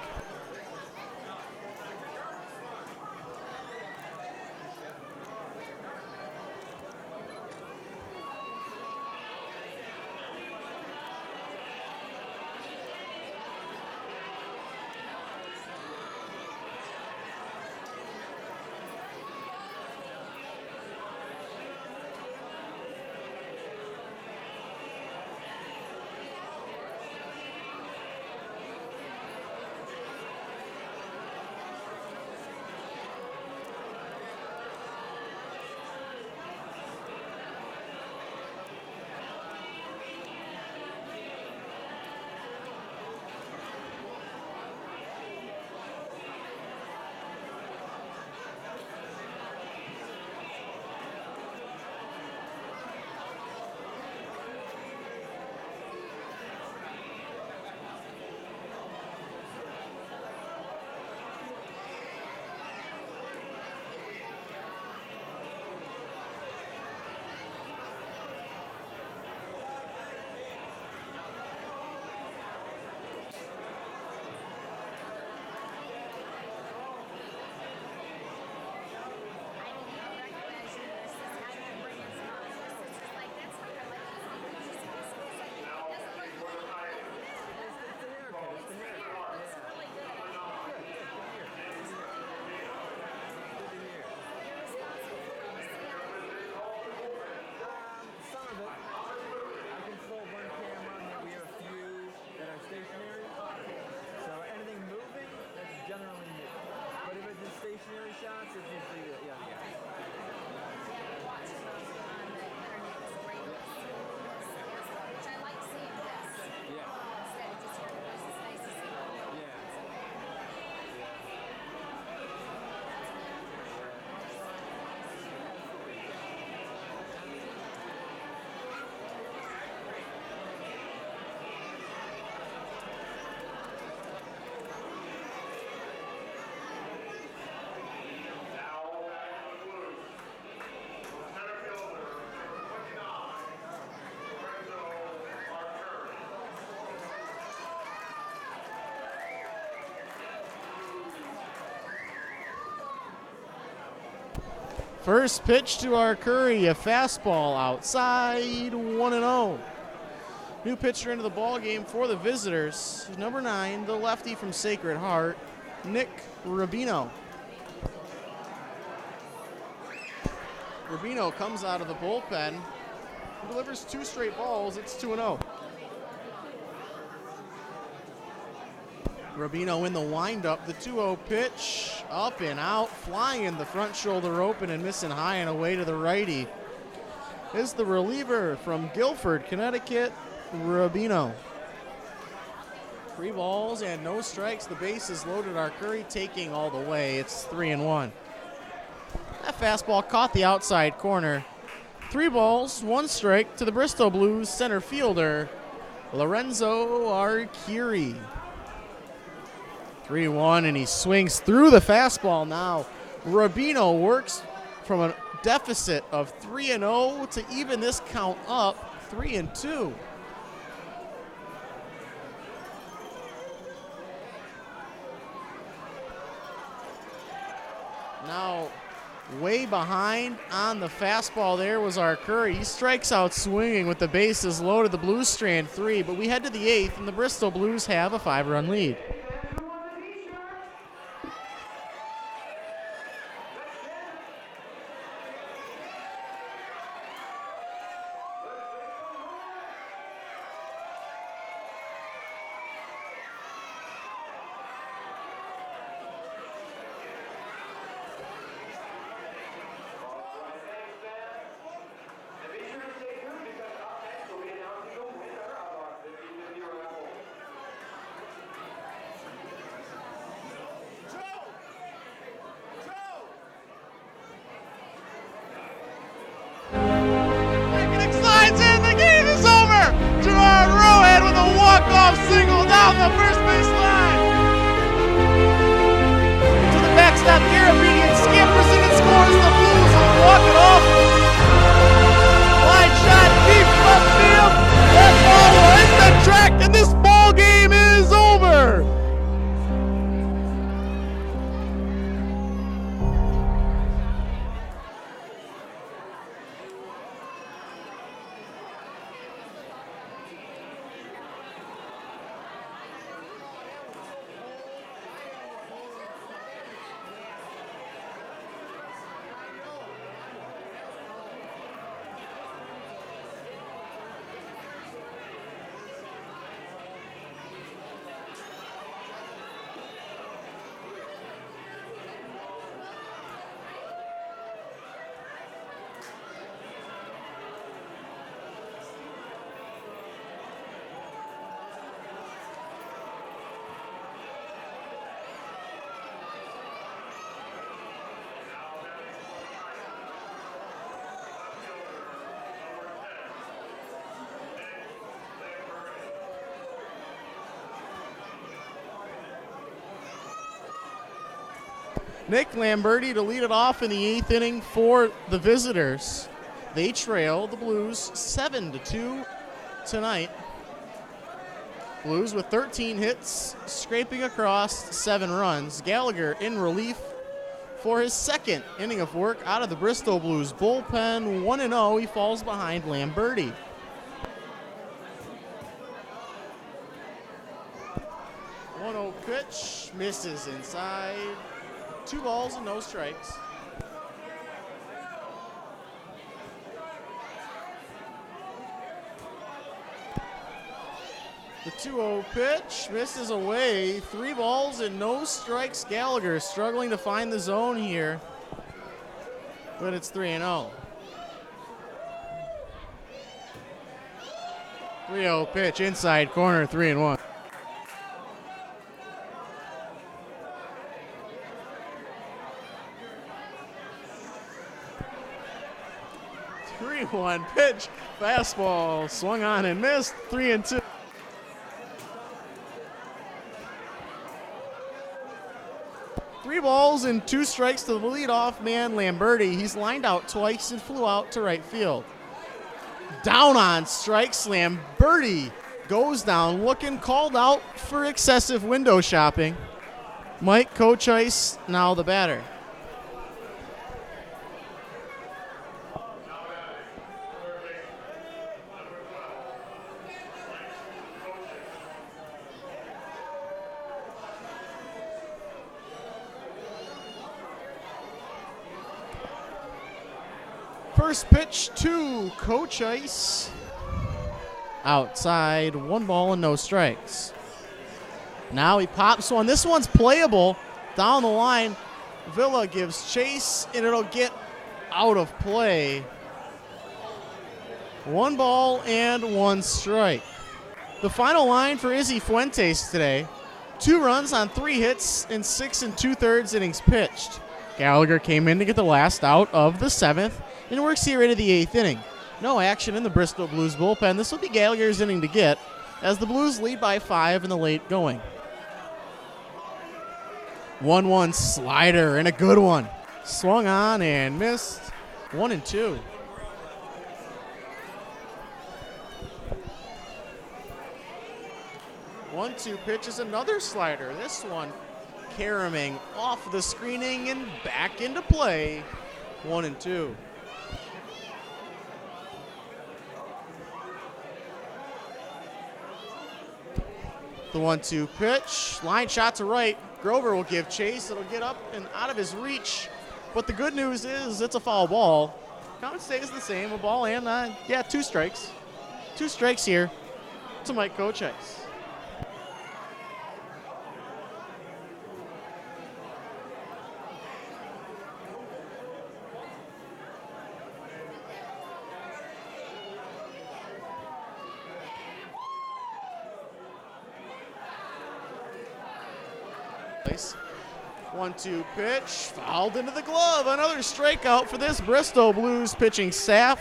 First pitch to our Curry, a fastball outside, 1-0. New pitcher into the ball game for the visitors, number 9, the lefty from Sacred Heart, Nick Rubino. Rubino comes out of the bullpen and delivers 2 straight balls. It's 2-0. Rubino in the windup, the 2-0 pitch, up and out, flying the front shoulder open and missing high and away to the righty. Is the reliever from Guilford, Connecticut, Rubino. 3 balls and no strikes. The base is loaded. Our Curry taking all the way. It's 3-1. That fastball caught the outside corner. 3 balls, 1 strike to the Bristol Blues center fielder, Lorenzo Arcuri. 3-1, and he swings through the fastball now. Rubino works from a deficit of 3-0 to even this count up, 3-2. Now, way behind on the fastball there was our Curry. He strikes out swinging with the bases loaded. The Blues strand 3, but we head to the 8th, and the Bristol Blues have a 5-run lead. Walk-off single down the first base line. To the backstop, Garabedian scampers in and scores. The Blues will walk it off. Line shot deep left field. That ball will hit the track, and this ball game is over. Nick Lamberti to lead it off in the 8th inning for the visitors. They trail the Blues 7-2 tonight. Blues with 13 hits, scraping across 7 runs. Gallagher in relief for his 2nd inning of work out of the Bristol Blues bullpen. 1-0, he falls behind Lamberti. Pitch misses inside. 2 balls and no strikes. The 2-0 pitch misses away. 3 balls and no strikes. Gallagher struggling to find the zone here, but it's 3-0. 3-0 pitch inside corner, 3-1. 3-1 pitch, fastball swung on and missed, 3-2. Three balls and 2 strikes to the leadoff man, Lamberti. He's lined out twice and flew out to right field. Down on strikes, Lamberti goes down, looking called out for excessive window shopping. Mike Kochice now the batter. First pitch to Coach Ice. Outside, 1 ball and no strikes. Now he pops one. This one's playable down the line. Villa gives chase, and it'll get out of play. 1 ball and 1 strike. The final line for Izzy Fuentes today: 2 runs on 3 hits in 6 2/3 innings pitched. Gallagher came in to get the last out of the 7th and works here into the 8th inning. No action in the Bristol Blues bullpen. This will be Gallagher's inning to get as the Blues lead by 5 in the late going. 1-1 slider and a good one. Swung on and missed. 1-2. One-two pitch is another slider. This one caroming off the screening and back into play. 1-2. The 1-2 pitch. Line shot to right. Grover will give chase. It'll get up and out of his reach. But the good news is it's a foul ball. Count stays the same. A ball and, 2 strikes. 2 strikes here to Mike Coach Ice. Nice. 1-2 pitch, fouled into the glove. Another strikeout for this Bristol Blues pitching staff.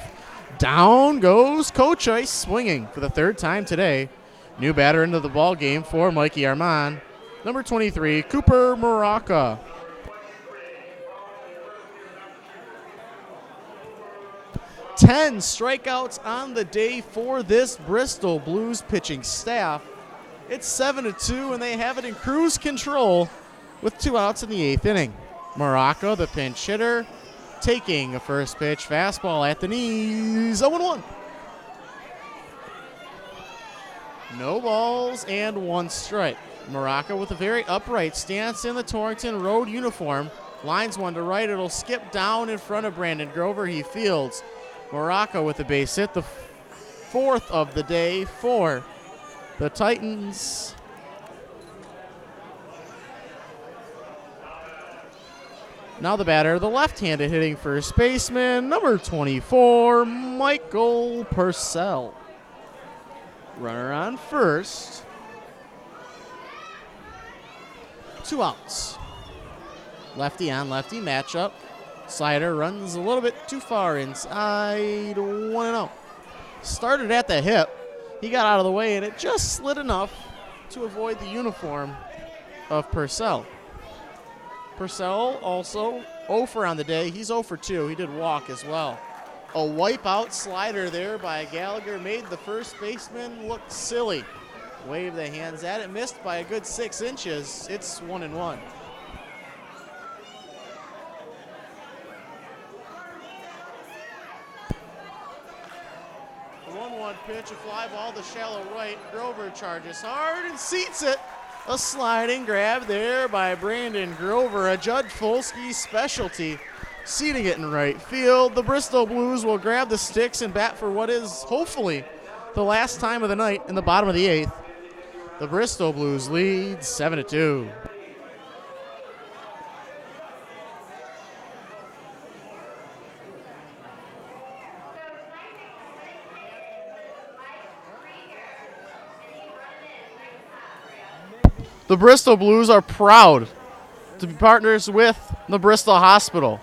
Down goes Coach Ice, swinging for the 3rd time today. New batter into the ball game for Mikey Armand. Number 23, Cooper Maraca. Ten strikeouts on the day for this Bristol Blues pitching staff. It's 7-2, and they have it in cruise control with 2 outs in the 8th inning. Maraca, the pinch hitter, taking a first pitch fastball at the knees. 0-1. No balls and 1 strike. Maraca with a very upright stance in the Torrington road uniform. Lines one to right. It'll skip down in front of Brandon Grover. He fields. Maraca with a base hit, the 4th of the day for the Titans. Now the batter, the left-handed hitting first baseman, number 24, Michael Purcell. Runner on first. 2 outs. Lefty on lefty matchup. Slider runs a little bit too far inside. 1-0. Started at the hip. He got out of the way, and it just slid enough to avoid the uniform of Purcell. Purcell also 0 for on the day. He's 0 for 2. He did walk as well. A wipeout slider there by Gallagher made the first baseman look silly. Waved the hands at it. Missed by a good 6 inches. It's 1-1. The 1-1 pitch, a fly ball to shallow right. Grover charges hard and seats it. A sliding grab there by Brandon Grover, a Judd Folsky specialty, seating it in right field. The Bristol Blues will grab the sticks and bat for what is hopefully the last time of the night in the bottom of the 8th. The Bristol Blues lead 7-2. The Bristol Blues are proud to be partners with the Bristol Hospital.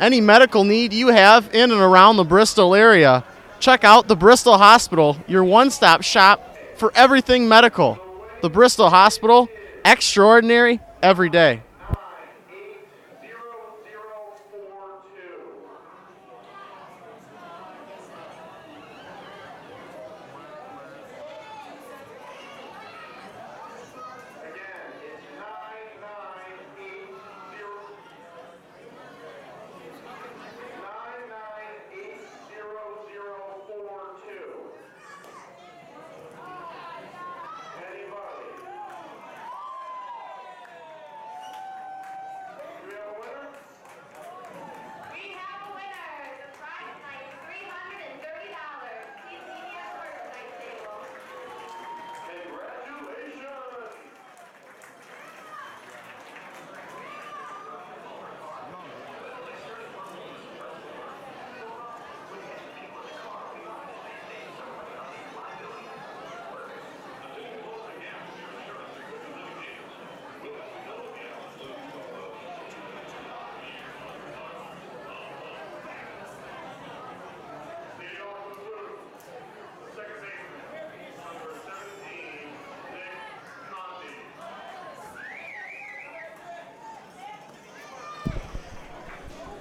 Any medical need you have in and around the Bristol area, check out the Bristol Hospital, your one-stop shop for everything medical. The Bristol Hospital, extraordinary every day.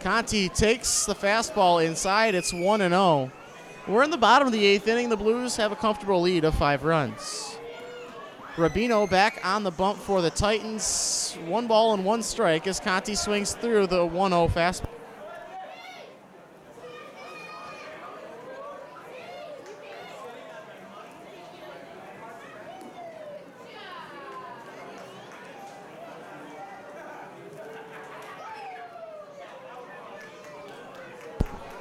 Conti takes the fastball inside. It's 1-0. We're in the bottom of the 8th inning. The Blues have a comfortable lead of 5 runs. Rubino back on the bump for the Titans. 1 ball and 1 strike as Conti swings through the 1-0 fastball.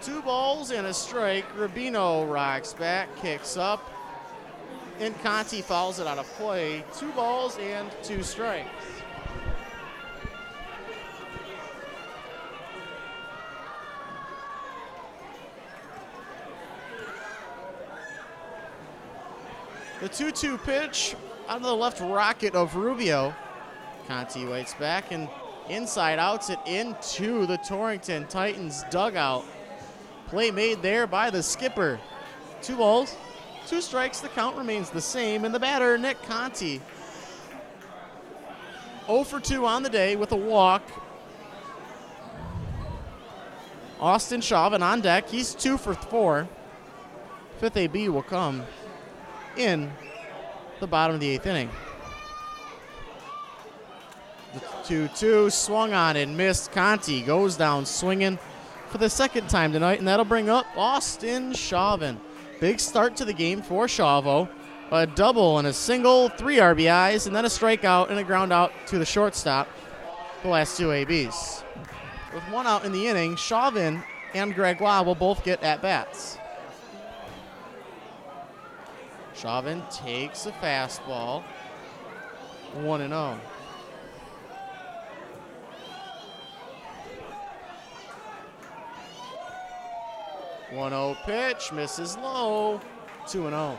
Two balls and a strike. Rubino rocks back, kicks up, and Conti fouls it out of play. 2 balls and 2 strikes. The 2-2 pitch onto the left rocket of Rubio. Conti waits back and inside outs it into the Torrington Titans dugout. Play made there by the skipper. 2 balls, 2 strikes. The count remains the same, and the batter, Nick Conti, 0 for 2 on the day with a walk. Austin Chauvin on deck. He's 2 for 4. 5th AB will come in the bottom of the 8th inning. The 2-2 swung on and missed. Conti goes down swinging for the 2nd time tonight, and that'll bring up Austin Chauvin. Big start to the game for Chauvo. A double and a single, 3 RBIs, and then a strikeout and a ground out to the shortstop. The last 2 ABs. With 1 out in the inning, Chauvin and Gregoire will both get at-bats. Chauvin takes a fastball. 1-0. 1-0 pitch, misses low, 2-0.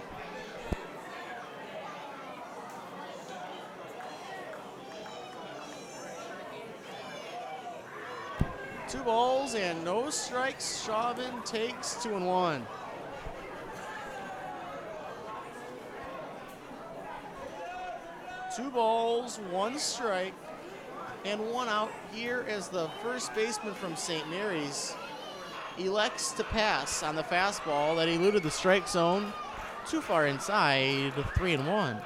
Two balls and no strikes. Chauvin takes 2-1. Two balls, 1 strike, and 1 out here as the first baseman from St. Mary's elects to pass on the fastball that eluded the strike zone. Too far inside, 3-1.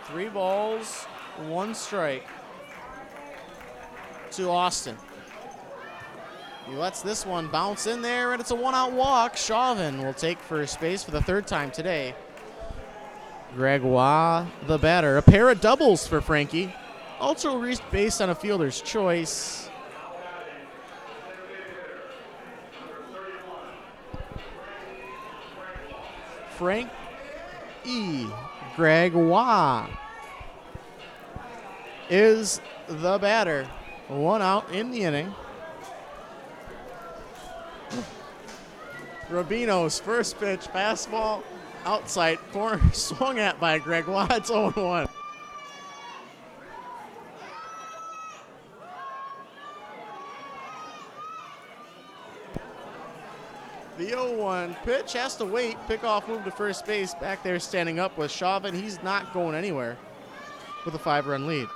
Three balls, 1 strike to Austin. He lets this one bounce in there, and it's a 1-out walk. Chauvin will take first base for the 3rd time today. Gregoire, the batter. A pair of doubles for Frankie. Also reached base on a fielder's choice. Frank E. Gregoire is the batter. 1 out in the inning. Rubino's first pitch, fastball, outside corner, swung at by Gregoire. It's 0-1. The 0-1 pitch has to wait. Pickoff move to first base. Back there standing up with Chauvin. He's not going anywhere with a 5-run lead.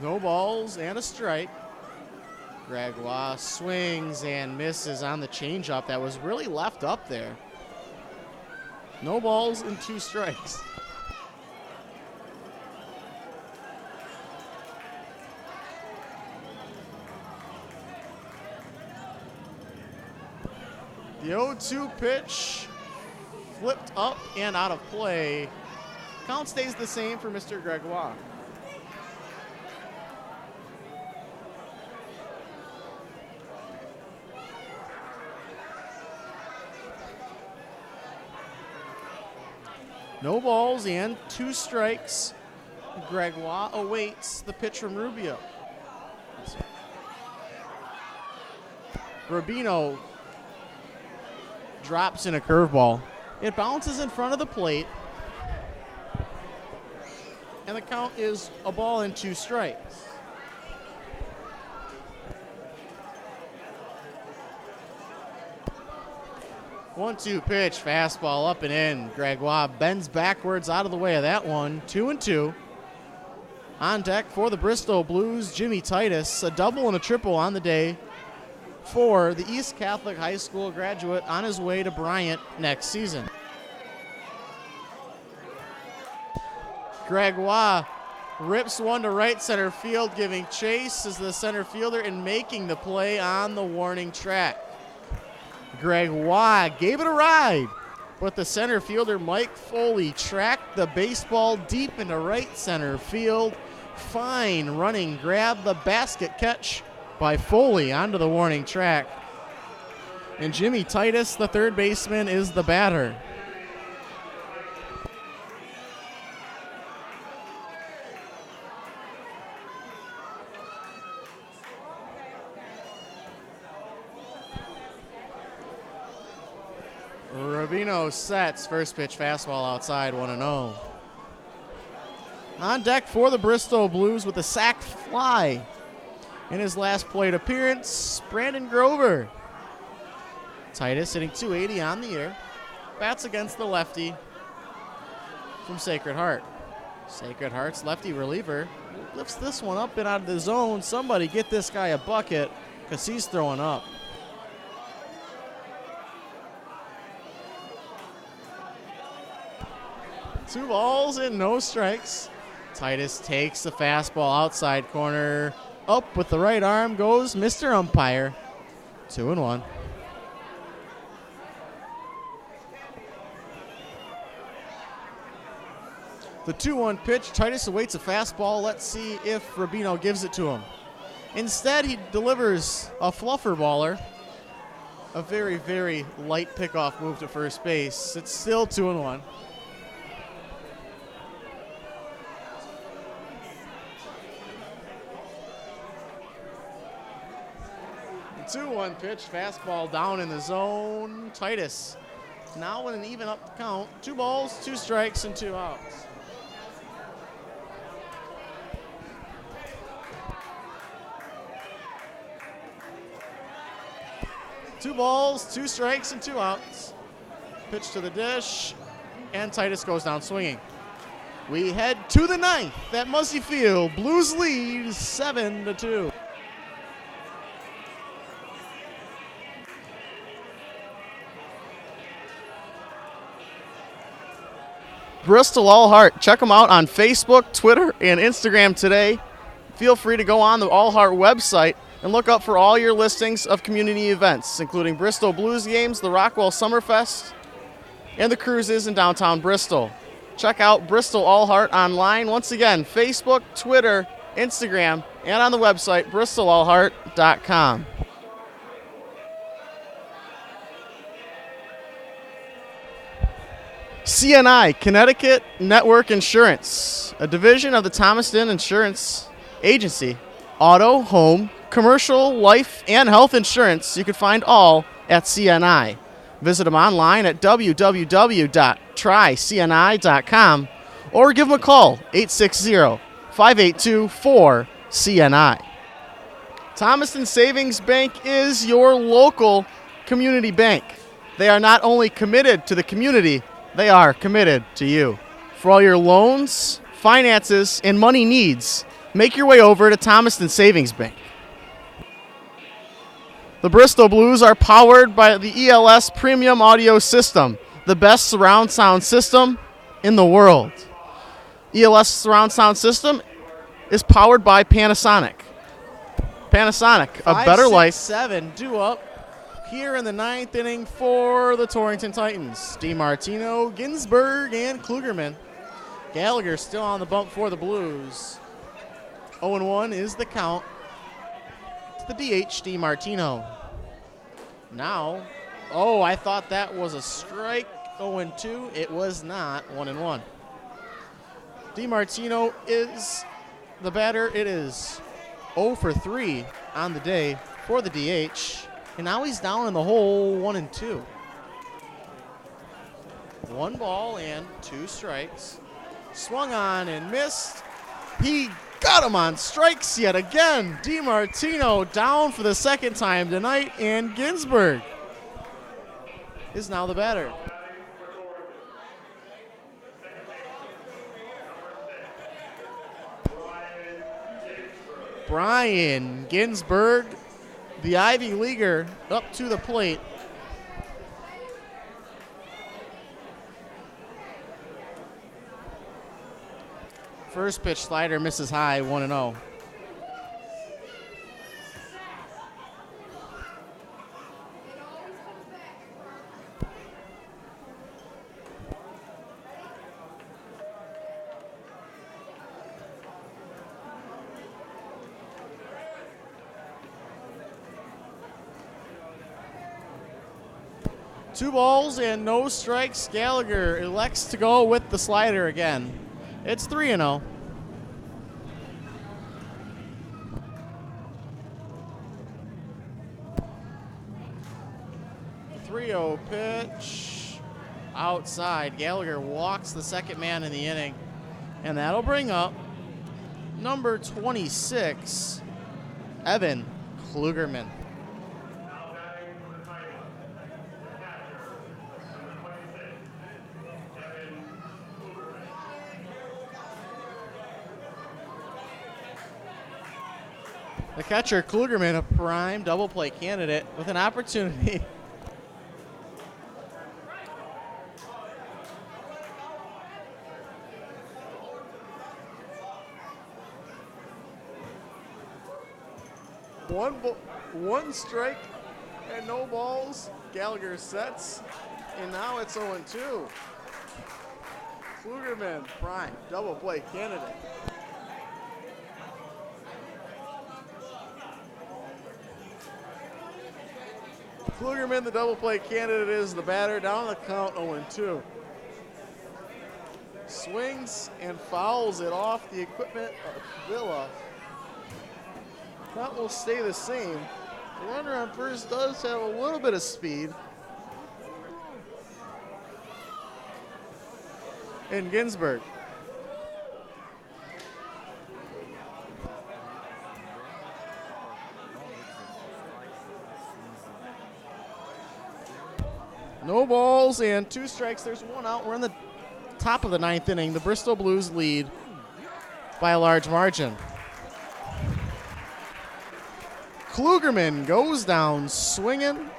No balls and a strike. Gregoire swings and misses on the changeup that was really left up there. No balls and 2 strikes. The 0-2 pitch flipped up and out of play. Count stays the same for Mr. Gregoire. No balls and 2 strikes. Gregoire awaits the pitch from Rubio. Rubino drops in a curveball. It bounces in front of the plate. And the count is a ball and 2 strikes. 1-2 pitch, fastball up and in. Gregoire bends backwards out of the way of that one. 2-2. On deck for the Bristol Blues, Jimmy Titus. A double and a triple on the day for the East Catholic High School graduate on his way to Bryant next season. Gregoire rips one to right center field, giving chase as the center fielder and making the play on the warning track. Gregoire gave it a ride, but the center fielder Mike Foley tracked the baseball deep into right center field. Fine running grab, the basket catch by Foley onto the warning track. And Jimmy Titus, the third baseman, is the batter. Rubino sets, first pitch fastball outside, 1-0. On deck for the Bristol Blues with a sac fly in his last plate appearance, Brandon Grover. Titus hitting .280 on the year. Bats against the lefty from Sacred Heart. Sacred Heart's lefty reliever lifts this one up and out of the zone. Somebody get this guy a bucket because he's throwing up. Two balls and no strikes. Titus takes the fastball outside corner. Up with the right arm goes Mr. Umpire. 2-1. The 2-1 pitch. Titus awaits a fastball. Let's see if Rubino gives it to him. Instead, he delivers a fluffer baller. A very, very light pickoff move to first base. It's still 2-1. The 2-1 pitch, fastball down in the zone. Titus now in an even up count. 2 balls, 2 strikes, and 2 outs. Two balls, 2 strikes, and 2 outs. Pitch to the dish, and Titus goes down swinging. We head to the 9th at Muzzy Field. Blues lead 7-2. Bristol All Heart. Check them out on Facebook, Twitter, and Instagram today. Feel free to go on the All Heart website and look up for all your listings of community events, including Bristol Blues games, the Rockwell Summerfest, and the cruises in downtown Bristol. Check out Bristol All Heart online. Once again, Facebook, Twitter, Instagram, and on the website, bristolallheart.com. CNI, Connecticut Network Insurance, a division of the Thomaston Insurance Agency. Auto, home, commercial, life, and health insurance, you can find all at CNI. Visit them online at www.trycni.com or give them a call, 860-582-4CNI. Thomaston Savings Bank is your local community bank. They are not only committed to the community, they are committed to you. For all your loans, finances, and money needs, make your way over to Thomaston Savings Bank. The Bristol Blues are powered by the ELS Premium Audio System, the best surround sound system in the world. ELS surround sound system is powered by Panasonic. Panasonic, a better life. 5-6-7 due up here in the 9th inning for the Torrington Titans. DiMartino, Ginsberg, and Klugerman. Gallagher still on the bump for the Blues. 0-1 is the count to the DH, DiMartino. Now, I thought that was a strike. 0-2, it was not. 1-1. DiMartino is the batter. It is 0 for 3 on the day for the DH. And now he's down in the hole, 1-2. 1 ball and 2 strikes. Swung on and missed. He got him on strikes yet again. DiMartino down for the second time tonight, and Ginsberg is now the batter. Brian Ginsberg, the Ivy Leaguer, up to the plate. First pitch slider misses high, 1-0. Two balls and no strikes. Gallagher elects to go with the slider again. It's 3-0. 3-0 pitch. Outside. Gallagher walks the second man in the inning. And that'll bring up number 26, Evan Klugerman. The catcher, Klugerman, a prime double play candidate with an opportunity. One strike and no balls. Gallagher sets, and now it's 0-2. Klugerman, prime double play candidate. Klugerman, the double play candidate, is the batter. Down the count, 0-2. Swings and fouls it off the equipment of Villa. That will stay the same. The runner on first does have a little bit of speed. And Ginsberg. No balls and two strikes. There's one out. We're in the top of the ninth inning. The Bristol Blues lead by a large margin. Klugerman goes down swinging.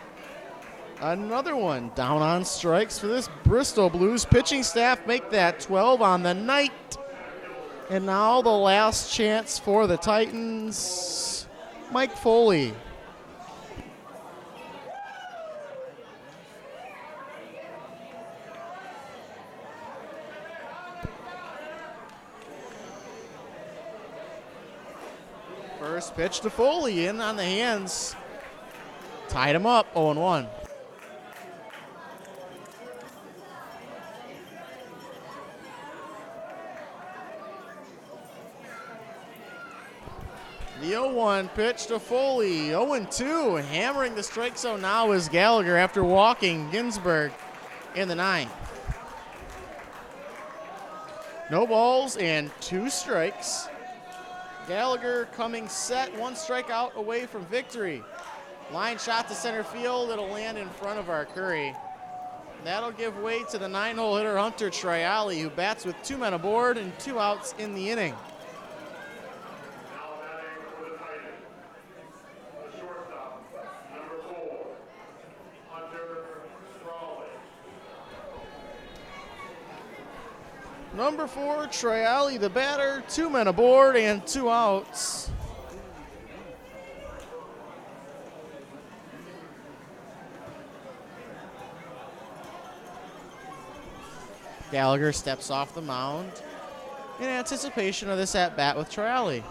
Another one down on strikes for this Bristol Blues pitching staff. Make that 12 on the night. And now the last chance for the Titans. Mike Foley. First pitch to Foley, in on the hands. Tied him up, 0-1. The 0-1 pitch to Foley, 0-2. Hammering the strike zone now is Gallagher after walking Ginsberg in the ninth. No balls and two strikes. Gallagher coming set, one strikeout away from victory. Line shot to center field. It'll land in front of our Curry. That'll give way to the 9-hole hitter Hunter Triali, who bats with two men aboard and two outs in the inning. Number 4, Triali, the batter, two men aboard and two outs. Gallagher steps off the mound in anticipation of this at-bat with Triali.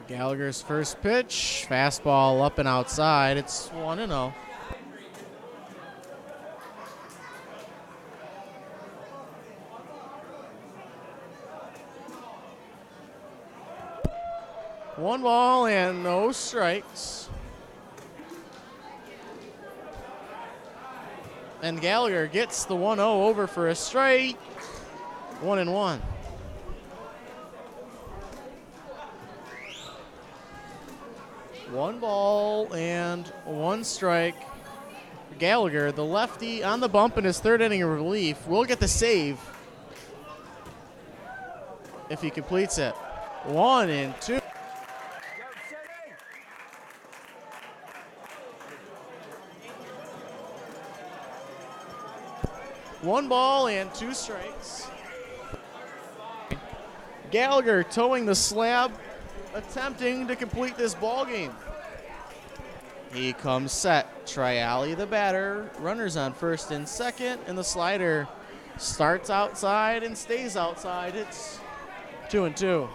Gallagher's first pitch, fastball up and outside. It's 1-0. One ball and no strikes. And Gallagher gets the 1-0 over for a strike. 1-1. 1 ball and 1 strike. Gallagher, the lefty, on the bump in his 3rd inning of relief, will get the save if he completes it. 1 and 2. One ball and 2 strikes. Gallagher towing the slab, attempting to complete this ball game. He comes set. Triali, the batter. Runners on 1st and 2nd, and the slider starts outside and stays outside. It's 2 and 2.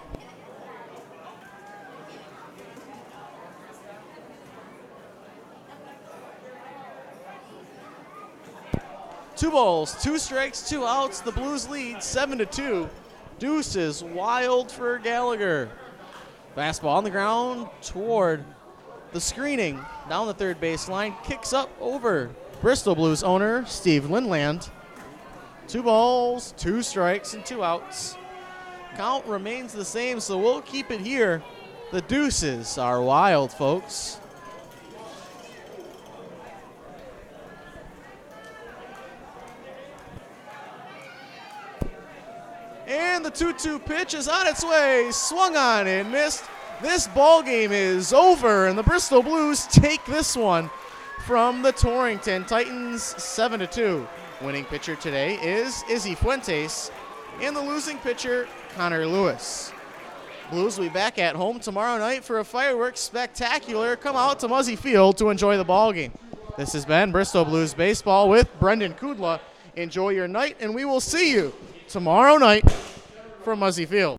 Two balls, 2 strikes, 2 outs. The Blues lead 7-2. Deuces wild for Gallagher. Fastball on the ground toward the screening down the 3rd baseline. Kicks up over Bristol Blues owner Steve Lindland. 2 balls, 2 strikes, and 2 outs. Count remains the same, so we'll keep it here. The Deuces are wild, folks. And the 2-2 pitch is on its way. Swung on and missed. This ball game is over, and the Bristol Blues take this one from the Torrington Titans 7-2. Winning pitcher today is Izzy Fuentes, and the losing pitcher, Connor Lewis. Blues will be back at home tomorrow night for a fireworks spectacular. Come out to Muzzy Field to enjoy the ball game. This has been Bristol Blues Baseball with Brendan Kudla. Enjoy your night, and we will see you tomorrow night from Muzzy Field.